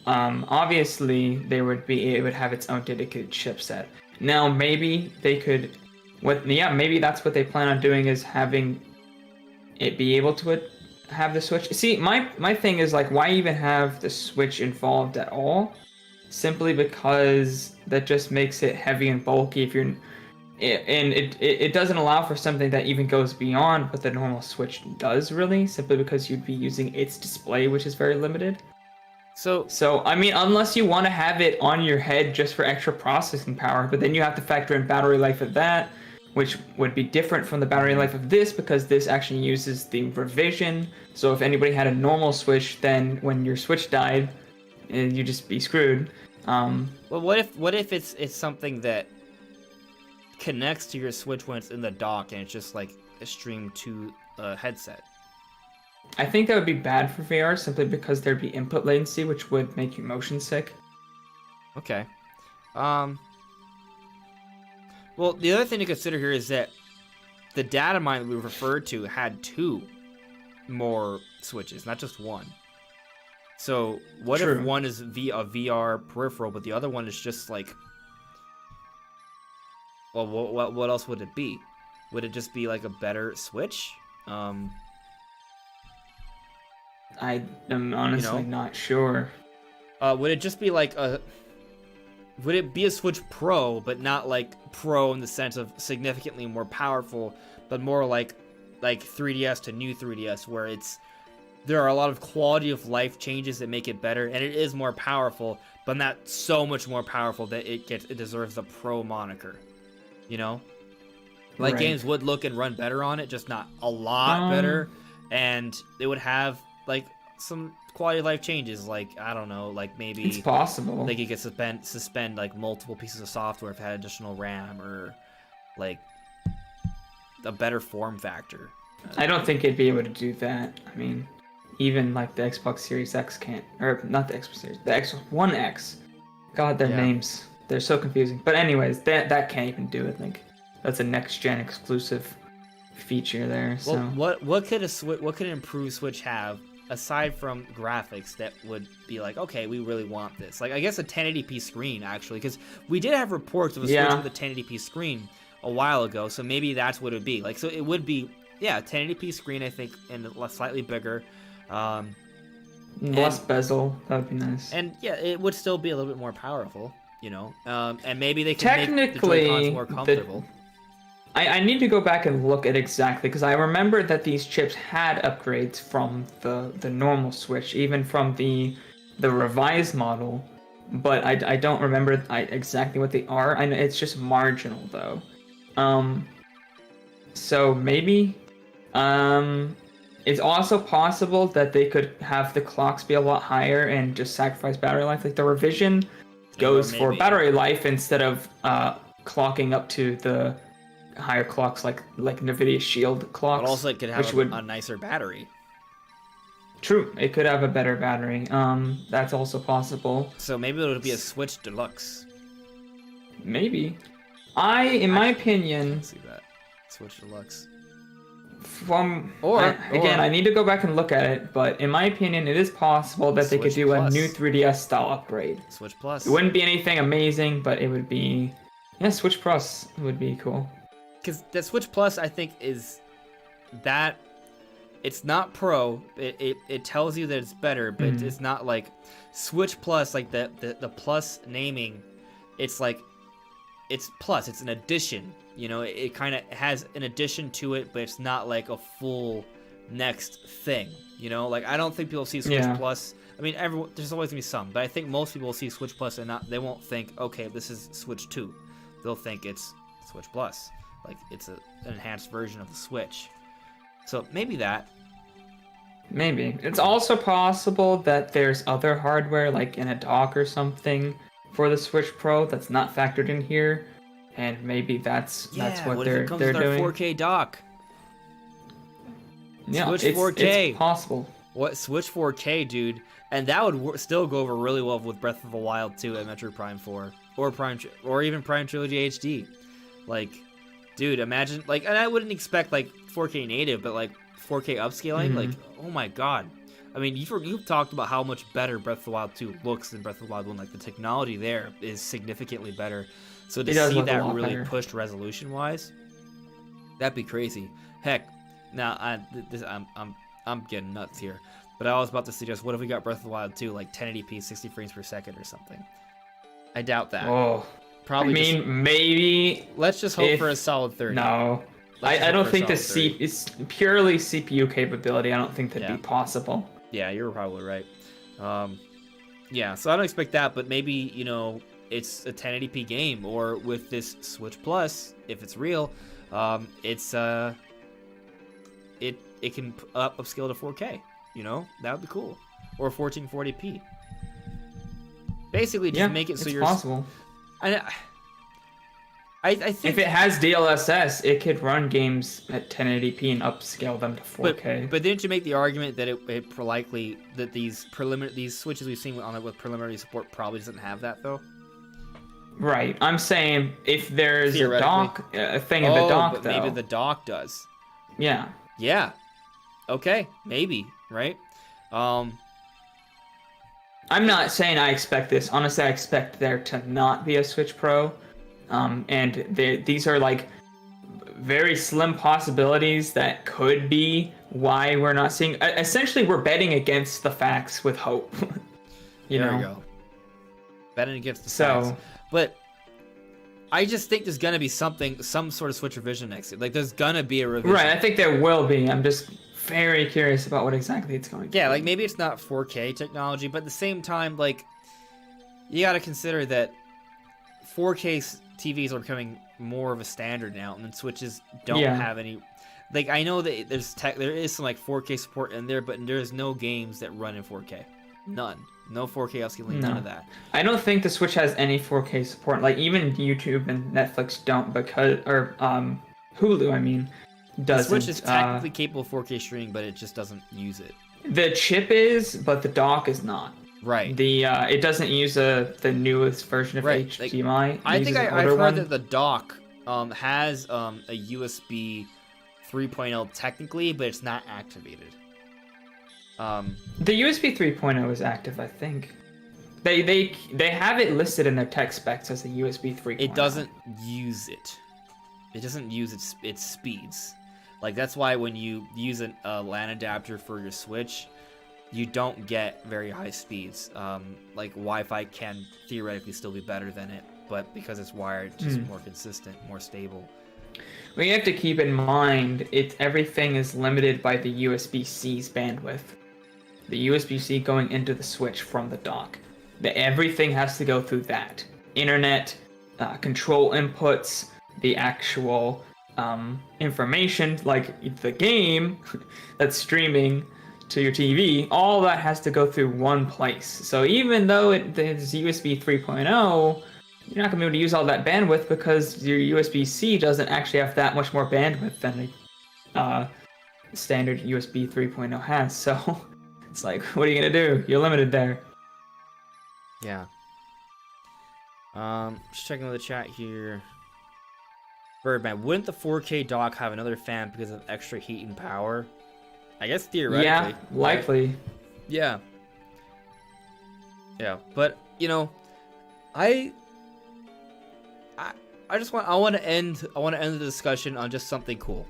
obviously it would have its own dedicated chipset. Now maybe they could, maybe that's what they plan on doing, is having it be able to have the Switch. See, my thing is like, why even have the Switch involved at all? Simply because that just makes it heavy and bulky. It doesn't allow for something that even goes beyond what the normal Switch does, really, simply because you'd be using its display, which is very limited. So I mean, unless you want to have it on your head just for extra processing power, but then you have to factor in battery life of that, which would be different from the battery life of this, because this actually uses the revision. So if anybody had a normal Switch, then when your Switch died, you'd just be screwed. Well, what if it's something that connects to your Switch when it's in the dock and it's just like a stream to a headset? I think that would be bad for VR, simply because there'd be input latency, which would make you motion sick. Okay. Well, the other thing to consider here is that the data mine that we referred to had 2 more switches, not just one. So what if one is a VR peripheral, but the other one is just like... Well, what else would it be? Would it just be like a better Switch? I am honestly not sure. Would it just be like a... Would it be a Switch Pro, but not like Pro in the sense of significantly more powerful, but more like 3DS to new 3DS, where there are a lot of quality of life changes that make it better, and it is more powerful, but not so much more powerful that it deserves the Pro moniker, you know? Like, right. Games would look and run better on it, just not a lot better, and they would have like some quality of life changes, like, I don't know, like maybe it's possible like you could suspend like multiple pieces of software if it had additional RAM, or like a better form factor. I don't think it'd be able to do that. I mean, even like the Xbox Series X can't, or not the Xbox Series, the Xbox One X. God, their names, they're so confusing. But anyways, that can't even do it. Like, that's a next gen exclusive feature there. So what could an improved Switch have aside from graphics that would be like, okay, we really want this? Like, I guess a 1080p screen, actually, because we did have reports of a Switch with a 1080p screen a while ago, so maybe that's what it would be. Like, so it would be, 1080p screen, I think, and slightly bigger. Less bezel, that would be nice. And it would still be a little bit more powerful, you know? And maybe they could make the Technically, Joy-Cons more comfortable. I need to go back and look at exactly, because I remember that these chips had upgrades from the normal Switch, even from the revised model, but I don't remember exactly what they are. I know it's just marginal though. So maybe it's also possible that they could have the clocks be a lot higher and just sacrifice battery life. Like, the revision goes for battery life instead of clocking up to the higher clocks like NVIDIA Shield clocks. But also it could have a nicer battery. True, it could have a better battery. That's also possible. So maybe it would be a Switch Deluxe. Maybe. In my opinion, see that Switch Deluxe. I need to go back and look at it, but in my opinion, it is possible that they could do a new 3DS style upgrade. Switch Plus. It wouldn't be anything amazing, but it would be... Yeah, Switch Plus would be cool. Because the Switch Plus, I think, is it's not Pro. It tells you that it's better, but it's not like Switch Plus, like the plus naming. It's like it's plus. It's an addition. You know, it kind of has an addition to it, but it's not like a full next thing. You know, like I don't think people see Switch Plus. I mean, there's always gonna be some, but I think most people will see Switch Plus and they won't think, okay, this is Switch 2. They'll think it's Switch Plus, like it's an enhanced version of the Switch. So maybe that. Maybe. It's also possible that there's other hardware, like in a dock or something, for the Switch Pro that's not factored in here, and maybe that's what if they're it comes they're with doing. Our 4K dock. Yeah, Switch it's 4K. It's possible. What Switch 4K, dude? And that would still go over really well with Breath of the Wild 2 at Metroid Prime 4, or even Prime Trilogy HD. Like, dude, imagine and I wouldn't expect like 4K native, but like 4K upscaling. Like, oh my god. I mean, you've talked about how much better Breath of the Wild 2 looks than Breath of the Wild 1. Like, the technology there is significantly better. So to see that really pushed resolution-wise, that'd be crazy. Heck, now I'm getting nuts here. But I was about to suggest, what if we got Breath of the Wild 2, like 1080p, 60 frames per second or something? I doubt that. Oh, probably. Maybe. Let's just hope for a solid 30. No, I don't think it's purely CPU capability. I don't think that'd be possible. Yeah, you're probably right. Yeah, so I don't expect that, but maybe, you know, it's a 1080p game, or with this Switch Plus, if it's real, it can upscale to 4K. You know, that would be cool, or 1440p. Basically, just make it so it's possible. I think if it has DLSS, it could run games at 1080p and upscale them to 4K. But didn't you make the argument that it likely that these switches we've seen on it with preliminary support probably doesn't have that though? Right. I'm saying if there's a dock, a thing in the dock, but though. Maybe the dock does. Yeah. Yeah. Okay. Maybe. Right. I'm not saying I expect this. Honestly, I expect there to not be a Switch Pro. And these are like very slim possibilities that could be why we're not seeing. Essentially, we're betting against the facts with hope. There we go. Betting against the facts. But I just think there's gonna be some sort of Switch revision next year. Like there's gonna be a revision. Right. I think there will be. I'm just very curious about what exactly it's going to be. Yeah, like maybe it's not 4K technology, but at the same time, like you got to consider that 4K TVs are becoming more of a standard now, and then Switches don't have any. Like I know that there is some like 4K support in there, but there's no games that run in 4K. None. No 4K upscaling. None of that. I don't think the Switch has any 4K support. Like even YouTube and Netflix don't, because Hulu, I mean, doesn't. The Switch is technically capable of 4K streaming, but it just doesn't use it. The chip is, but the dock is not. Right. It doesn't use the newest version of HDMI. Like, I think I've heard that the dock has a USB 3.0 technically, but it's not activated. The USB 3.0 is active, I think. They have it listed in their tech specs as a USB 3.0. It doesn't use it. It doesn't use its speeds. Like that's why when you use a LAN adapter for your Switch, you don't get very high speeds. Like Wi-Fi can theoretically still be better than it, but because it's wired, it's just more consistent, more stable. Well, you have to keep in mind everything is limited by the USB-C's bandwidth. The USB-C going into the Switch from the dock. Everything has to go through that. Internet, control inputs, the actual information, like the game that's streaming to your TV, all that has to go through one place. So even though it's USB 3.0, you're not going to be able to use all that bandwidth because your USB-C doesn't actually have that much more bandwidth than a standard USB 3.0 has. So it's like, what are you going to do? You're limited there. Yeah. Just checking the chat here. Birdman, wouldn't the 4K dock have another fan because of extra heat and power? I guess theoretically. Yeah, likely. Right? Yeah. Yeah, but you know, I want to end the discussion on just something cool.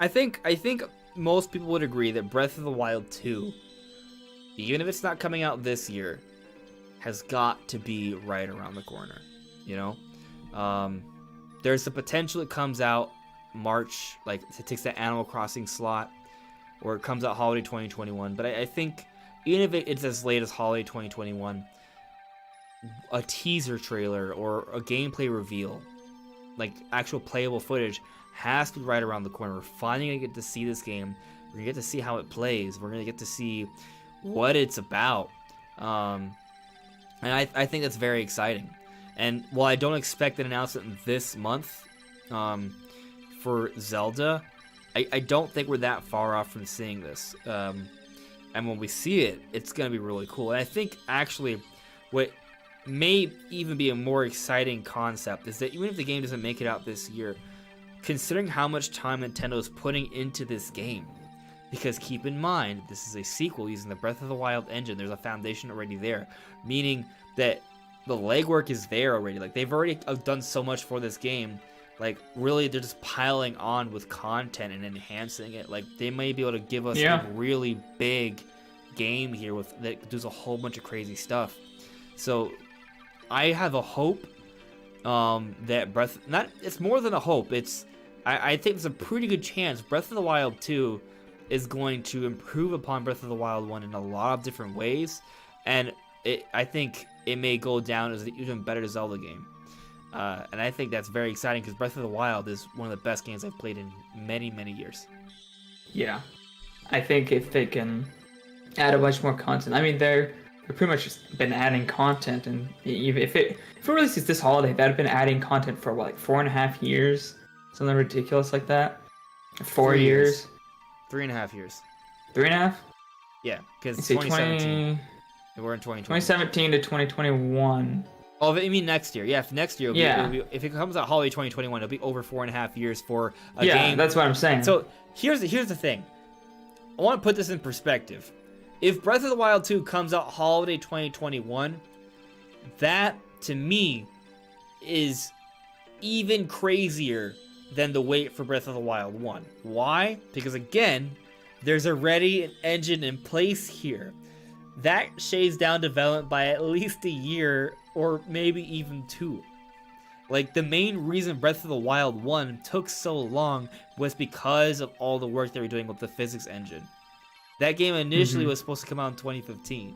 I think most people would agree that Breath of the Wild 2, even if it's not coming out this year, has got to be right around the corner. You know, there's the potential it comes out March, like it takes that Animal Crossing slot, or it comes out holiday 2021. But I think even if it's as late as holiday 2021, a teaser trailer or a gameplay reveal, like actual playable footage, has to be right around the corner. We're finally gonna get to see this game. We're gonna get to see how it plays. We're gonna get to see what it's about. And I think that's very exciting. And while I don't expect an announcement this month for Zelda, I don't think we're that far off from seeing this. And when we see it, it's going to be really cool. And I think, actually, what may even be a more exciting concept is that even if the game doesn't make it out this year, considering how much time Nintendo is putting into this game, because keep in mind, this is a sequel using the Breath of the Wild engine. There's a foundation already there, meaning that the legwork is there already. Like, they've already done so much for this game. Like, really, they're just piling on with content and enhancing it. Like, they may be able to give us a really big game here that does a whole bunch of crazy stuff. So, I have a hope that it's more than a hope. I think there's a pretty good chance Breath of the Wild 2 is going to improve upon Breath of the Wild 1 in a lot of different ways. And I think it may go down as an even better Zelda game. And I think that's very exciting because Breath of the Wild is one of the best games I've played in many, many years. Yeah. I think if they can add a bunch more content. I mean, they've pretty much just been adding content. And if it releases this holiday, they've been adding content for, what, like 4.5 years? Something ridiculous like that? 4 years? 3.5 years. 3.5? Yeah, because it's 2017. We're in 2020. 2017 to 2021. Oh, you mean next year? Yeah, if next year, it'll be, if it comes out holiday 2021, it'll be over 4.5 years for a game. Yeah, that's what I'm saying. So here's the thing. I want to put this in perspective. If Breath of the Wild 2 comes out holiday 2021, that to me is even crazier than the wait for Breath of the Wild 1. Why? Because again, there's already an engine in place here. That shaves down development by at least a year or maybe even 2. Like, the main reason Breath of the Wild 1 took so long was because of all the work they were doing with the physics engine. That game initially was supposed to come out in 2015.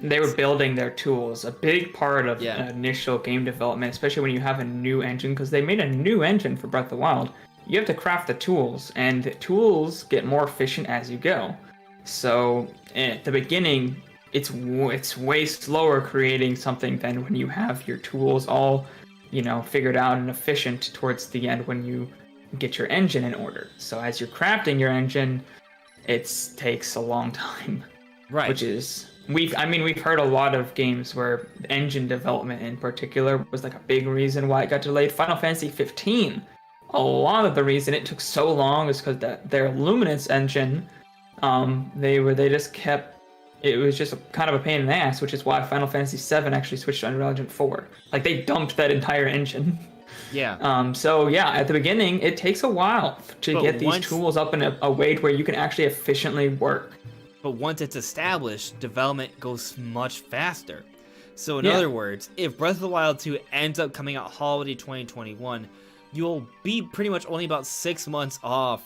They were building their tools. A big part of initial game development, especially when you have a new engine, because they made a new engine for Breath of the Wild. You have to craft the tools, and the tools get more efficient as you go. So, at the beginning, it's way slower creating something than when you have your tools all, figured out and efficient towards the end when you get your engine in order. So as you're crafting your engine, it takes a long time. Right. Which is we've heard a lot of games where engine development in particular was like a big reason why it got delayed. Final Fantasy 15. A lot of the reason it took so long is because their Luminous engine, they just kept. It was just kind of a pain in the ass, which is why Final Fantasy VII actually switched to Unreal Engine 4. Like, they dumped that entire engine. Yeah. So, yeah, at the beginning, it takes a while to get these tools up in a way where you can actually efficiently work. But once it's established, development goes much faster. So, in other words, if Breath of the Wild 2 ends up coming out holiday 2021, you'll be pretty much only about 6 months off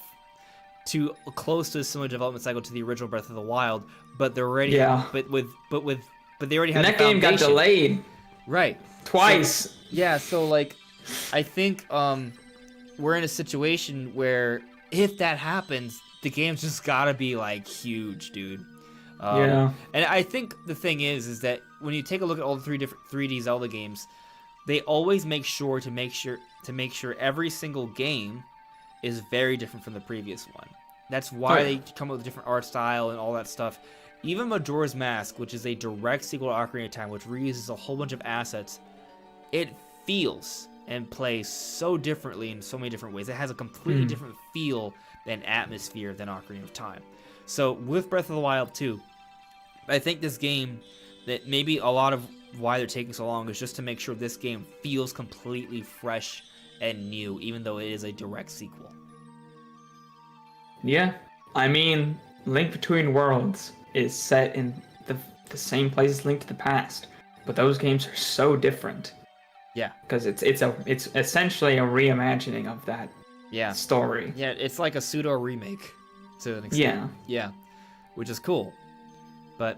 to close to a similar development cycle to the original Breath of the Wild, but they're already but they already had that game got delayed. Right. Twice. So like I think we're in a situation where if that happens, the game's just gotta be like huge, dude. And I think the thing is that when you take a look at all the 3 different 3D Zelda games, they always make sure every single game is very different from the previous one. That's why they come up with a different art style and all that stuff. Even Majora's Mask, which is a direct sequel to Ocarina of Time, which reuses a whole bunch of assets, it feels and plays so differently in so many different ways. It has a completely different feel and atmosphere than Ocarina of Time. So with Breath of the Wild 2, I think this game, that maybe a lot of why they're taking so long is just to make sure this game feels completely fresh and new, even though it is a direct sequel. Yeah, I mean, Link Between Worlds is set in the same place as Link to the Past, but those games are so different. Yeah. Because it's essentially a reimagining of that story. Yeah, it's like a pseudo remake to an extent. Yeah. Which is cool. But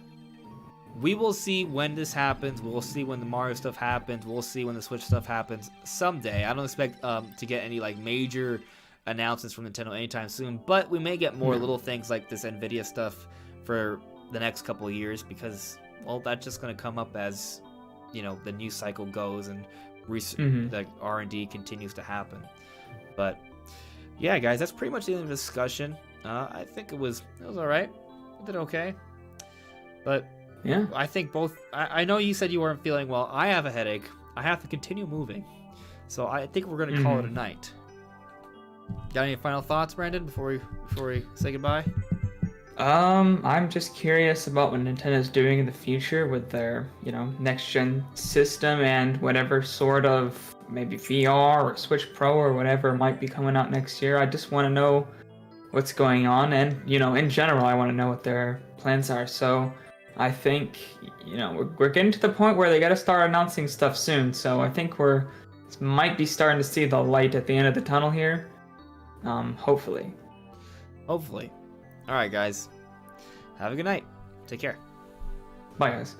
we will see when this happens. We'll see when the Mario stuff happens. We'll see when the Switch stuff happens someday. I don't expect to get any like major announcements from Nintendo anytime soon, but we may get more little things like this Nvidia stuff for the next couple of years because, well, that's just going to come up as, you know, the news cycle goes and the R&D continues to happen. But yeah, guys, that's pretty much the end of the discussion. I think it was all right. We did okay. But yeah, I think both. I know you said you weren't feeling well. I have a headache. I have to continue moving, so I think we're gonna call it a night. Got any final thoughts, Brandon, before we say goodbye? I'm just curious about what Nintendo's doing in the future with their, you know, next gen system and whatever sort of maybe VR or Switch Pro or whatever might be coming out next year. I just want to know what's going on, and, you know, in general, I want to know what their plans are. So I think, you know, we're getting to the point where they got to start announcing stuff soon. So I think might be starting to see the light at the end of the tunnel here. Hopefully. All right, guys. Have a good night. Take care. Bye, guys.